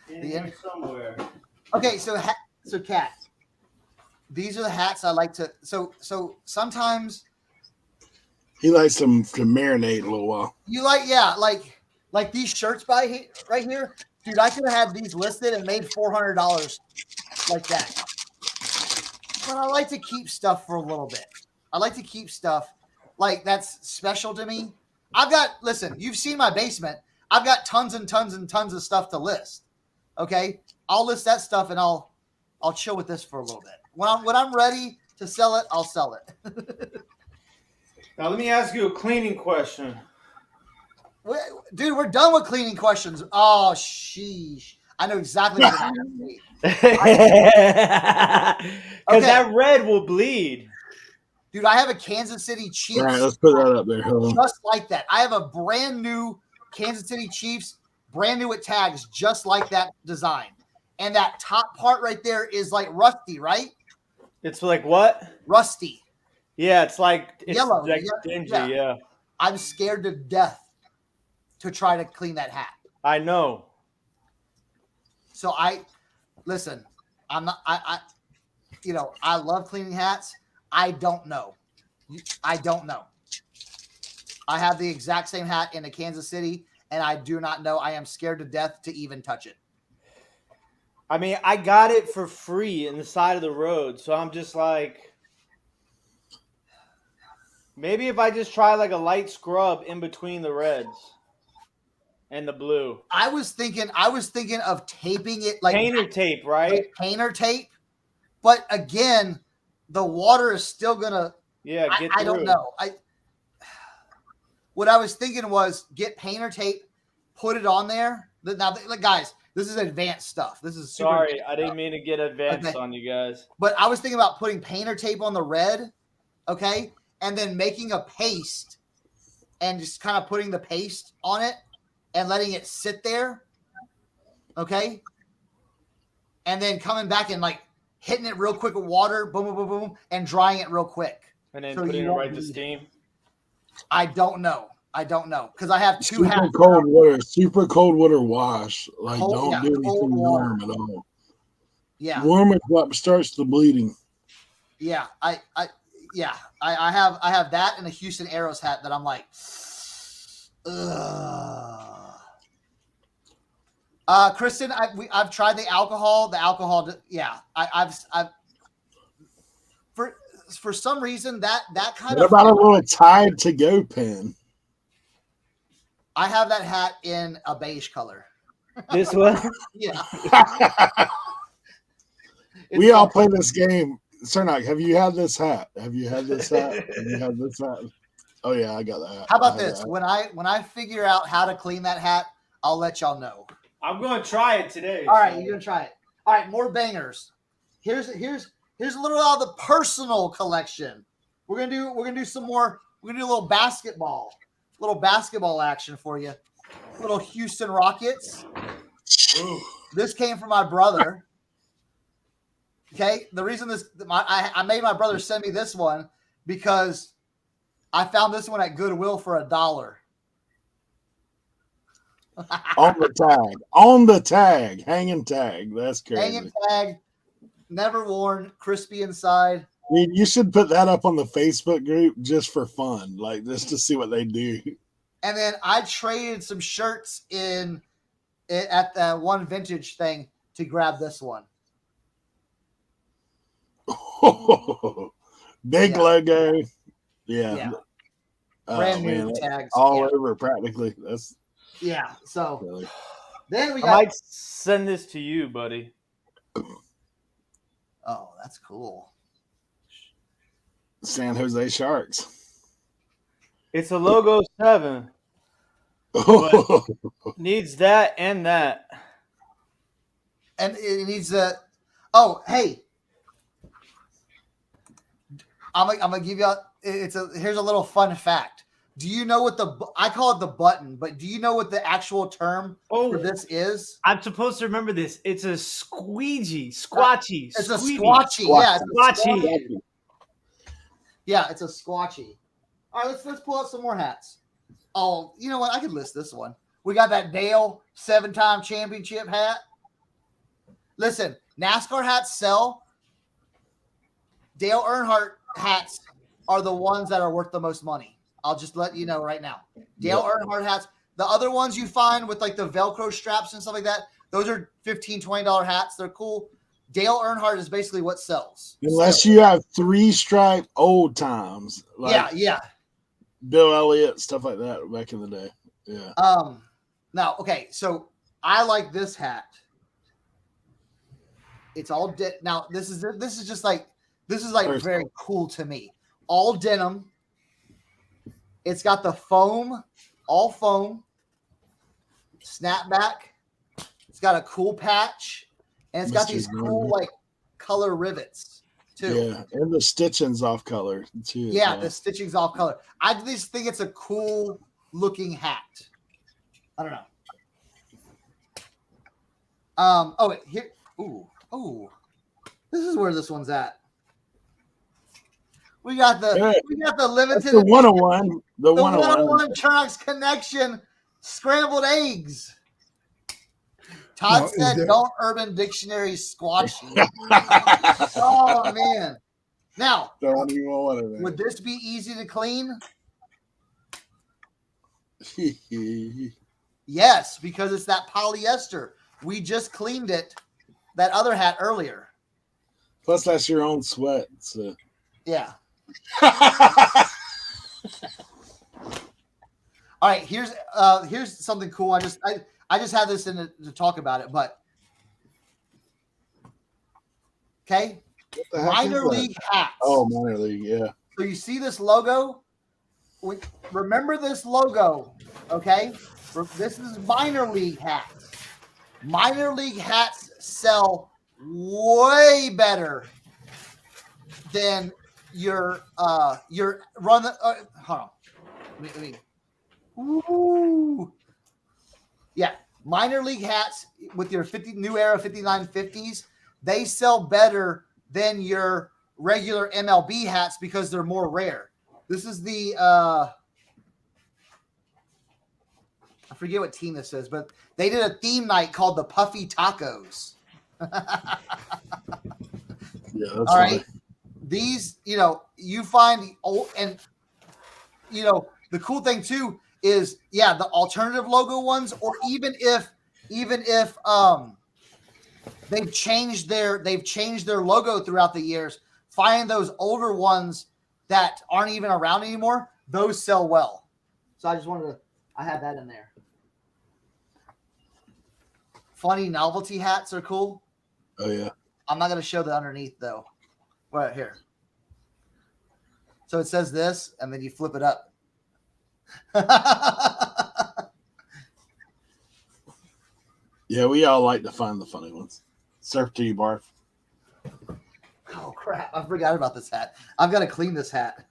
In here somewhere. Okay, so Kat, these are the hats I like to. So sometimes he likes them to marinate a little while. You like these shirts right here, dude. I could have had these listed and made $400 like that. But I like to keep stuff for a little bit. I like to keep stuff like that's special to me. Listen, you've seen my basement. I've got tons and tons and tons of stuff to list. Okay, I'll list that stuff and I'll chill with this for a little bit. When I'm ready to sell it, I'll sell it. Now let me ask you a cleaning question. Dude, we're done with cleaning questions. Oh, sheesh. I know exactly what you're going to say. Because that red will bleed. Dude, I have a Kansas City Chiefs. All right, let's put that up there. Just like that. I have a brand new Kansas City Chiefs, brand new with tags, just like that design. And that top part right there is like rusty, right? It's like what? Rusty. Yeah, it's yellow. Like dingy, yeah. I'm scared to death to try to clean that hat. I know. So listen, I'm not, I love cleaning hats. I don't know. I have the exact same hat in a Kansas City, and I do not know. I am scared to death to even touch it. I mean, I got it for free in the side of the road, so I'm just like, maybe if I just try like a light scrub in between the reds and the blue. I was thinking of taping it like painter tape, right? Like painter tape. But again, the water is still gonna. Yeah, I don't know. what I was thinking was get painter tape, put it on there. Now, guys, this is advanced stuff. This is super Sorry, advanced I didn't stuff. mean to get advanced Okay. on you guys. But I was thinking about putting painter tape on the red, okay, and then making a paste and just kind of putting the paste on it and letting it sit there, okay, and then coming back and like hitting it real quick with water, boom, boom, boom, boom, and drying it real quick. And then So putting you it won't right to bleed it. steam. I don't know because I have two Super hats. cold water, super cold water wash. Like, Cold- don't yeah, do anything cold water. warm at all. Yeah, Warm is what starts the bleeding. yeah, I have that and a Houston Aeros hat that I'm like, ugh. Kristen, I've tried the alcohol. The alcohol, yeah, I've for some reason that kind What of. about a little Tide to go pen? I have that hat in a beige color. This one? Yeah. We all play this game. Cernak, have you had this hat? Have you had this hat? Oh yeah, I got that. How about this? When I figure out how to clean that hat, I'll let y'all know. I'm going to try it today. All right, you're gonna try it. All right, more bangers. Here's a little out of the personal collection. We're gonna do some more. We're gonna do a little basketball action for you. Little Houston Rockets. This came from my brother. Okay, the reason I made my brother send me this one because I found this one at Goodwill for $1. on the tag, hanging tag. That's crazy. Hanging tag, never worn, crispy inside. You should put that up on the Facebook group just for fun, like just to see what they do. And then I traded some shirts at the one vintage thing to grab this one. Big logo. Yeah. Brand new man, tags. all over practically. That's So really. then we I got. might send this to you, buddy. Oh, that's cool. San Jose Sharks. It's a logo 7. But needs that and that. And it needs a. Oh, hey. I'm gonna give you here's a little fun fact. Do you know what I call it the button, but do you know what the actual term for this is? I'm supposed to remember this. It's a squeegee. Squatchy. It's a squeegee. squatchy. Yeah, it's a Squatchy. Yeah, it's a squatchy. All right, let's pull out some more hats. Oh, you know what? I could list this one. We got that Dale 7-time championship hat. Listen, NASCAR hats sell. Dale Earnhardt hats are the ones that are worth the most money. I'll just let you know right now. Dale Earnhardt hats. The other ones you find with like the Velcro straps and stuff like that, those are $15, $20 hats. They're cool. Dale Earnhardt is basically what sells. Unless you have 3-stripe old times. Like yeah. Bill Elliott, stuff like that back in the day. Yeah. Now, okay, so I like this hat. It's all now this is just like very cool to me. All denim. It's got the foam, all foam, snapback. It's got a cool patch, and it's got these cool like color rivets too. Yeah, and the stitching's off color too. Yeah, the stitching's off color. I just think it's a cool looking hat. I don't know. Oh wait, here. Ooh. This is where this one's at. We got the limited the 101. The 101 Turnox Connection scrambled eggs. Todd said, "Don't Urban Dictionary squashy." Oh man! Now, would this be easy to clean? Yes, because it's that polyester. We just cleaned it. That other hat earlier. Plus, that's your own sweat. So. Yeah. All right. Here's something cool. I just had this in to talk about it, but okay. Minor league hats. Oh, minor league. Yeah. So you see this logo? remember this logo, okay? This is minor league hats. Minor league hats sell way better than your run. Hold on. Let me. Ooh. Yeah, minor league hats with your new era 5950s, they sell better than your regular MLB hats because they're more rare. This is the I forget what team this is, but they did a theme night called the Puffy Tacos. Yeah, that's All funny. right. These, you find the old, and the cool thing too is, the alternative logo ones, or even if they've changed their logo throughout the years, find those older ones that aren't even around anymore, those sell well. So I had that in there. Funny novelty hats are cool. Oh yeah. I'm not going to show the underneath though. Right here. So it says this, and then you flip it up. Yeah, we all like to find the funny ones. Surf to you, Barf. Oh crap! I forgot about this hat. I've got to clean this hat.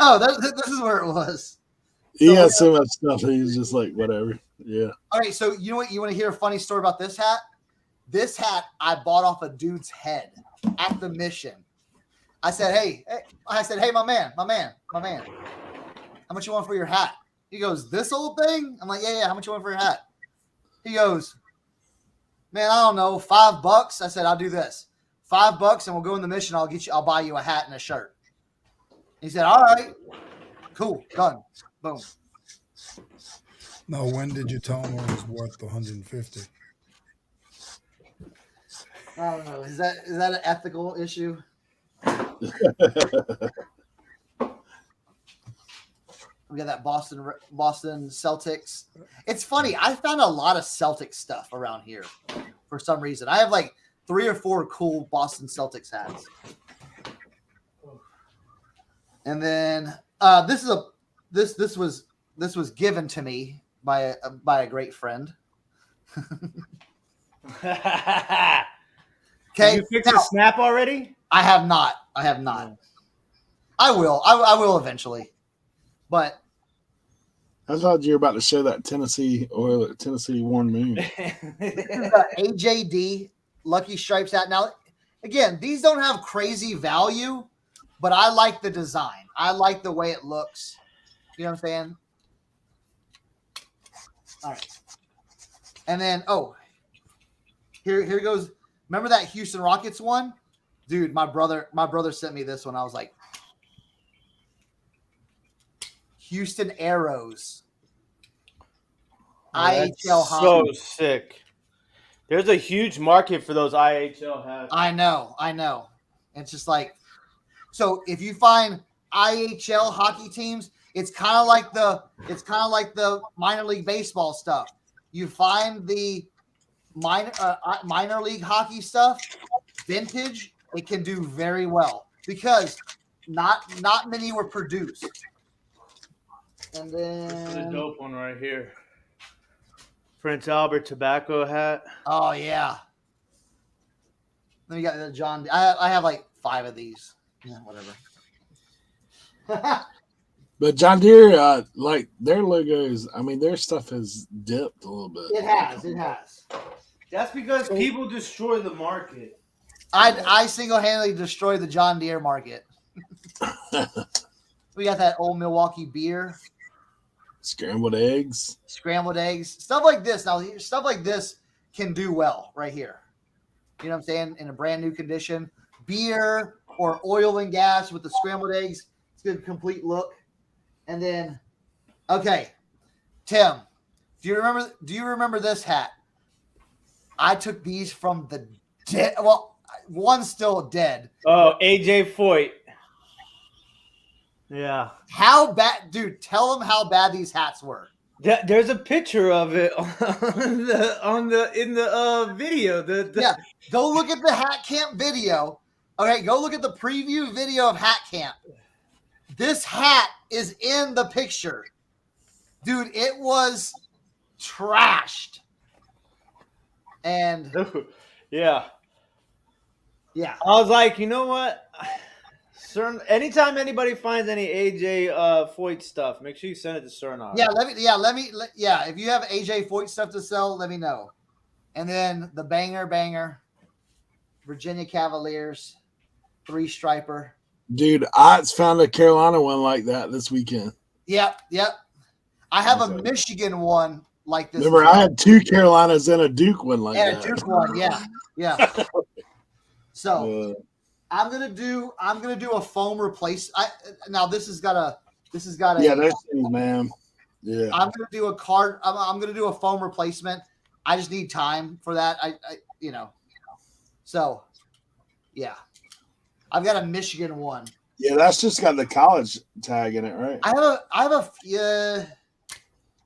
Oh, this is where it was. He has so much stuff. He's just like, whatever. Yeah. All right. So you know what? You want to hear a funny story about this hat? This hat I bought off a dude's head at the mission. I said, hey, my man. How much you want for your hat? He goes, this old thing? I'm like, yeah. How much you want for your hat? He goes, man, I don't know, $5. I said, I'll do this. $5 and we'll go in the mission. I'll buy you a hat and a shirt. He said, all right, cool, done. Boom. No, when did you tell him it was worth 150? I don't know. Is that an ethical issue? We got that Boston Celtics. It's funny. I found a lot of Celtics stuff around here for some reason. I have like 3 or 4 cool Boston Celtics hats. And then this was given to me by a great friend. Okay. Okay. You fixed the snap already? I have not. I will. I will eventually. But I thought you were about to show that Tennessee Warren Moon. AJD Lucky Stripes hat. Now, again, these don't have crazy value, but I like the design. I like the way it looks. You know what I'm saying? All right. And then, here goes. Remember that Houston Rockets one? Dude, my brother sent me this one. I was like, Houston Arrows. IHL So hockey. sick. There's a huge market for those IHL hats. I know. It's just like, so if you find IHL hockey teams, it's kind of like the minor league baseball stuff. You find the minor league hockey stuff, vintage, it can do very well because not many were produced. And then this is a dope one right here. Prince Albert tobacco hat. Oh yeah. Then you got the John. I have like 5 of these. Yeah, whatever. But John Deere, like their logos, I mean, their stuff has dipped a little bit. It has. That's because people destroy the market. I single-handedly destroyed the John Deere market. We got that old Milwaukee beer. Scrambled eggs. Stuff like this. Now, stuff like this can do well right here. You know what I'm saying? In a brand new condition. Beer or oil and gas with the scrambled eggs. It's a good complete look. And then, okay, Tim, do you remember this hat? I took these from the dead. Well, one's still dead. Oh, AJ Foyt. Yeah. How bad, dude? Tell them how bad these hats were. There's a picture of it in the video. Yeah, go look at the Hat Camp video. Okay, go look at the preview video of Hat Camp. This hat is in the picture. Dude, it was trashed. And yeah. yeah. I was like, you know what? Anytime anybody finds any AJ Foyt stuff, make sure you send it to Cernar. Yeah, if you have AJ Foyt stuff to sell, let me know. And then the banger, Virginia Cavaliers, 3-striper. Dude, I found a Carolina one like that this weekend. Yep. I have a Michigan one like this. Remember, I had 2 Carolinas and a Duke one like that. And a Duke one, yeah. So I'm gonna do a foam replace. Now this has got a yeah, those things, man. Yeah, I'm gonna do a card. I'm gonna do a foam replacement. I just need time for that. So yeah, I've got a Michigan one. Yeah, that's just got the college tag in it, right? I have a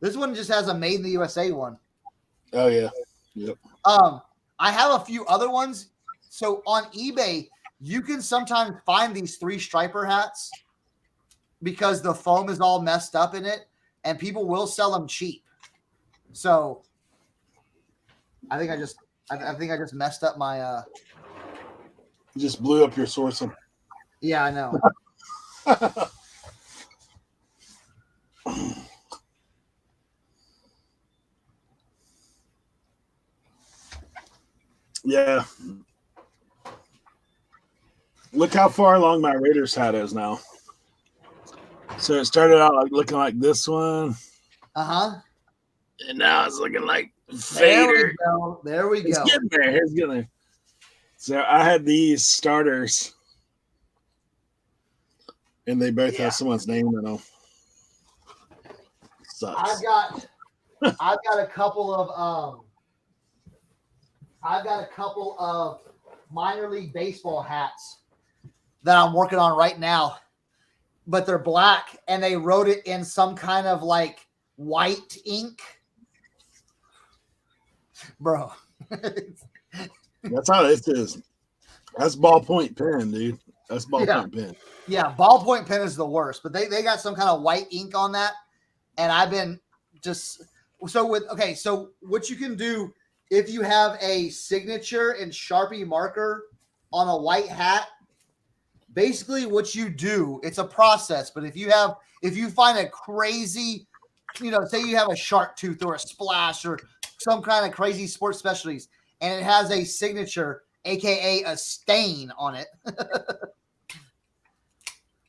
this one just has a made in the USA one. Oh yeah. Yep. I have a few other ones. So on eBay, you can sometimes find these 3-striper hats because the foam is all messed up in it, and people will sell them cheap. So I think I just messed up my You just blew up your sourcing. Yeah, I know. Yeah. Look how far along my Raiders hat is now. So it started out like looking like this one. Uh-huh. And now it's looking like Vader. There we go. It's getting there. It's getting there. So I had these starters. And they both have someone's name in them. Sucks. I've got a couple of minor league baseball hats that I'm working on right now, but they're black and they wrote it in some kind of like white ink. Bro. That's how this is. That's ballpoint pen, dude. That's ballpoint pen. Yeah, ballpoint pen is the worst, but they got some kind of white ink on that. And I've been so what you can do if you have a signature and Sharpie marker on a white hat, basically what you do, it's a process, but if you find a crazy, say you have a shark tooth or a splash or some kind of crazy sports specialties, and it has a signature, aka a stain on it.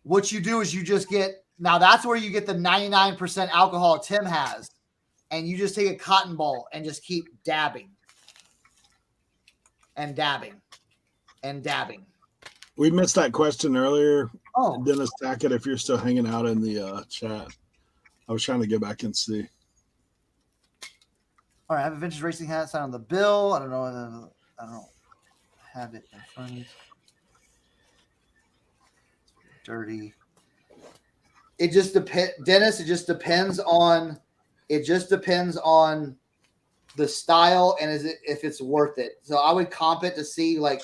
What you do is you just now that's where you get the 99% alcohol Tim has. And you just take a cotton ball and just keep dabbing and dabbing and dabbing. We missed that question earlier. Oh, Dennis Tackett, if you're still hanging out in the chat. I was trying to go back and see. All right, I have a vintage racing hat signed on the bill. I don't have it in front of me. Dirty. It just depends, Dennis. It just depends on the style and if it's worth it. So I would comp it to see where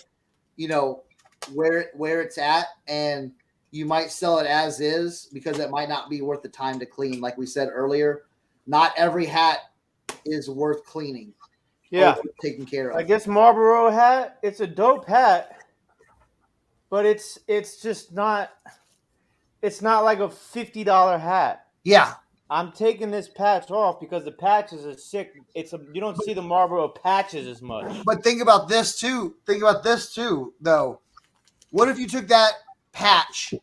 it's at, and you might sell it as is because it might not be worth the time to clean. Like we said earlier, not every hat is worth cleaning. Yeah, taking care of. I guess Marlboro hat. It's a dope hat, but it's just not. It's not like a $50 hat. Yeah. I'm taking this patch off because the patches are sick. You don't see the Marlboro patches as much. But think about this too. Though. What if you took that patch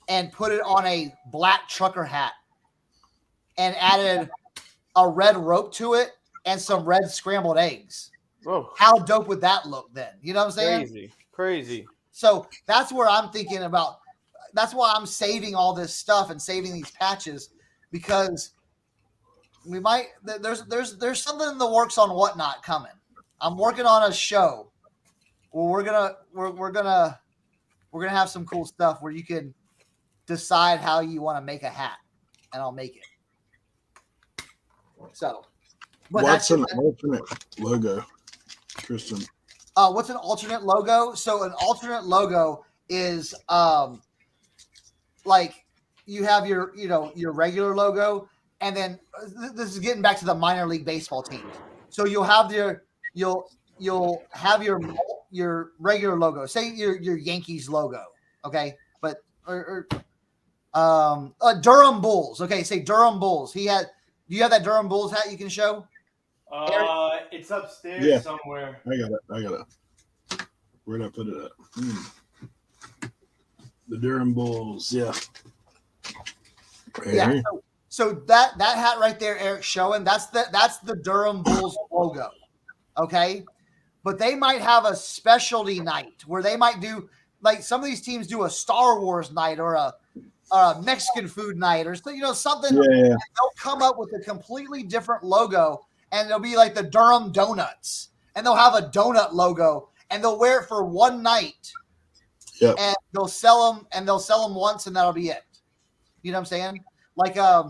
and put it on a black trucker hat and added a red rope to it and some red scrambled eggs? Whoa. How dope would that look then? You know what I'm saying? Crazy. So that's where I'm thinking about. That's why I'm saving all this stuff and saving these patches, because we might there's something in the works on Whatnot coming. I'm working on a show where we're gonna have some cool stuff where you can decide how you want to make a hat, and I'll make it. So, but what's an alternate logo, Tristan? What's an alternate logo? So an alternate logo is like you have your your regular logo, and then this is getting back to the minor league baseball teams. So you'll have you'll have your regular logo. Say your Yankees logo, okay? But Durham Bulls. Okay, say Durham Bulls. Do you have that Durham Bulls hat you can show? It's upstairs somewhere. I got it. Where'd I put it at? The Durham Bulls, yeah. Right here. So that hat right there, Eric's showing, that's the Durham Bulls logo. Okay. But they might have a specialty night where they might do, like, some of these teams do a Star Wars night or a Mexican food night or something. Yeah. They'll come up with a completely different logo, and it'll be like the Durham Donuts, and they'll have a donut logo, and they'll wear it for one night. Yep. And they'll sell them once, and that'll be it. You know what I'm saying? Like I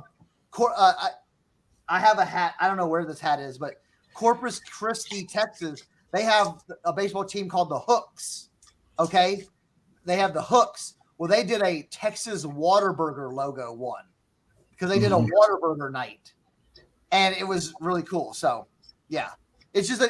have a hat. I don't know where this hat is, but Corpus Christi, Texas, they have a baseball team called the Hooks. Okay, they have the Hooks. Well, they did a Texas Whataburger logo one because they did a Whataburger night, and it was really cool. So, yeah, it's just a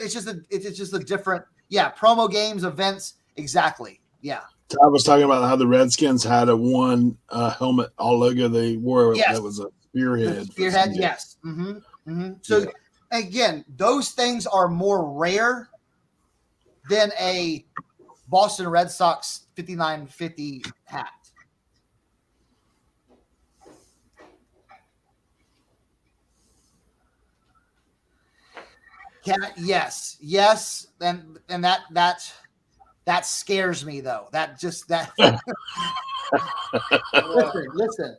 different promo games, events, exactly. Yeah. I was talking about how the Redskins had a one helmet all logo they wore that was a spearhead. Spearhead, yes. So again, those things are more rare than a Boston Red Sox 5950 hat. Yes, and that scares me though. Listen.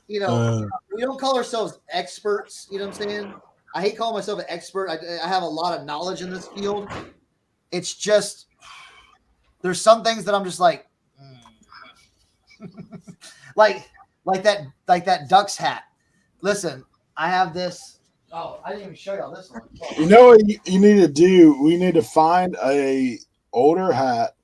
We don't call ourselves experts. You know what I'm saying? I hate calling myself an expert. I have a lot of knowledge in this field. It's just there's some things that I'm just like, like that Ducks hat. Listen, I have this. Oh, I didn't even show y'all this one. You know what you need to do? We need to find a older hat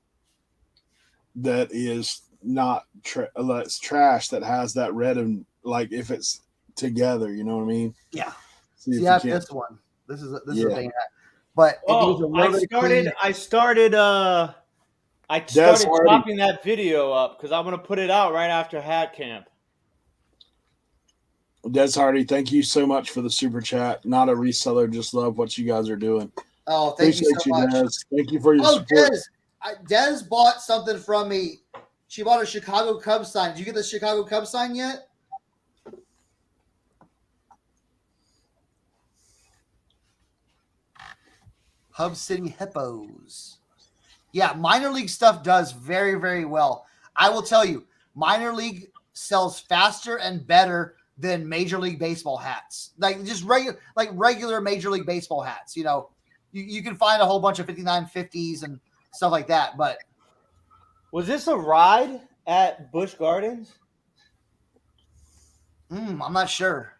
that is not it's trash, that has that red, and like if it's together, you know what I mean? Yeah. See, I have this one. This is a thing. But I started chopping that video up because I'm gonna put it out right after Hat Camp. Des Hardy, thank you so much for the super chat. Not a reseller, just love what you guys are doing. Oh, thank you so much. Des. Thank you for your support. Des bought something from me. She bought a Chicago Cubs sign. Did you get the Chicago Cubs sign yet? Hub City Hippos. Yeah, minor league stuff does very, very well. I will tell you, minor league sells faster and better than Major League Baseball hats. Like just regular Major League Baseball hats. You know, you can find a whole bunch of 5950s and stuff like that. But was this a ride at Busch Gardens? I'm not sure.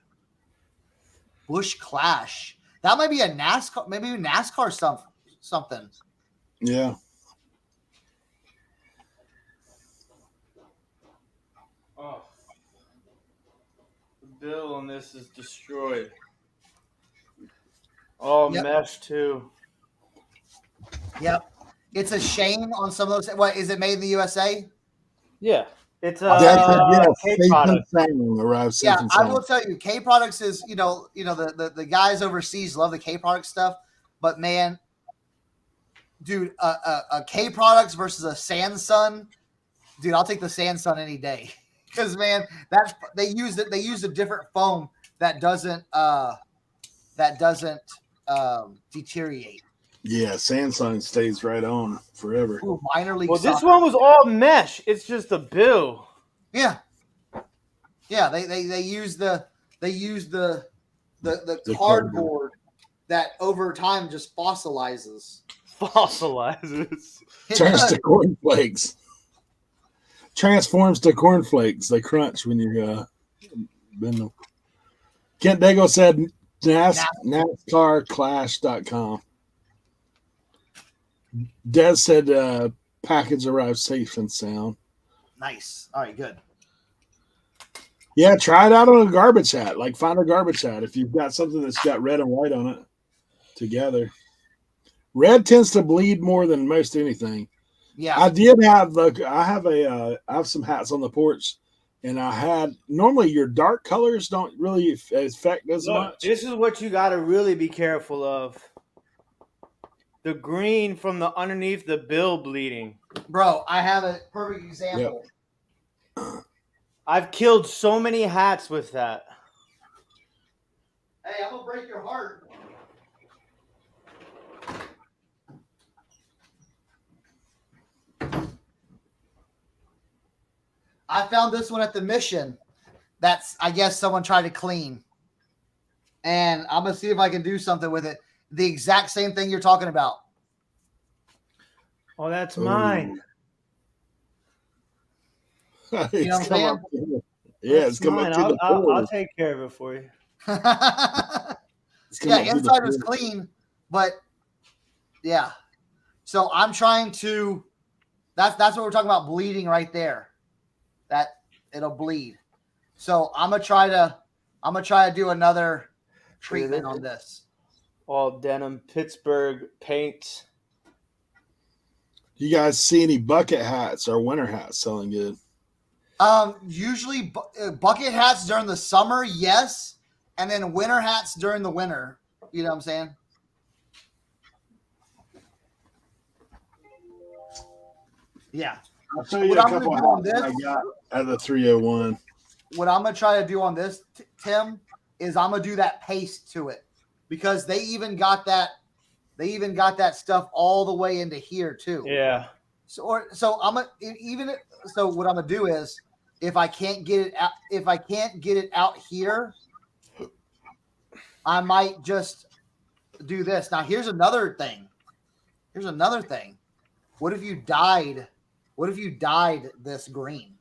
Busch Clash. That might be a NASCAR, maybe NASCAR something. Yeah. Oh. The bill on this is destroyed. Oh, yep. Mesh too. Yep. It's a shame on some of those. What, is it made in the USA? Yeah. It's K Products. Yeah, I will tell you, K Products is, the guys overseas love the K Products stuff, but man, dude, a K Products versus a Sansun, dude, I'll take the Sansun any day. Because man, they used a different foam that doesn't deteriorate. Yeah, Sansun stays right on forever. Ooh, minor league. Well, this one was all mesh. It's just a bill. Yeah. Yeah, they use the cardboard that over time just fossilizes. Turns to cornflakes. Transforms to cornflakes. They crunch when you bend them. Kent Dago said NASCARclash.com. Des said package arrived safe and sound. Nice. All right, good. Yeah, try it out on a garbage hat. Like find a garbage hat if you've got something that's got red and white on it together. Red tends to bleed more than most anything. Yeah. I did have I have some hats on the porch, and I had normally your dark colors don't really affect as Look, much. this is what you got to really be careful of. The green from the underneath the bill bleeding. Bro, I have a perfect example. Yep. I've killed so many hats with that. Hey, I'm gonna break your heart. I found this one at the mission. That's, I guess, someone tried to clean. And I'm gonna see if I can do something with it. The exact same thing you're talking about. Oh, that's mine. You know what I'm saying? It's come mine. up to I'll take care of it for you. Yeah, inside was clean, but yeah. So I'm trying to. That's what we're talking about, bleeding right there. That it'll bleed. So I'm gonna try to do another treatment on this. All denim Pittsburgh paint. You guys see any bucket hats or winter hats selling good? Usually bucket hats during the summer, yes, and then winter hats during the winter. You know what I'm saying? Yeah. I'll show you a couple of hats I got at the 301. What I'm gonna try to do on this, Tim, is I'm gonna do that paste to it, because they even got that stuff all the way into here too. Yeah. So what I'm gonna do is, if I can't get it out here, I might just do this. Now here's another thing. What if you dyed this green?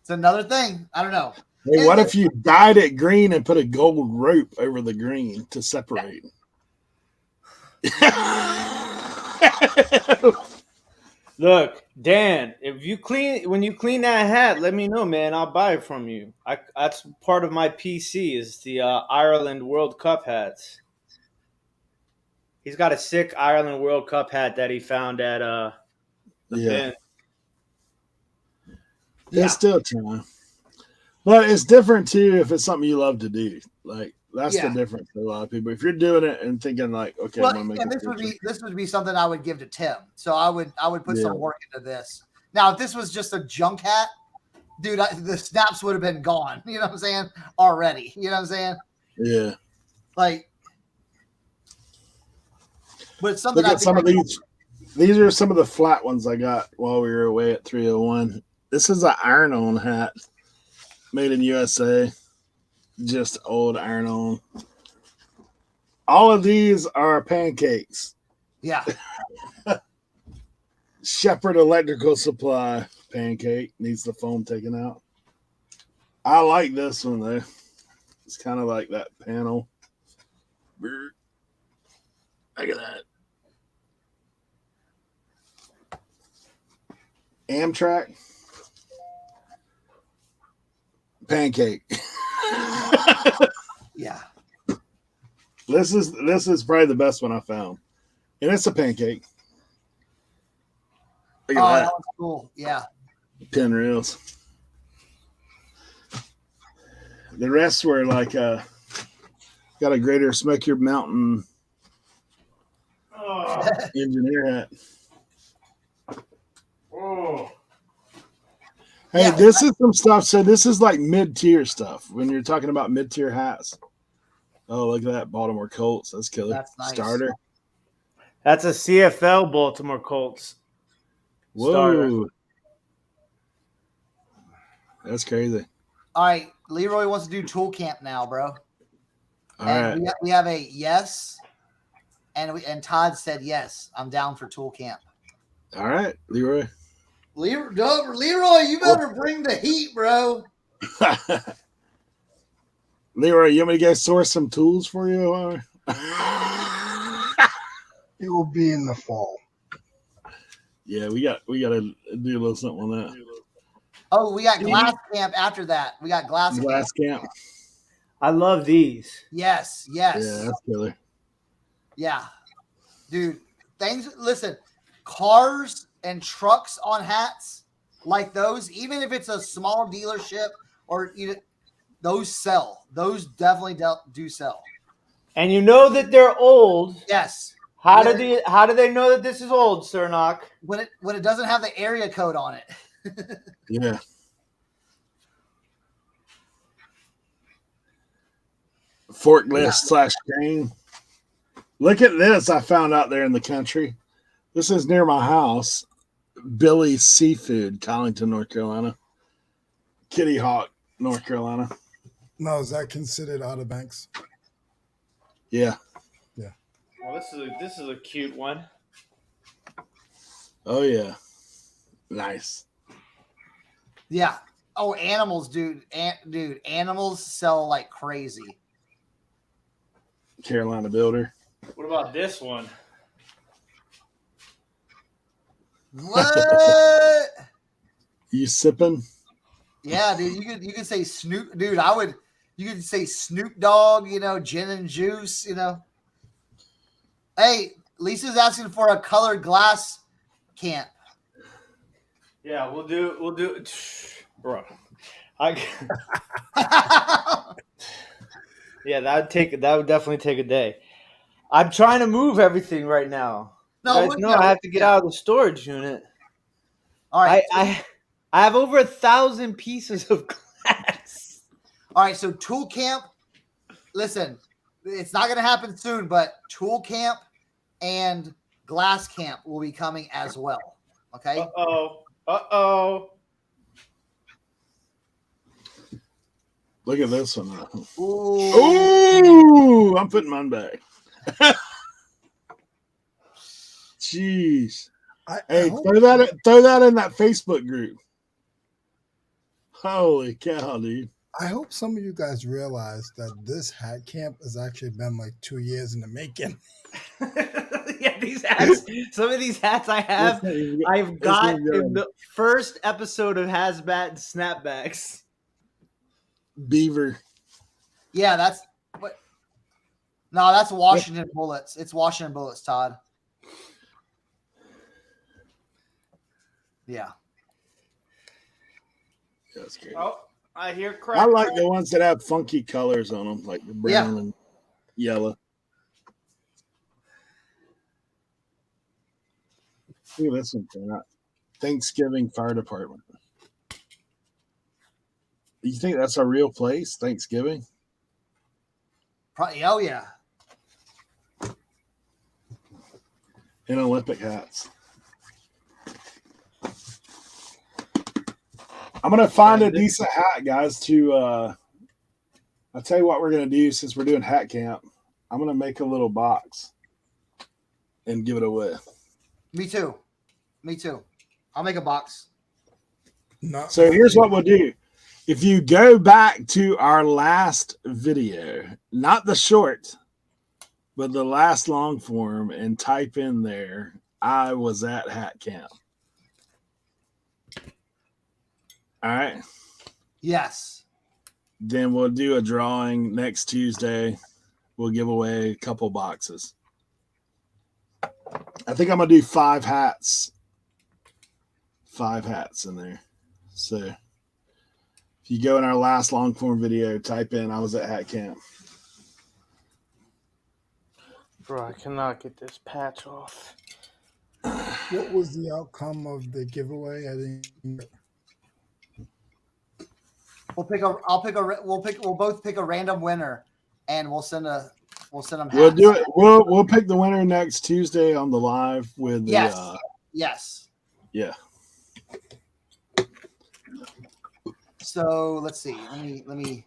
It's another thing. I don't know. Hey, what if you dyed it green and put a gold rope over the green to separate? Look, Dan, when you clean that hat, let me know, man. I'll buy it from you. That's part of my PC is the Ireland World Cup hats. He's got a sick Ireland World Cup hat that he found at the VINT. It's still trying. But it's different too if it's something you love to do. Like that's the difference for a lot of people. If you're doing it and thinking like, okay, I'm gonna make it. This would be something I would give to Tim. So I would put some work into this. Now, if this was just a junk hat, dude, the snaps would have been gone. You know what I'm saying? Already. You know what I'm saying? Yeah. Like, but something. Look at some of these. These are some of the flat ones I got while we were away at 301. This is an iron-on hat, made in USA. Just old iron-on. All of these are pancakes. Yeah. Shepherd Electrical Supply pancake needs the foam taken out. I like this one though. It's kind of like that panel. Look at that. Amtrak pancake. Yeah. This is probably the best one I found, and it's a pancake. Look at that was cool. Yeah. Pin reels. The rest were like got a Greater Smoky Mountain engineer hat. Oh. Hey, this is some stuff. So this is like mid-tier stuff. When you're talking about mid-tier hats. Oh, look at that Baltimore Colts. That's killer. That's nice. Starter. That's a CFL Baltimore Colts. Whoa. Starter. That's crazy. All right. Leroy wants to do tool camp now, bro. All right. We have a yes. And Todd said yes. I'm down for tool camp. All right, Leroy. Leroy, you better bring the heat, bro. Leroy, you want me to go source some tools for you? It will be in the fall. Yeah, we got to do a little something on that. Oh, we got glass camp after that. We got glass Glass camp. I love these. Yes. Yeah, that's killer. Yeah. Dude, listen, cars and trucks on hats like those, even if it's a small dealership or those sell. Those definitely do sell. And you know that they're old. Yes. How do they know that this is old, Cernock? When it doesn't have the area code on it. Yeah. Forklift / crane. Look at this I found out there in the country. This is near my house. Billy's Seafood, Collington, North Carolina. Kitty Hawk, North Carolina. No, is that considered Outer Banks? Yeah. Yeah. Well, this is a cute one. Oh yeah. Nice. Yeah. Oh, animals, dude. Dude, animals sell like crazy. Carolina Builder. What about this one? What? You sipping? Yeah, dude. You could say Snoop, dude. You could say Snoop Dogg. Gin and juice. Hey, Lisa's asking for a colored glass camp. Yeah, we'll do, bro. Yeah, that would definitely take a day. I'm trying to move everything right now. I have to get out of the storage unit. All right. I have over 1,000 pieces of glass. All right, so tool camp. Listen, it's not going to happen soon, but tool camp and glass camp will be coming as well. Okay. Uh-oh. Look at this one. Ooh. I'm putting mine back. Jeez. Hey, throw that in that Facebook group. Holy cow, dude. I hope some of you guys realize that this hat camp has actually been like 2 years in the making. Yeah, these hats. Some of these hats I've got in the first episode of Hazmat and Snapbacks. Beaver. Yeah, that's Washington Bullets. It's Washington Bullets, Todd. Yeah. That's great. Oh, I hear crack. I like the ones that have funky colors on them, like the brown and yellow. Look at this one. Thanksgiving Fire Department. You think that's a real place, Thanksgiving? Probably, oh, yeah. In Olympic hats. I'm going to find a decent hat, guys, I'll tell you what we're going to do since we're doing hat camp. I'm going to make a little box and give it away. Me too. I'll make a box. So here's what we'll do. If you go back to our last video, not the short, but the last long form, and type in there, I was at hat camp. All right. Yes. Then we'll do a drawing next Tuesday. We'll give away a couple boxes. I think I'm going to do 5 hats. 5 hats in there. So if you go in our last long form video, type in I was at hat camp. Bro, I cannot get this patch off. What was the outcome of the giveaway? I didn't. We'll both pick a random winner, and we'll send them hats. We'll do it. We'll pick the winner next Tuesday on the live with the yes. Yeah. So let's see. Let me.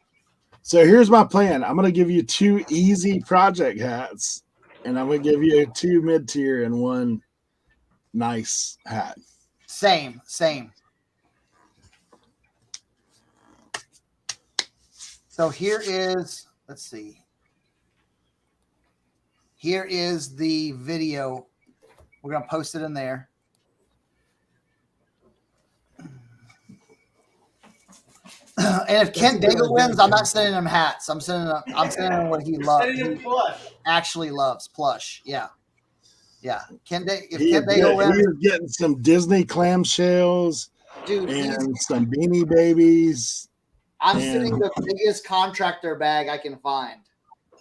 So here's my plan. I'm going to give you 2 easy project hats, and I'm going to give you 2 mid-tier and 1 nice hat. Same. So here is, let's see. Here is the video. We're going to post it in there. And if Kent Daigle wins, I'm not sending him hats. I'm sending him what he loves. Actually loves plush. Yeah. Yeah. Kent Daigle wins, he is getting some Disney clamshells, dude, and some Beanie Babies. I'm sending the biggest contractor bag I can find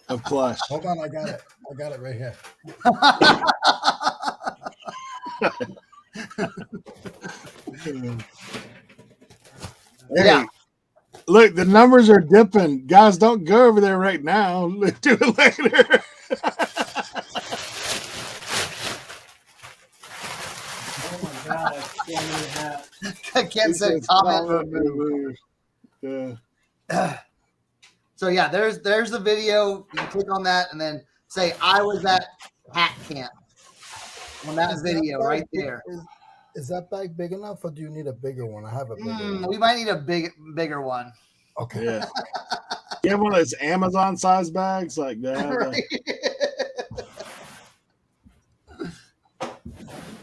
of plush. Hold on, I got it. I got it right here. Hey, yeah. Look, the numbers are dipping. Guys, don't go over there right now. Do it later. Oh my god, that's so many hats. Kent said comment removed. Yeah. So yeah, there's the video. You click on that and then say I was at hat camp on that video right there. Is that bag big enough, or do you need a bigger one? I have a bigger one. We might need a bigger one. Okay. Yeah. You have one of those Amazon size bags like that. Right.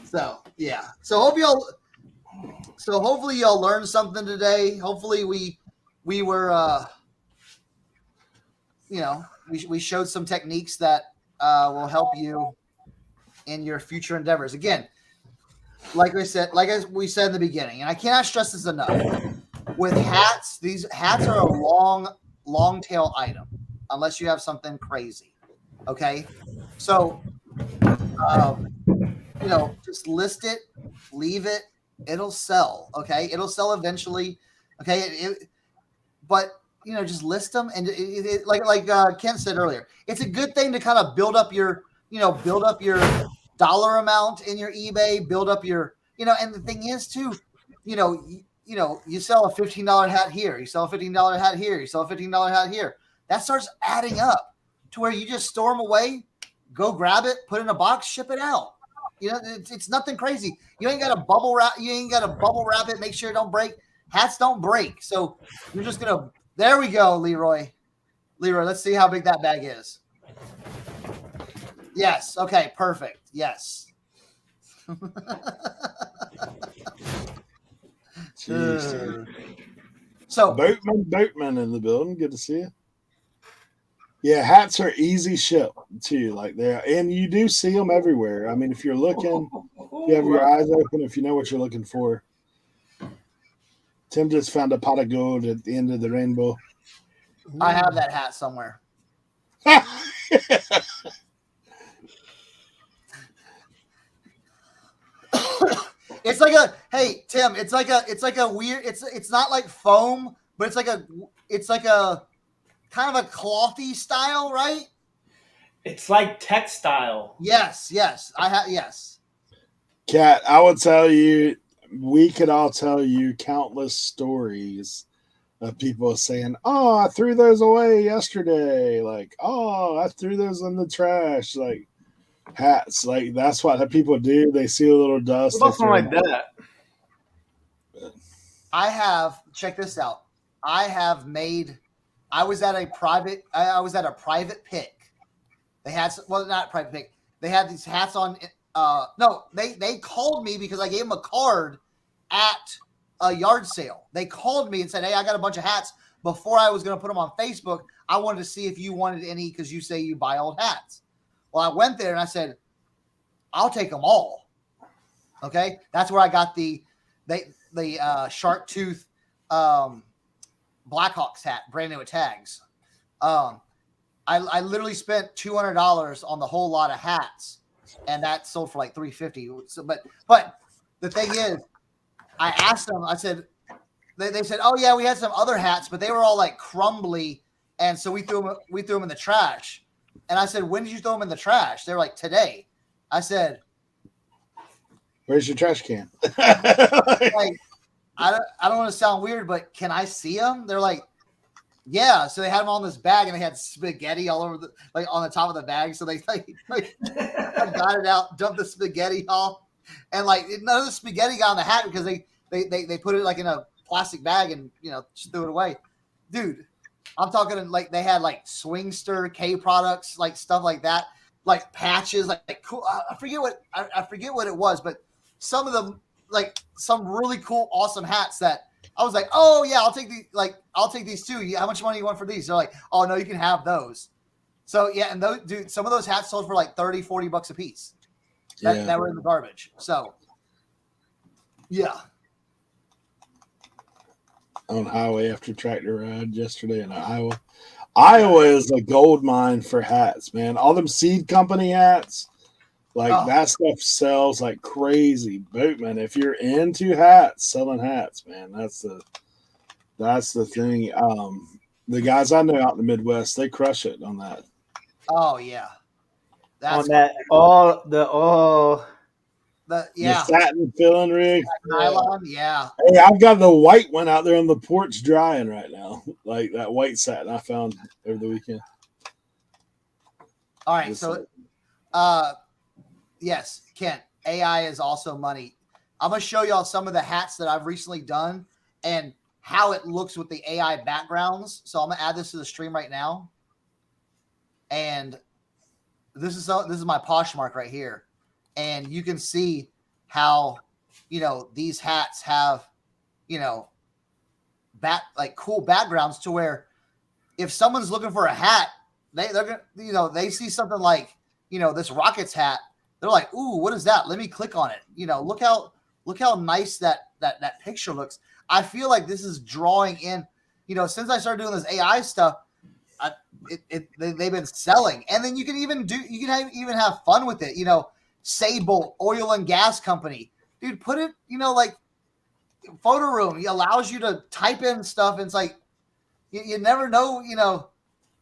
So yeah. So hopefully y'all learned something today. Hopefully we were we showed some techniques that will help you in your future endeavors. Again, like we said in the beginning, and I cannot stress this enough. With hats, these hats are a long tail item, unless you have something crazy. Okay, so just list it, leave it. It'll sell. Okay, it'll sell eventually. Okay, but just list them, and like Kent said earlier, it's a good thing to kind of build up your dollar amount in your eBay, build up your, and the thing is too, you sell a $15 hat here, you sell a $15 hat here, you sell a $15 hat here. That starts adding up to where you just store them away, go grab it, put it in a box, ship it out. It's nothing crazy. You ain't got to bubble wrap it, make sure it don't break. Hats don't break. So you're just going to, there we go, Leroy, let's see how big that bag is. Yes. Okay. Perfect. Yes. So Boatman in the building. Good to see you. Yeah, hats are easy ship too. Like there, and you do see them everywhere. I mean, if you're looking, you have your eyes open. If you know what you're looking for. Tim just found a pot of gold at the end of the rainbow. I have that hat somewhere. It's like Tim, it's like a weird, it's not like foam, but it's like a kind of a clothy style, right? It's like textile. Yes. Yes. Kat, I would tell you, we could all tell you countless stories of people saying, "Oh, I threw those away yesterday." Like, "Oh, I threw those in the trash." Like hats, like that's what people do. They see a little dust. Something like that. Check this out. I was at a private pick. They had, not private pick. They had these hats on. They called me because I gave them a card at a yard sale. They called me and said, "Hey, I got a bunch of hats." Before I was going to put them on Facebook, I wanted to see if you wanted any because you say you buy old hats. Well, I went there and I said, "I'll take them all." Okay, that's where I got the shark tooth Blackhawks hat, brand new with tags. I literally spent $200 on the whole lot of hats, and that sold for like $350. So, but the thing is, I asked them. I said, they said, "Oh yeah, we had some other hats, but they were all like crumbly, and so we threw them in the trash." And I said, "When did you throw them in the trash?" They're like, "Today." I said, "Where's your trash can?" Like, I don't want to sound weird, but can I see them? They're like, "Yeah." So they had them on this bag, and they had spaghetti all over on the top of the bag. So they I got it out, dumped the spaghetti off, and none of the spaghetti got on the hat because they put it like in a plastic bag and just threw it away. Dude, I'm talking like they had like Swingster K products, like stuff like that, like patches, like cool. I forget what it was, but some of them, like some really cool, awesome hats that I was like, oh yeah, I'll take these. Like I'll take these too. How much money you want for these? They're like, oh no, you can have those. So yeah, and those, dude, some of those hats sold for like $30-$40 a piece. That were in the garbage. So yeah. On highway after tractor ride yesterday in Iowa. Iowa is a gold mine for hats, man. All them seed company hats, like that stuff sells like crazy. Boatman, if you're into hats, selling hats, man, that's the thing. The guys I know out in the Midwest, they crush it on that. Oh yeah. That's on that the satin filling rig. Nylon, yeah. Hey, I've got the white one out there on the porch drying right now. Like that white satin I found over the weekend. All right, yes, Kent, AI is also money. I'm going to show y'all some of the hats that I've recently done and how it looks with the AI backgrounds. So I'm going to add this to the stream right now. And this is my Poshmark right here. And you can see how, these hats have, cool backgrounds to where if someone's looking for a hat, they're gonna, they see something like, this Rockets hat. They're like, ooh, what is that? Let me click on it. Look how nice that picture looks. I feel like this is drawing in, since I started doing this AI stuff, they've been selling. And then you can even have fun with it. Sable Oil and Gas Company, dude, put it, like photo room. It allows you to type in stuff. And it's like, you never know,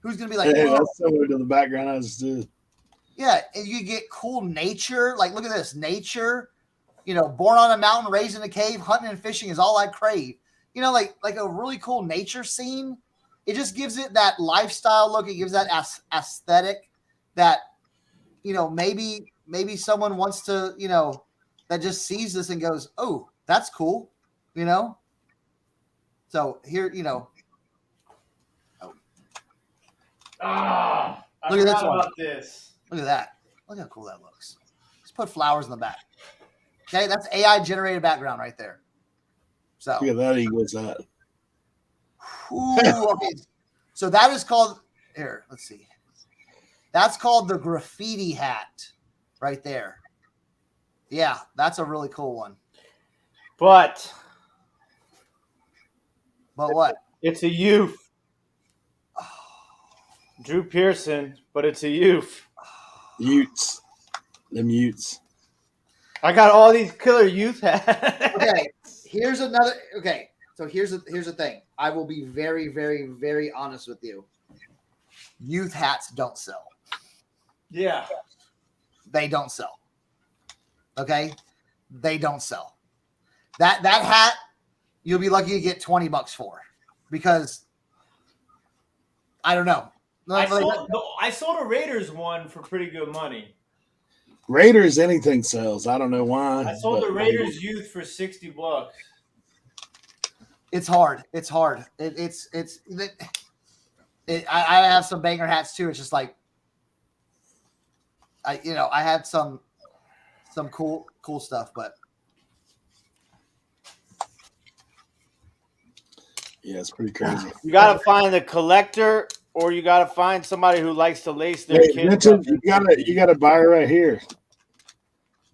who's going to be like, hey, that's similar to the background I just did. Yeah. And you get cool nature. Like, look at this nature, born on a mountain, raised in a cave, hunting and fishing is all I crave. Like a really cool nature scene. It just gives it that lifestyle look. It gives that aesthetic that, maybe someone wants to, that just sees this and goes, oh, that's cool. So here, look at this one. Look at that. Look how cool that looks. Let's put flowers in the back. Okay, that's AI generated background right there. So look at that Eagles hat. Ooh, okay. So that is called here. Let's see. That's called the graffiti hat right there. Yeah, that's a really cool one. But what? It's a youth. Drew Pearson, but it's a youth. Utes. Them Utes. I got all these killer youth hats. Okay, here's another. Okay, so here's the thing. I will be very, very, very honest with you. Youth hats don't sell. Yeah. They don't sell. Okay? They don't sell. That hat, you'll be lucky to get $20 for because I don't know. I sold a Raiders one for pretty good money. Raiders, anything sells. I don't know why. I sold the Raiders youth for $60. It's hard. It's hard. I have some banger hats too. It's just like I had some cool stuff, but yeah, it's pretty crazy. You gotta find the collector, or you gotta find somebody who likes to lace their kids. You got a buyer right here.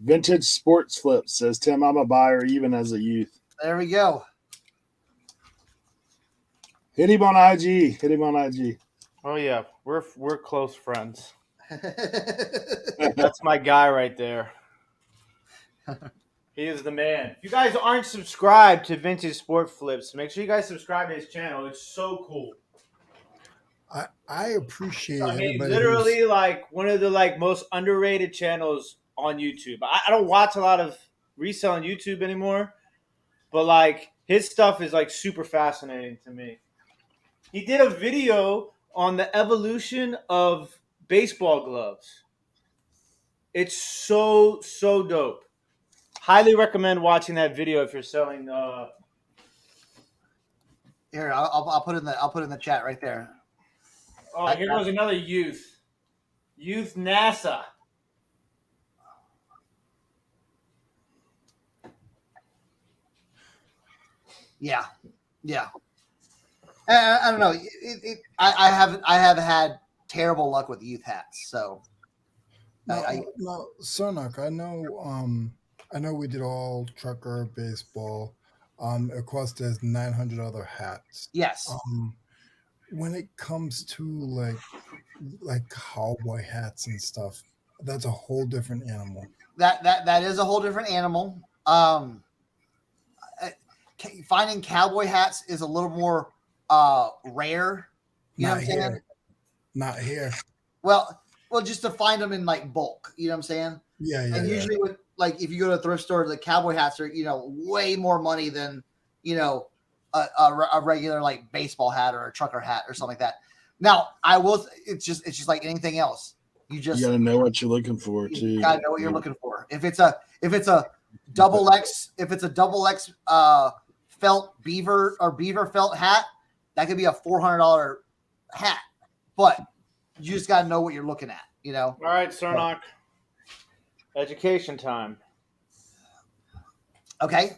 Vintage Sports Flips says, Tim, I'm a buyer even as a youth. There we go. Hit him on IG. Oh yeah, we're close friends. That's my guy right there. He is the man. If you guys aren't subscribed to Vintage Sport Flips, make sure you guys subscribe to his channel. It's so cool. I appreciate literally like one of the most underrated channels on YouTube. I don't watch a lot of reselling YouTube anymore, but his stuff is super fascinating to me. He did a video on the evolution of baseball gloves. It's so dope. Highly recommend watching that video if you're selling Here, I'll put it in the chat right there. Oh, here goes another youth NASA. Yeah. I don't know. I have had terrible luck with youth hats. So No, Sonak, I know we did all trucker, baseball. Of course, there's 900 other hats. yes, When it comes to like cowboy hats and stuff, that's a whole different animal. that is a whole different animal. Finding cowboy hats is a little more rare. You know what I'm saying? Not here. Well, just to find them in like bulk. You know what I'm saying? Yeah. And usually, with like if you go to a thrift store, the cowboy hats are way more money than a regular like baseball hat or a trucker hat or something like that. Now, I will. It's just like anything else. You gotta know what you're looking for too. You gotta know what you're looking for. If it's a double X felt beaver felt hat, that could be a $400 hat. But you just gotta know what you're looking at. All right, Cernock. Education time. Okay.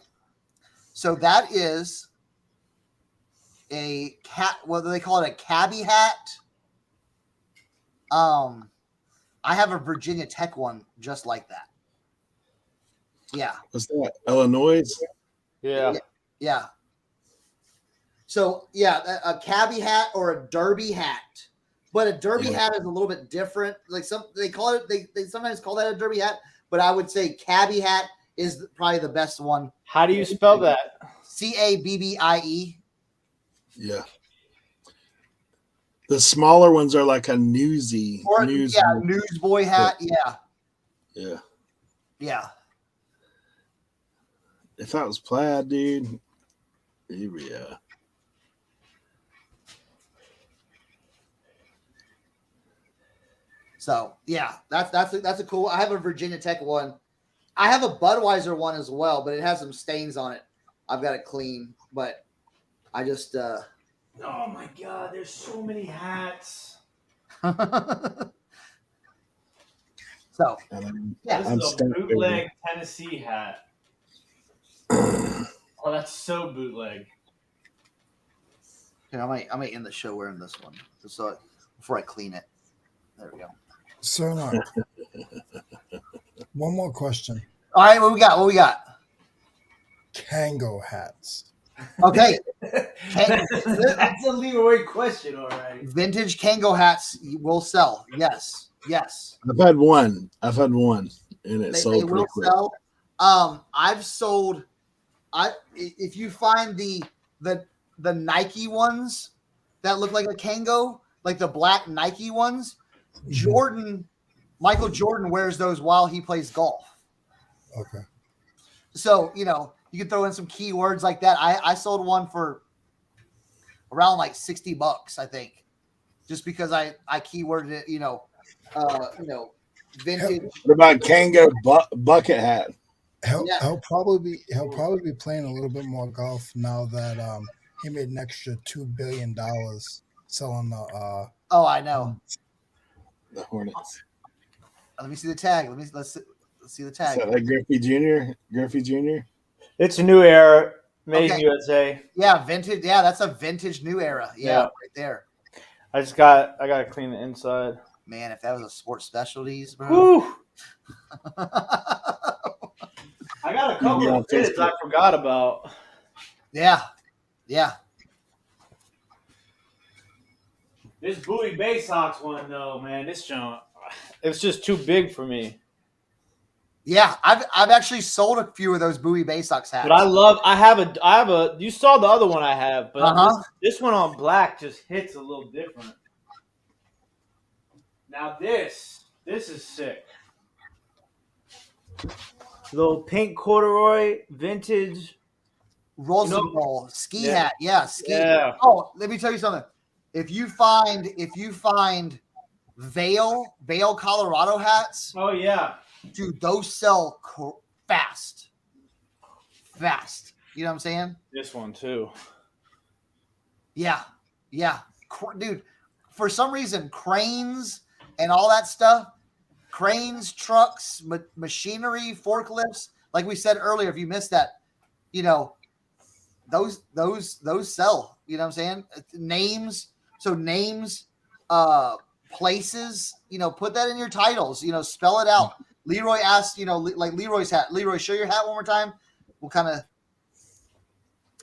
So that is a cat. What do they call it? A cabbie hat. I have a Virginia Tech one just like that. Yeah. What's that? Illinois? Yeah. So yeah, a cabbie hat or a derby hat. But a derby hat is a little bit different. Like they call it, they sometimes call that a derby hat, but I would say cabbie hat is probably the best one. How do you spell that? CABBIE. Yeah. The smaller ones are like a newsboy hat. Yeah. Yeah. If that was plaid, dude. Yeah. So yeah, that's a cool. I have a Virginia Tech one. I have a Budweiser one as well, but it has some stains on it. I've got it clean, but I just. Oh my God! There's so many hats. So yeah, this is a bootleg Tennessee hat. Oh, that's so bootleg. Here, I might end the show wearing this one, just so before I clean it. There we go. So one more question. All right, what we got? Kango hats. Okay. That's a Leroy question, all right. Vintage Kango hats will sell. Yes. I've had one, and it sold pretty quick. Sell. I've sold. If you find the Nike ones that look like a Kango, like the black Nike ones, Michael Jordan wears those while he plays golf. Okay. So, you can throw in some keywords like that. I sold one for around like $60, I think, just because I keyworded it, vintage. What about Kango bucket hat? He'll probably be playing a little bit more golf now that he made an extra $2 billion selling the. Oh, I know. The Hornets. Let me see the tag. Let's see the tag. Is that like Griffey Jr.? It's a new era, made in USA. Yeah, vintage. Yeah, that's a vintage new era. Yeah, right there. I gotta clean the inside. Man, if that was a sports specialties, bro. Woo! I got a couple of fits I forgot about. Yeah. This Bowie Bay Sox one, though, man, this junk, it's just too big for me. Yeah, I've actually sold a few of those Bowie Bay Sox hats. But I have a. You saw the other one I have, but this one on black just hits a little different. Now this is sick. Little pink corduroy vintage Roll ski hat. Yeah, ski. Yeah. Oh, let me tell you something. If you find Vail, Colorado hats. Oh yeah. Dude, those sell fast. You know what I'm saying? This one too. Yeah. Dude, for some reason, cranes and all that stuff, cranes, trucks, machinery, forklifts, like we said earlier, if you missed that, those sell, you know what I'm saying? Names. So names, places, put that in your titles, spell it out. Leroy asked, like Leroy's hat. Leroy, show your hat one more time. We'll kind of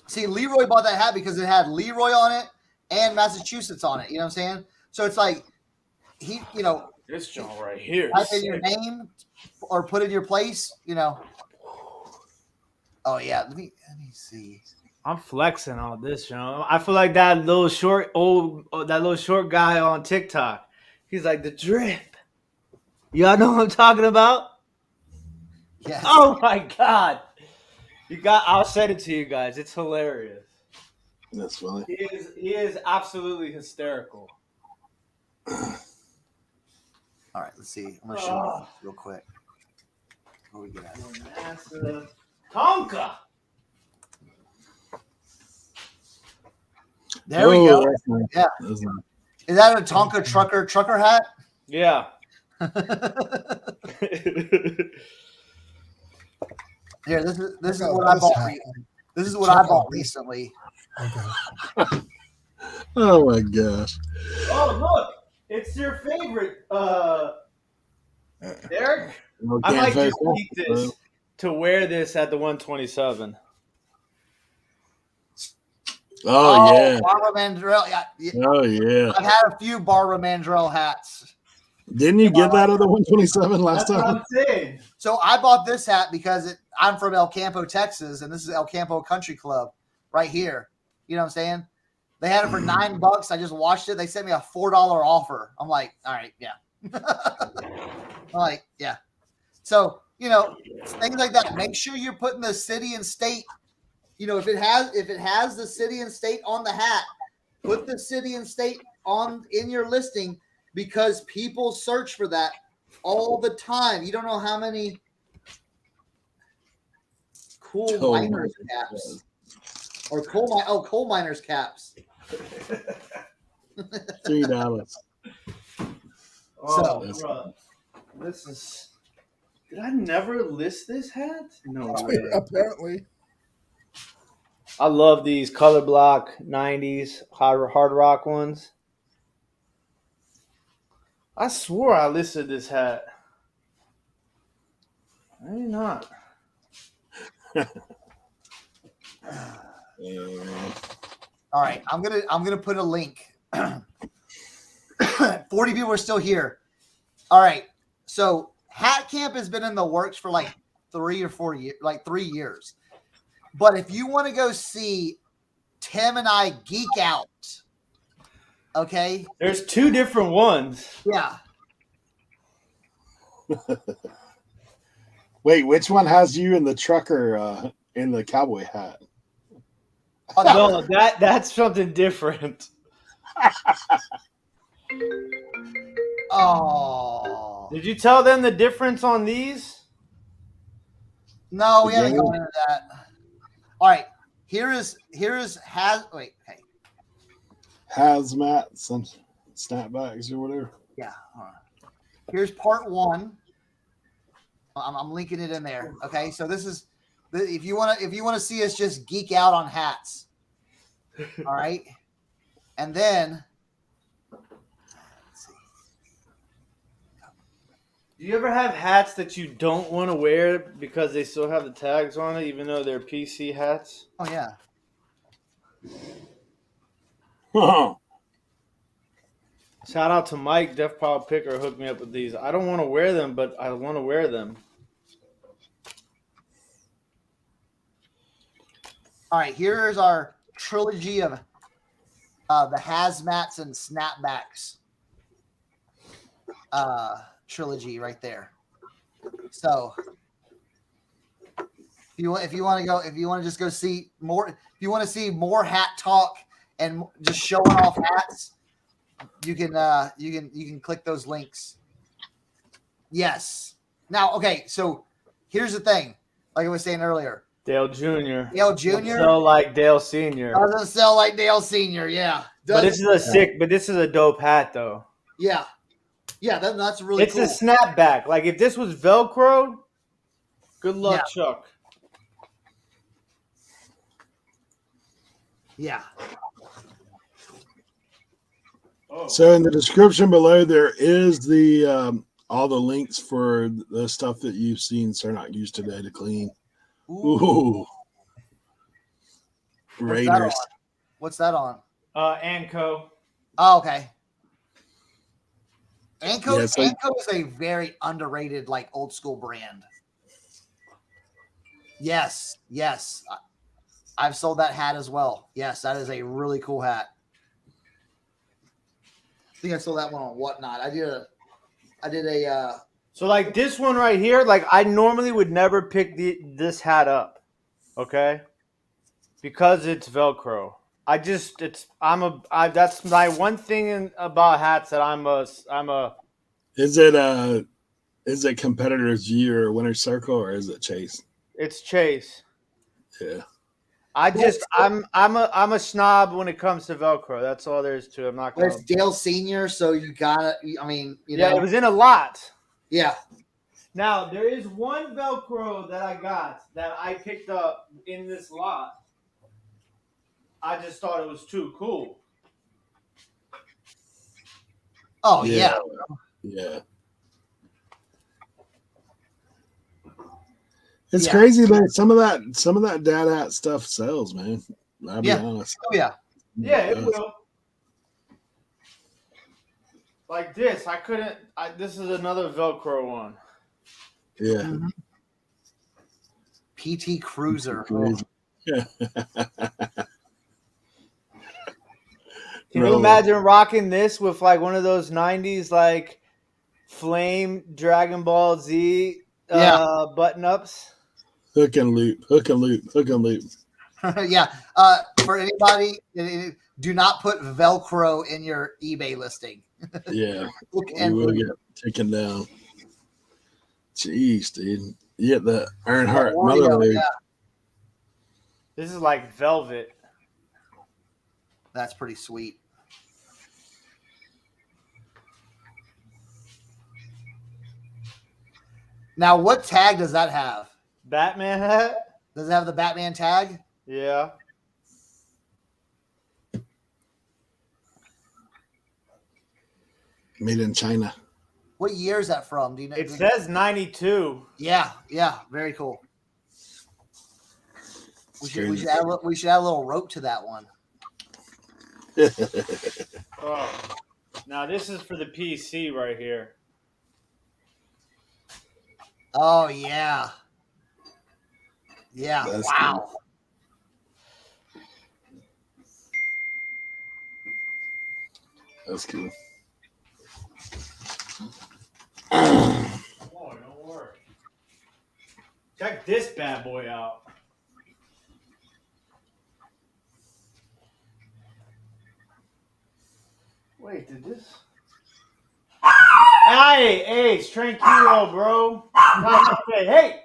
see. Leroy bought that hat because it had Leroy on it and Massachusetts on it. You know what I'm saying? So it's like he, this joint right here. Type in your name or put in your place. Oh yeah, let me see. I'm flexing on this, I feel like that little short guy on TikTok. He's like the drip. Y'all know what I'm talking about? Yes. Oh my god. I'll send it to you guys. It's hilarious. That's funny. He is absolutely hysterical. All right, let's see. I'm gonna show you real quick. Where we get at? Massive Tonka. There we go. Nice. Yeah. That's nice. Is that a Tonka trucker hat? Yeah. Here, this is what I bought. This is what I bought recently. Okay. Oh my gosh. Oh look, it's your favorite, Derek. I might just need this to wear this at the 127. Oh yeah. Barbara Mandrell. Yeah. Oh yeah. I've had a few Barbara Mandrell hats. Didn't you get that at the 127 last That's time? what I'm saying. So I bought this hat because I'm from El Campo, Texas, and this is El Campo Country Club right here. You know what I'm saying? They had it for $9. I just watched it. They sent me a $4 offer. I'm like, all right, yeah. I'm like, yeah. So, things like that. Make sure you're putting the city and state. If it has the city and state on the hat, put the city and state in your listing because people search for that all the time. You don't know how many coal miners caps or coal miners caps. $3. Oh, bro. This is. Did I never list this hat? No way. Apparently. I love these color block 90s hard rock ones. I swore I listed this hat. I did not. All right, I'm gonna put a link. 40 people are still here. All right, so Hat Camp has been in the works for like 3 or 4 years, like 3 years. But if you want to go see Tim and I geek out, okay? There's 2 different ones. Yeah. Wait, which one has you in the trucker in the cowboy hat? No, that's something different. Oh. Did you tell them the difference on these? No, we haven't gone into that. All right. Here is Hazmat, some snapbacks or whatever. Yeah. All right. Here's part 1. I'm linking it in there. Okay. So this is if you want to see us just geek out on hats. All right. And then let's see. Do you ever have hats that you don't want to wear because they still have the tags on it, even though they're PC hats? Oh yeah. Shout out to Mike, Profitability hooked me up with these. I don't want to wear them, but I want to wear them. All right, here's our trilogy of the hazmats and snapbacks trilogy right there. So if you want to just go see more, if you want to see more hat talk and just showing off hats, you can click those links. Yes. Now, okay, so here's the thing. Like I was saying earlier, Dale Jr. Dale Don't Jr. sell like Dale Sr. Doesn't sell like Dale Sr. Yeah. But Doesn't- this is a dope hat though. Yeah. Yeah, that's really It's cool. a snapback. Like if this was Velcro, good luck, Chuck. Yeah. So in the description below, there is the all the links for the stuff that you've seen Cernock use today to clean. Ooh. Raiders. What's that on? Anco. Oh, okay. Anco, Yeah, so- Anco is a very underrated, like old school brand. Yes, yes. I've sold that hat as well. Yes, that is a really cool hat. I think I sold that one on Whatnot. I did a So like this one right here, like I normally would never pick this hat up, okay? Because it's Velcro. That's my one thing about hats that I'm a. Is it Competitors View or Winner's Circle or is it Chase? It's Chase. Yeah. I'm a snob when it comes to Velcro. That's all there is to it. I'm not gonna. There's Dale Senior, so you gotta. I mean, Yeah, it was in a lot. Yeah. Now there is one Velcro that I got that I picked up in this lot. I just thought it was too cool. Oh yeah. Yeah. It's crazy that some of that dad hat stuff sells, man. I'll be honest. Oh yeah. Yeah, it will. Like this, this is another Velcro one. Yeah. PT Cruiser. Yeah. Can you imagine rocking this with like one of those 90s like flame Dragon Ball Z button ups? Hook and loop. Yeah. For anybody, do not put Velcro in your eBay listing. Yeah. You will get taken down. Jeez, dude. You get the Earnhardt mother loop. Yeah. This is like velvet. That's pretty sweet. Now, what tag does that have? Batman hat? Does it have the Batman tag? Yeah. Made in China. What year is that from? Do you know? It says 92. Yeah, very cool. We should add a little rope to that one. Oh. Now this is for the PC right here. Oh yeah. Yeah. That's wow. Cool. That's cool. Oh, don't worry. Check this bad boy out. Wait, did this? Hey, it's tranquilo, bro. Hey.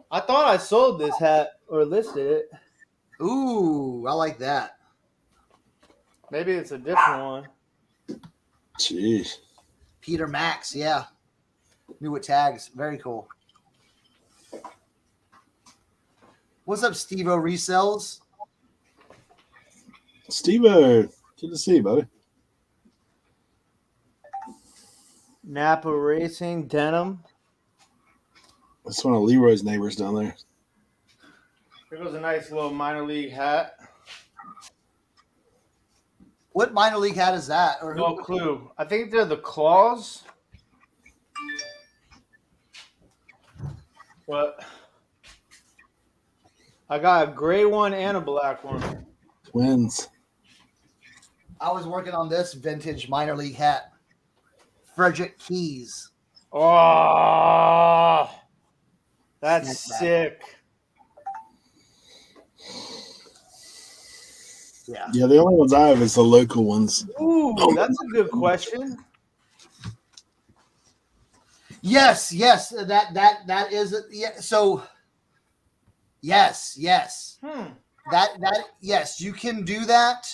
I thought I sold this hat or listed it. Ooh, I like that. Maybe it's a different one. Jeez. Peter Max, yeah. New with tags. Very cool. What's up, Steve-O Resells? Steve-O, good to see you, buddy. Napa Racing denim. That's one of Leroy's neighbors down there. Here goes a nice little minor league hat. What minor league hat is that? Or No clue. I think they're the Claws. But I got a gray one and a black one. Twins. I was working on this vintage minor league hat. Frederick Keys. Oh, that's sick. Yeah, the only ones I have is the local ones. Ooh, that's a good question. Yes, that is yeah. So Yes. That yes, you can do that.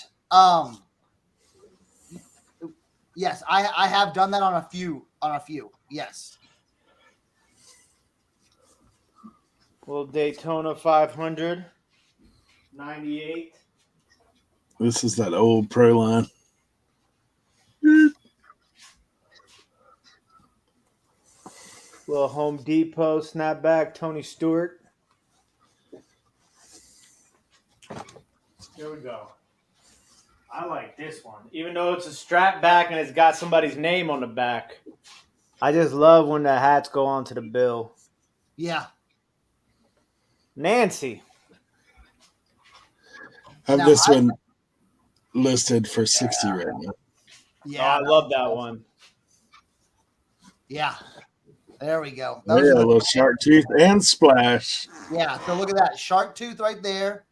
Yes, I have done that on a few. Yes. Well, Daytona 500, 98. This is that old pro line. Little Home Depot snapback, Tony Stewart. Here we go. I like this one. Even though it's a strap back and it's got somebody's name on the back. I just love when the hats go onto the bill. Yeah. Nancy. I have Now, this one listed for 60 right now. Oh, I love that one. Yeah. There we go. Oh, yeah, a little shark tooth and splash. Yeah, so look at that shark tooth right there.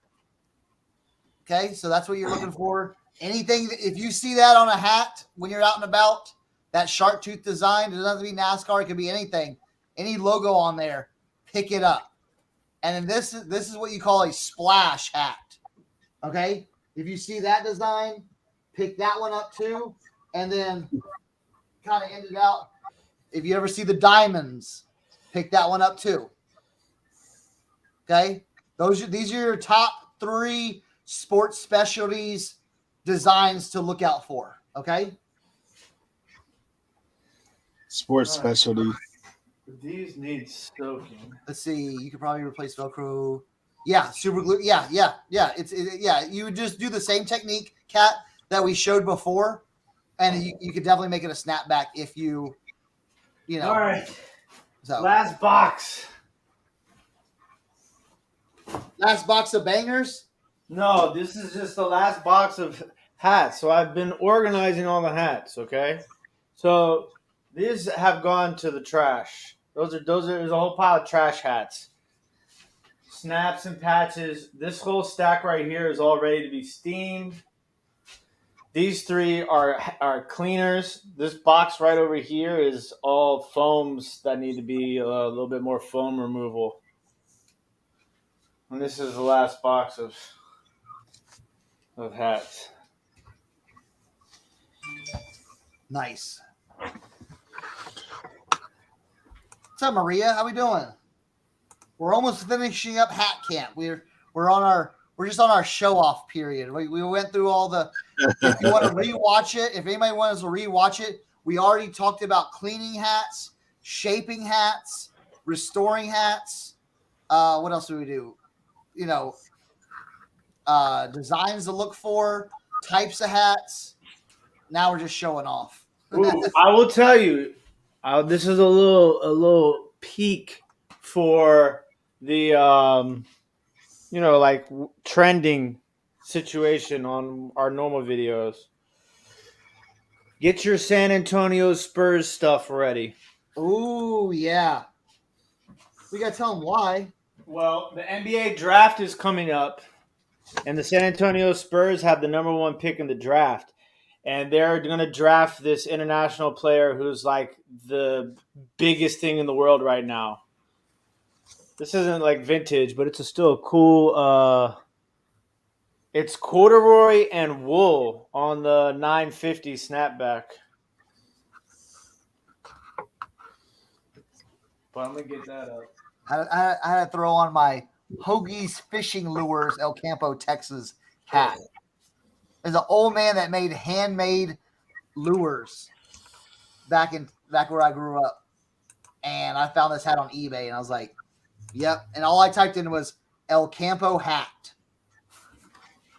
Okay, so that's what you're looking for. Anything, if you see that on a hat when you're out and about, that shark tooth design, it doesn't have to be NASCAR, it could be anything. Any logo on there, pick it up. And then this is what you call a splash hat. Okay, if you see that design, pick that one up too, and then kind of end it out. If you ever see the diamonds, pick that one up too. Okay, these are your top 3 sports specialties designs to look out for. Okay, Sports specialty. These need soaking. let's see. You could probably replace Velcro. Yeah, super glue. Yeah. You would just do the same technique, Kat, that we showed before, and you could definitely make it a snapback if you know. All right. So Last box. last box of bangers. No, this is just the last box of hats. So I've been organizing all the hats, okay? So these have gone to the trash. There's a whole pile of trash hats. Snaps and patches. This whole stack right here is all ready to be steamed. These 3 are cleaners. This box right over here is all foams that need to be a little bit more foam removal. And this is the last box of hats. Nice. What's up, Maria? How we doing? We're almost finishing up hat camp. We're just on our show off period. We went through all the. If you want to rewatch it, if anybody wants to rewatch it, we already talked about cleaning hats, shaping hats, restoring hats. What else do we do? Designs to look for, types of hats. Now we're just showing off. Ooh, I will tell you, this is a little peek for the like trending situation on our normal videos. Get your San Antonio Spurs stuff ready. Ooh, yeah. We gotta tell them why. Well, the NBA draft is coming up, and the San Antonio Spurs have the number 1 pick in the draft. And they're going to draft this international player who's like the biggest thing in the world right now. This isn't like vintage, but it's still a cool. It's corduroy and wool on the 950 snapback. But I'm going to get that up. I had to throw on my Hoagie's Fishing Lures El Campo, Texas hat. There's an old man that made handmade lures back where I grew up. And I found this hat on eBay, and I was like, yep. And all I typed in was El Campo hat.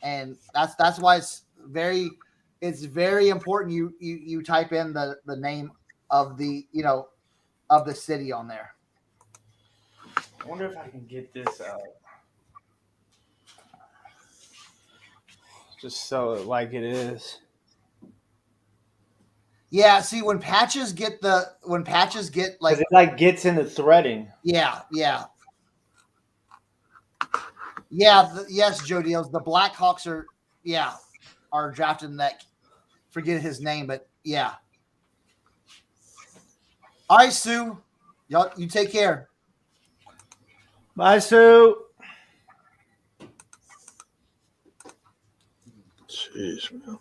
And that's why it's very important you type in the name of the of the city on there. I wonder if I can get this out. Just sell it like it is. Yeah, see when patches get like it like gets into threading. Yeah. Yes, Joe Deals. The Blackhawks are drafting that. Forget his name, but yeah. All right, Sue. Y'all, you take care. Bye, Sue. Jeez, man.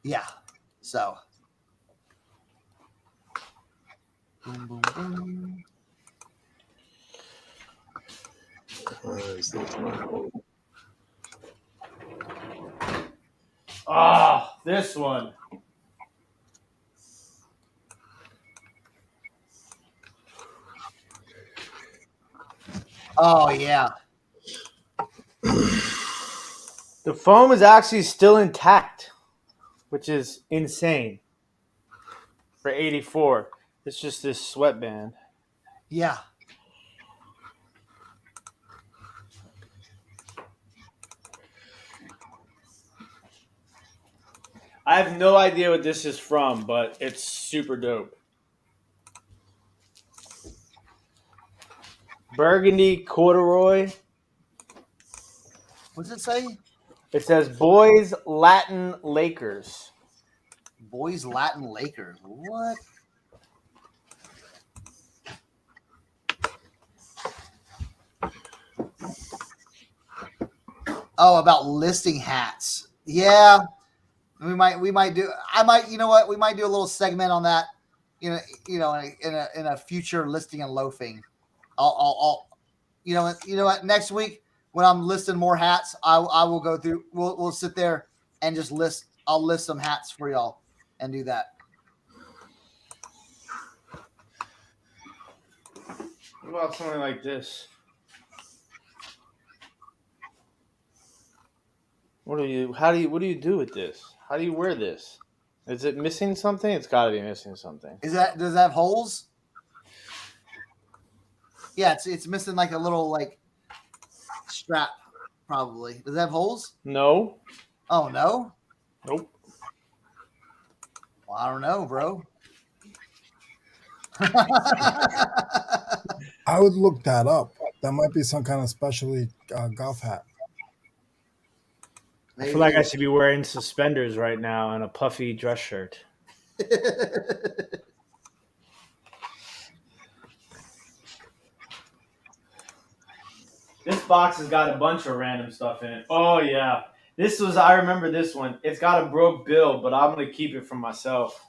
Yeah. So. Boom, boom, boom. Ah, this one. Oh yeah. The foam is actually still intact, which is insane for 84. It's just this sweatband. Yeah. I have no idea what this is from, but it's super dope. Burgundy corduroy. What's it say? It says Boys Latin Lakers. Boys Latin Lakers. What? Oh, about listing hats. Yeah. We might do. I might. You know what? We might do a little segment on that. In a future listing and loafing. I'll you know what? Next week when I'm listing more hats, I will go through. We'll sit there and just list. I'll list some hats for y'all and do that. What about something like this? What do you do with this? How do you wear this? Is it missing something? It's got to be missing something. Does that have holes? Yeah, it's missing like a little like strap, probably. Does it have holes? No. Oh no. Nope. Well, I don't know, bro. I would look that up. That might be some kind of specialty golf hat. I feel like I should be wearing suspenders right now and a puffy dress shirt. This box has got a bunch of random stuff in it. Oh, yeah. I remember this one. It's got a broke bill, but I'm going to keep it for myself.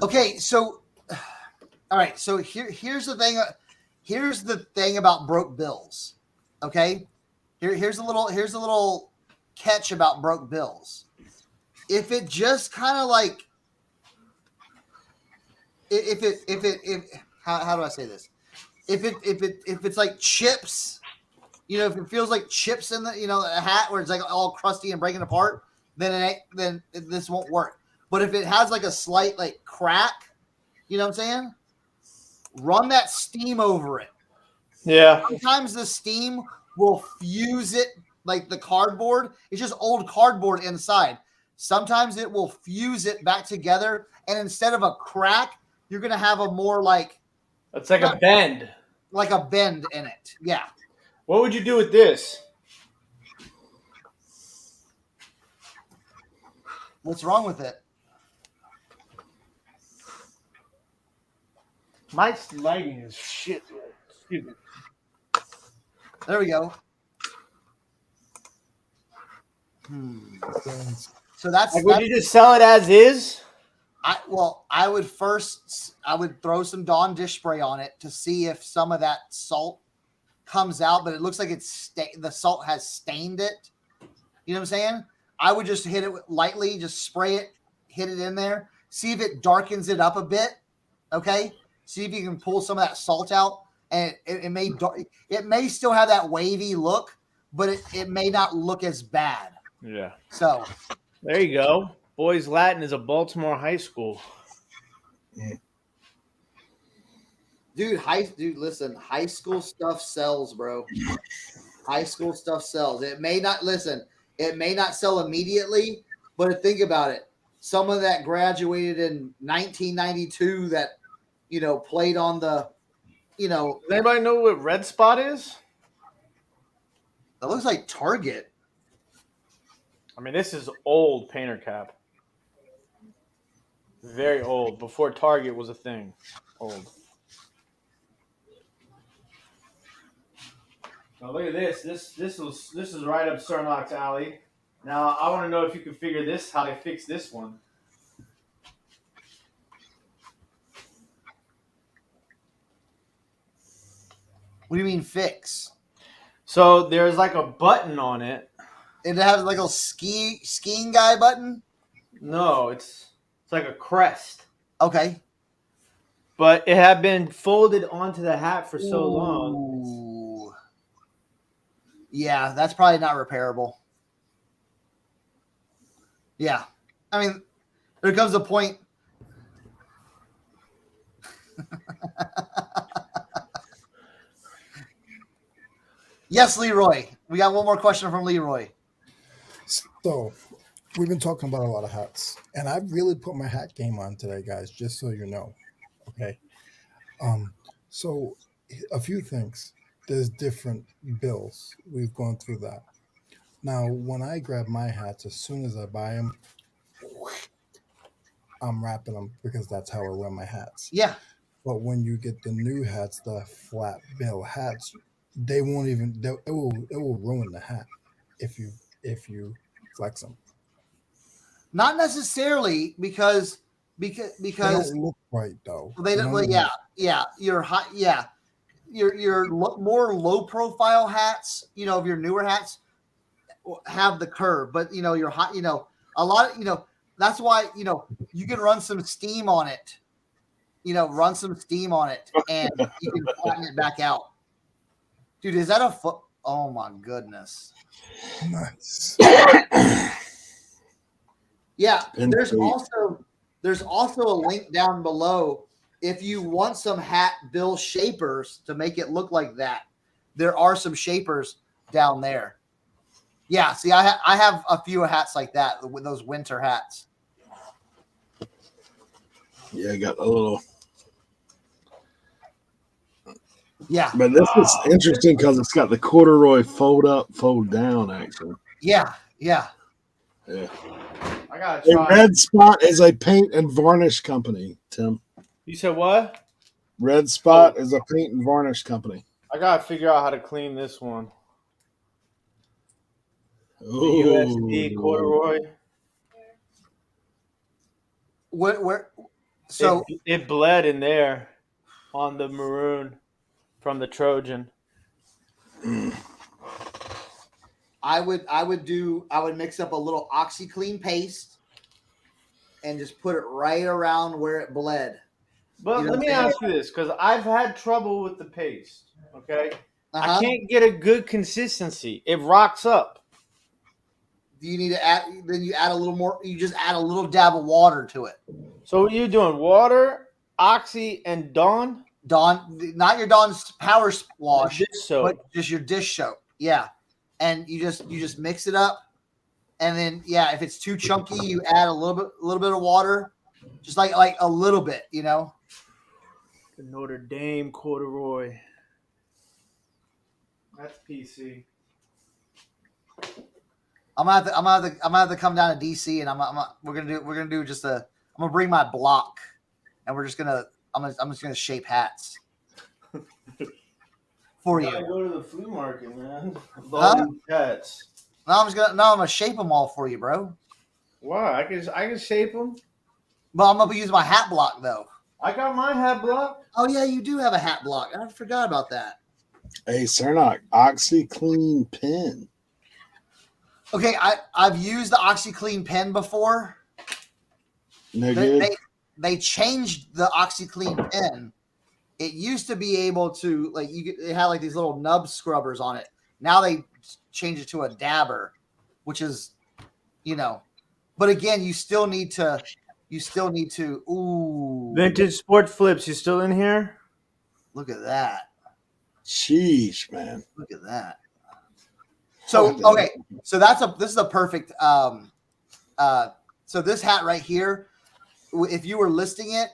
Okay, so, all right. So here's the thing. Here's the thing about broke bills. Okay, here's a little catch about broke bills. If it just kind of like, how do I say this? If it's like chips, if it feels like chips in the a hat where it's like all crusty and breaking apart, then this won't work. But if it has like a slight like crack, you know what I'm saying? Run that steam over it. Yeah. Sometimes the steam will fuse it, like the cardboard. It's just old cardboard inside. Sometimes it will fuse it back together, and instead of a crack, you're gonna have a more like it's like a bend. Like a bend in it. Yeah. What would you do with this? What's wrong with it? My lighting is shit. Excuse me. There we go. So that's. Would you just sell it as is? I would throw some Dawn dish spray on it to see if some of that salt comes out, but it looks like the salt has stained it. You know what I'm saying? I would just hit it lightly, just spray it, hit it in there, see if it darkens it up a bit. Okay, see if you can pull some of that salt out, and it may still have that wavy look, but it may not look as bad. Yeah. So there you go. Boys Latin is a Baltimore high school. Dude, listen, high school stuff sells, bro. High school stuff sells. It may not sell immedely, but think about it. Someone that graduated in 1992 that, played on the, Does anybody know what Red Spot is? That looks like Target. I mean, this is old painter cap. Very old. Before Target was a thing. Old. Now look at this. This is right up Cernock's alley. Now I want to know if you can figure this, how to fix this one. What do you mean fix? So there's like a button on it. It has like a skiing guy button. No, it's like a crest. Okay. But it had been folded onto the hat for so long. Ooh. Yeah, that's probably not repairable. Yeah. I mean, there comes a point. Yes, Leroy. We got one more question from Leroy. So we've been talking about a lot of hats, and I've really put my hat game on today, guys, just so you know. Okay. So a few things. There's different bills. We've gone through that. Now, when I grab my hats, as soon as I buy them, I'm wrapping them because that's how I wear my hats. Yeah. But when you get the new hats, the flat bill hats, they won't even. It will ruin the hat if you flex them. Not necessarily because They don't look right though. they don't. Well, yeah. You're hot. Yeah. Your more low profile hats, of your newer hats have the curve, but your hot, a lot of, that's why, you can run some steam on it, run some steam on it and you can flatten it back out. Dude, is that a foot? Oh my goodness. Nice. Yeah. There's also a link down below. If you want some hat bill shapers to make it look like that, there are some shapers down there. Yeah, see, I have a few hats like that, with those winter hats. Yeah, I got a little. Yeah. But this is interesting because it's got the corduroy fold up, fold down action. Yeah. Yeah. I gotta try. Red Spot is a paint and varnish company, Tim. You said what? Red Spot is a paint and varnish company. I gotta figure out how to clean this one. Ooh. The USD corduroy. Where? So it bled in there on the maroon from the Trojan. I would mix up a little OxyClean paste and just put it right around where it bled. But let me ask you this, because I've had trouble with the paste. Okay, Uh-huh. I can't get a good consistency. It rocks up. Do you need to add? Then you add a little more. You just add a little dab of water to it. So what are you doing? Water, Oxy, and Dawn? Dawn, not your Dawn's power wash, but just your dish soap. Yeah, and you just mix it up, and then if it's too chunky, you add a little bit of water, just like a little bit, The Notre Dame corduroy. That's PC. I'm gonna have to come down to DC, and we're gonna do just I'm gonna bring my block, and I'm just gonna shape hats for you. I go to the flea market, man. Hats. No, I'm gonna shape them all for you, bro. Why? I can shape them. But I'm gonna use my hat block though. I got my hat block. Oh yeah, you do have a hat block. I forgot about that. Hey, Cernock, OxyClean pen. Okay, I've used the OxyClean pen before. No good. They changed the OxyClean pen. It used to be able to it had these little nub scrubbers on it. Now they changed it to a dabber, which is, but again, you still need to. Ooh, Vintage Sport Flips. You still in here? Look at that. Sheesh, man. Look at that. So okay, so this is a perfect. So this hat right here, if you were listing it,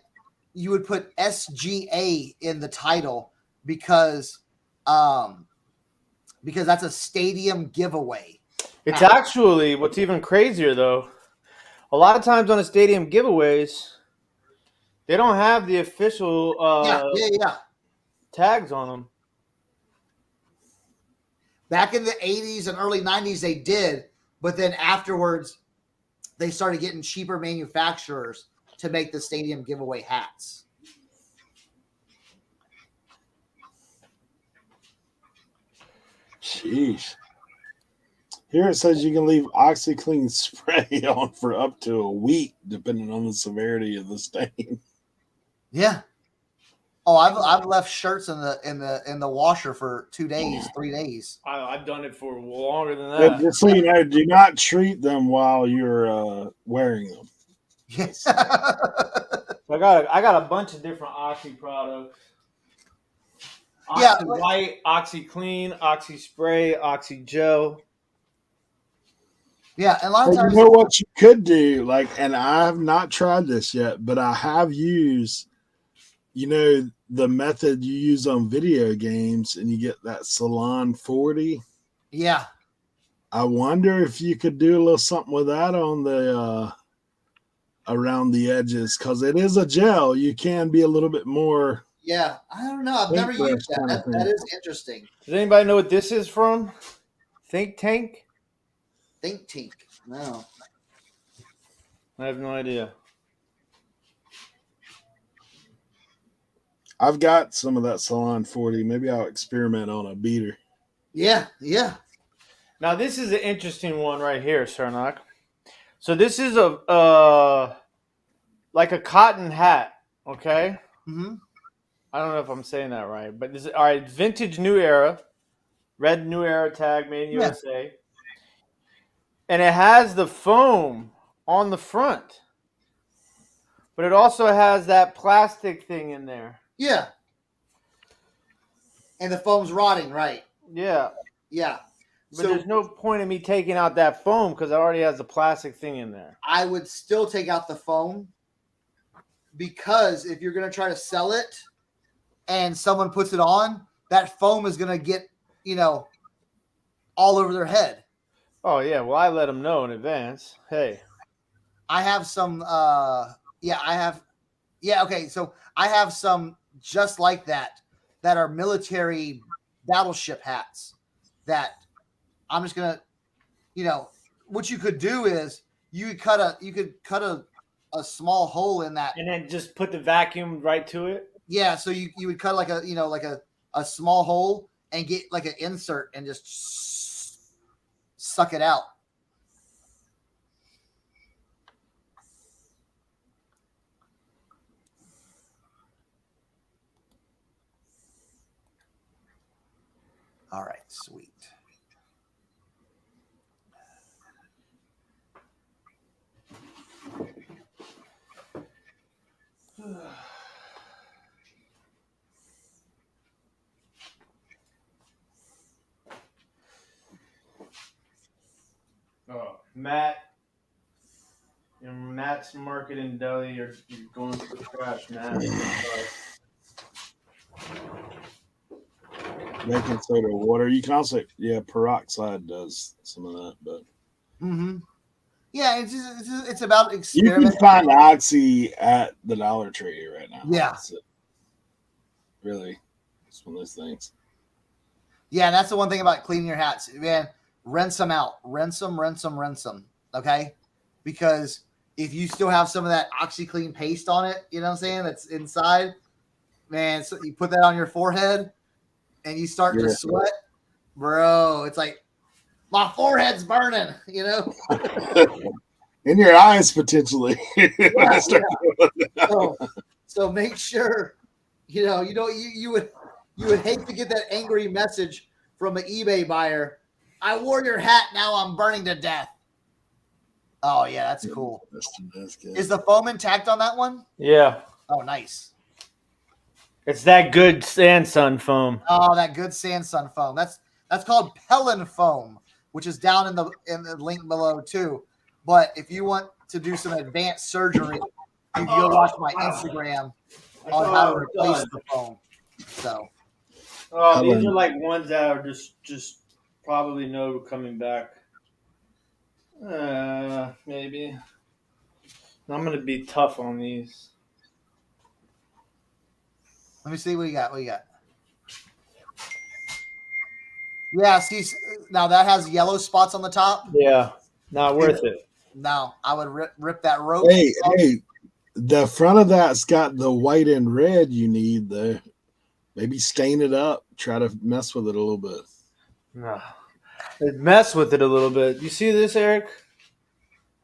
you would put SGA in the title because that's a stadium giveaway. It's actually what's even crazier though. A lot of times on the stadium giveaways, they don't have the official tags on them. Back in the 80s and early 90s, they did, but then afterwards, they started getting cheaper manufacturers to make the stadium giveaway hats. Jeez. Here it says you can leave OxyClean spray on for up to a week, depending on the severity of the stain. Yeah. Oh, I've left shirts in the washer for 2 days, 3 days. I've done it for longer than But that. just so you know, do not treat them while you're wearing them. Yes. So I got a bunch of different Oxy products. Oxy Yeah, White, Oxy Clean, Oxy Spray, Oxy Gel. Yeah, and a lot of Hey, times, you know what you could do? Like, and I have not tried this yet, but I have used, the method you use on video games, and you get that Salon 40. yeah, I wonder if you could do a little something with that on the around the edges, because it is a gel. You can be a little bit more. yeah. I don't know. I've never used that. Kind of That thing. is interesting. Does anybody know what this is from? Think Tank? Think Tink. No. I have no idea. I've got some of that Salon 40. Maybe I'll experiment on a beater. Yeah, yeah. Now this is an interesting one right here, Sarnak. So this is a like a cotton hat, okay? Mm-hmm. I don't know if I'm saying that right, but this is all right. Vintage New Era, red New Era tag, made in Yeah. USA, and it has the foam on the front, but it also has that plastic thing in there. Yeah. And the foam's rotting, right? Yeah, Yeah. but there's no point in me taking out that foam because it already has the plastic thing in there. I would still take out the foam because if you're going to try to sell it and someone puts it on, that foam is going to get, all over their head. Oh yeah, well I let them know in advance. Hey, I have some, okay. So I have some just like that are military battleship hats that I'm just going to, what you could do is you could cut a small hole in that. and then just put the vacuum right to it. Yeah. So you would cut like a small hole and get like an insert and just suck it out. All right, sweet. Oh, Matt's Marketing Deli. You're going for trash, Matt. Baking soda, water. You can also, peroxide does some of that, but Yeah, it's about you experimenting. can find Oxy at the Dollar Tree right now. Yeah, really, it's one of those things. Yeah, that's the one thing about cleaning your hats, man. Rinse them out, rinse them. Okay, because if you still have some of that OxyClean paste on it, you know what I'm saying, that's inside, man. So you put that on your forehead and you start to sweat, bro. It's like my forehead's burning, In your eyes, potentially. Yeah. So make sure, you would hate to get that angry message from an eBay buyer. I wore your hat, now I'm burning to death. Oh yeah, that's cool. That's good. Is the foam intact on that one? Yeah. Oh, nice. It's that good Sandsun foam. Oh, that good Sandsun foam. That's called Pellin foam, which is down in the link below too. But if you want to do some advanced surgery, you can go watch my Instagram on how to replace the foam. So. Oh, these are like ones that are just probably no coming back. Maybe. I'm gonna be tough on these. Let me see what you got. Yeah, see, now that has yellow spots on the top. Yeah, not worth it. No, I would rip that rope. Hey, the front of that's got the white and red you need there. Maybe stain it up. Try to mess with it a little bit. No. Mess with it a little bit. You see this, Eric?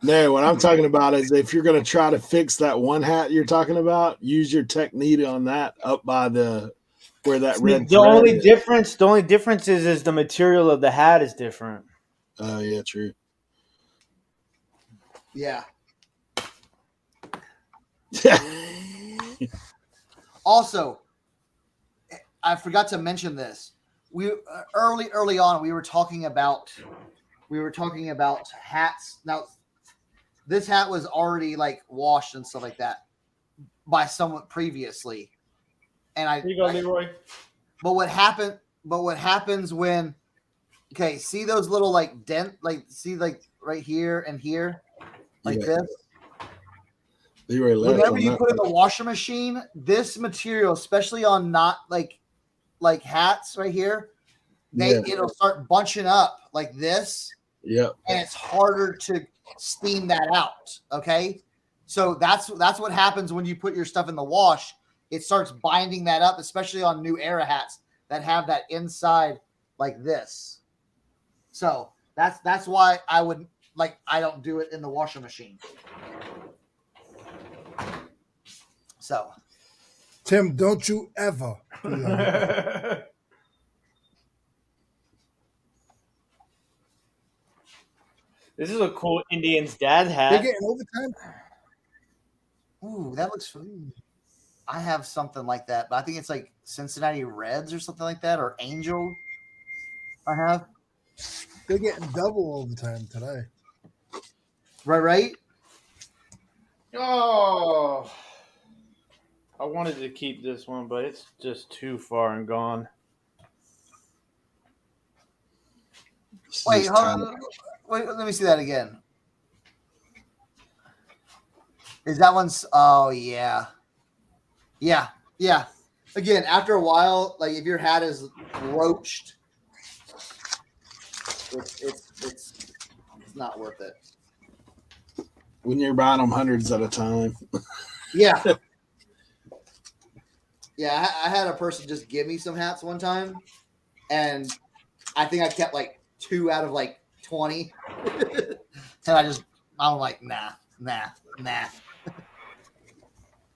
No, what I'm talking about is if you're going to try to fix that one hat you're talking about, use your technique on that up by the where that red. The only difference is the material of the hat is different. Oh yeah, true. Yeah. Also, I forgot to mention this. We early on we were talking about hats. Now, this hat was already like washed and stuff like that by someone previously, and Here you go, Leroy. But what happens when? Okay, see those little like dent, like see like right here and here, like this. Leroy left. Whenever you put in the washer machine, this material, especially on not like hats right here, it'll start bunching up like this. Yep. And it's harder to steam that out. Okay. So that's what happens when you put your stuff in the wash. It starts binding that up, especially on new era hats that have that inside like this. So that's why I don't do it in the washer machine. So, Tim, don't you ever do that. This is a cool Indians dad hat. They're getting overtime. Ooh, that looks fun. I have something like that, but I think it's like Cincinnati Reds or something like that, or Angel. I have. They're getting double overtime today. Right. Oh, I wanted to keep this one, but it's just too far and gone. Wait, hold on. Wait, let me see that again. Is that one's? Oh yeah. Again, after a while, like if your hat is roached, it's not worth it. When you're buying them hundreds at a time. Yeah. Yeah, I had a person just give me some hats one time, and I think I kept like 2 out of like 20. And I'm like, nah.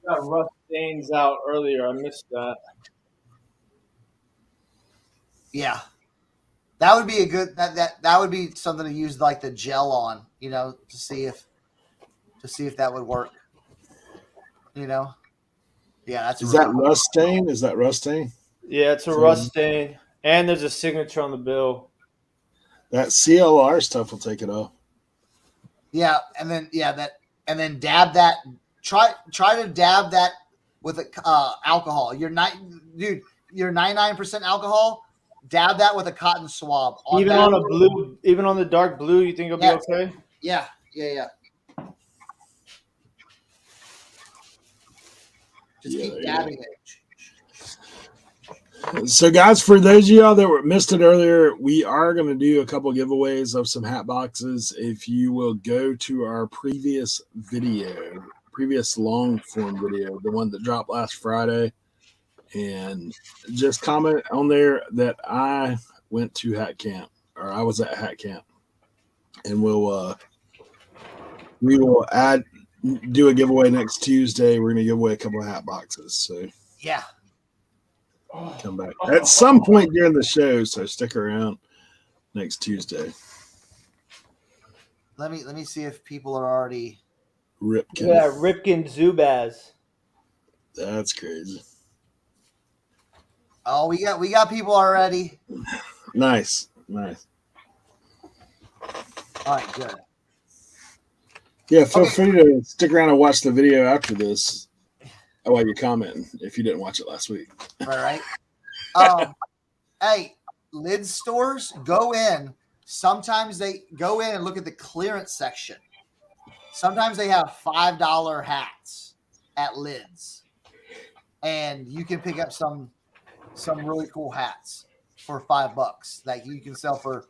Got rough stains out earlier. I missed that. Yeah. That would be a good that would be something to use like the gel on, to see if that would work. Yeah, that's Is that rust stain? Is that rust stain? Yeah, it's a rust stain. And there's a signature on the bill. That CLR stuff will take it off. Yeah, and then dab that. Try to dab that with alcohol. You're 99% alcohol. Dab that with a cotton swab. Even on the dark blue, you think it'll be okay? Yeah. Just keep dabbing it. So, guys, for those of y'all that missed it earlier, we are going to do a couple giveaways of some hat boxes. If you will go to our previous long form video, the one that dropped last Friday, and just comment on there that I went to hat camp, or I was at hat camp, and we will do a giveaway next Tuesday. We're going to give away a couple of hat boxes. So yeah. Come back at some point during the show, so stick around next Tuesday. Let me see if people are already Ripken. Yeah, Ripken Zubaz. That's crazy. Oh, we got people already. Nice. All right, good. Yeah, feel free to stick around and watch the video after this. While you're commenting, if you didn't watch it last week. All right. Hey, lid stores, go in. Sometimes they go in and look at the clearance section. Sometimes they have $5 hats at lids, and you can pick up some really cool hats. for $5 that you can sell for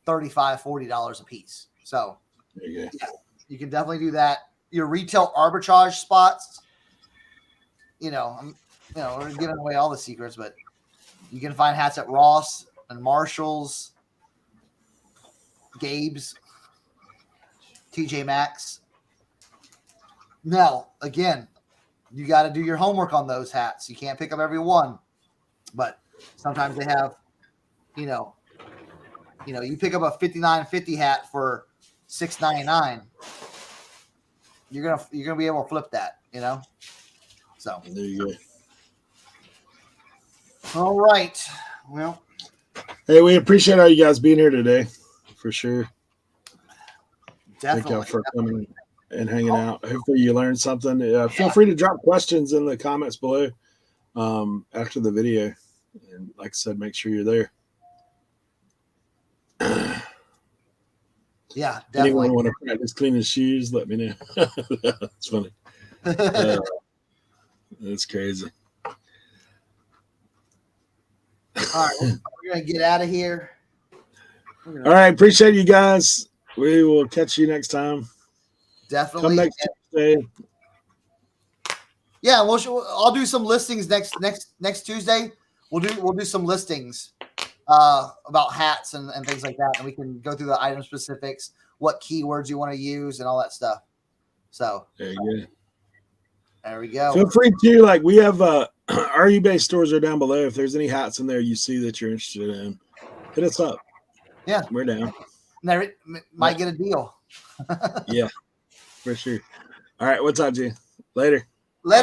$35, $40 a piece. So There you go. yeah, you can definitely do that. Your retail arbitrage spots, we're giving away all the secrets, but you can find hats at Ross and Marshall's, Gabe's, TJ Maxx. Now, again, you got to do your homework on those hats. You can't pick up every one, but sometimes they have, you pick up a 59.50 hat for $6.99. You're gonna be able to flip that, So There you go. all right. Well, Hey, we appreciate all you guys being here today, for sure. Thank definitely. y'all for coming and hanging out. Hopefully you learned something. Feel free to drop questions in the comments below after the video. And like I said, make sure you're there. Yeah, definitely. Anyone want to practice cleaning shoes, let me know. That's funny. That's crazy. All right, we're gonna get out of here. All right, appreciate you guys. We will catch you next time. Definitely. Come next Tuesday. Yeah, I'll do some listings next Tuesday. We'll do some listings about hats and things like that, and we can go through the item specifics, what keywords you want to use, and all that stuff. So There you go. there we go. Feel free to we have our eBay stores are down below. If there's any hats in there you see that you're interested in, hit us up. Yeah, we're down. Never might get a deal. Yeah, for sure. All right, what's up, G? Later.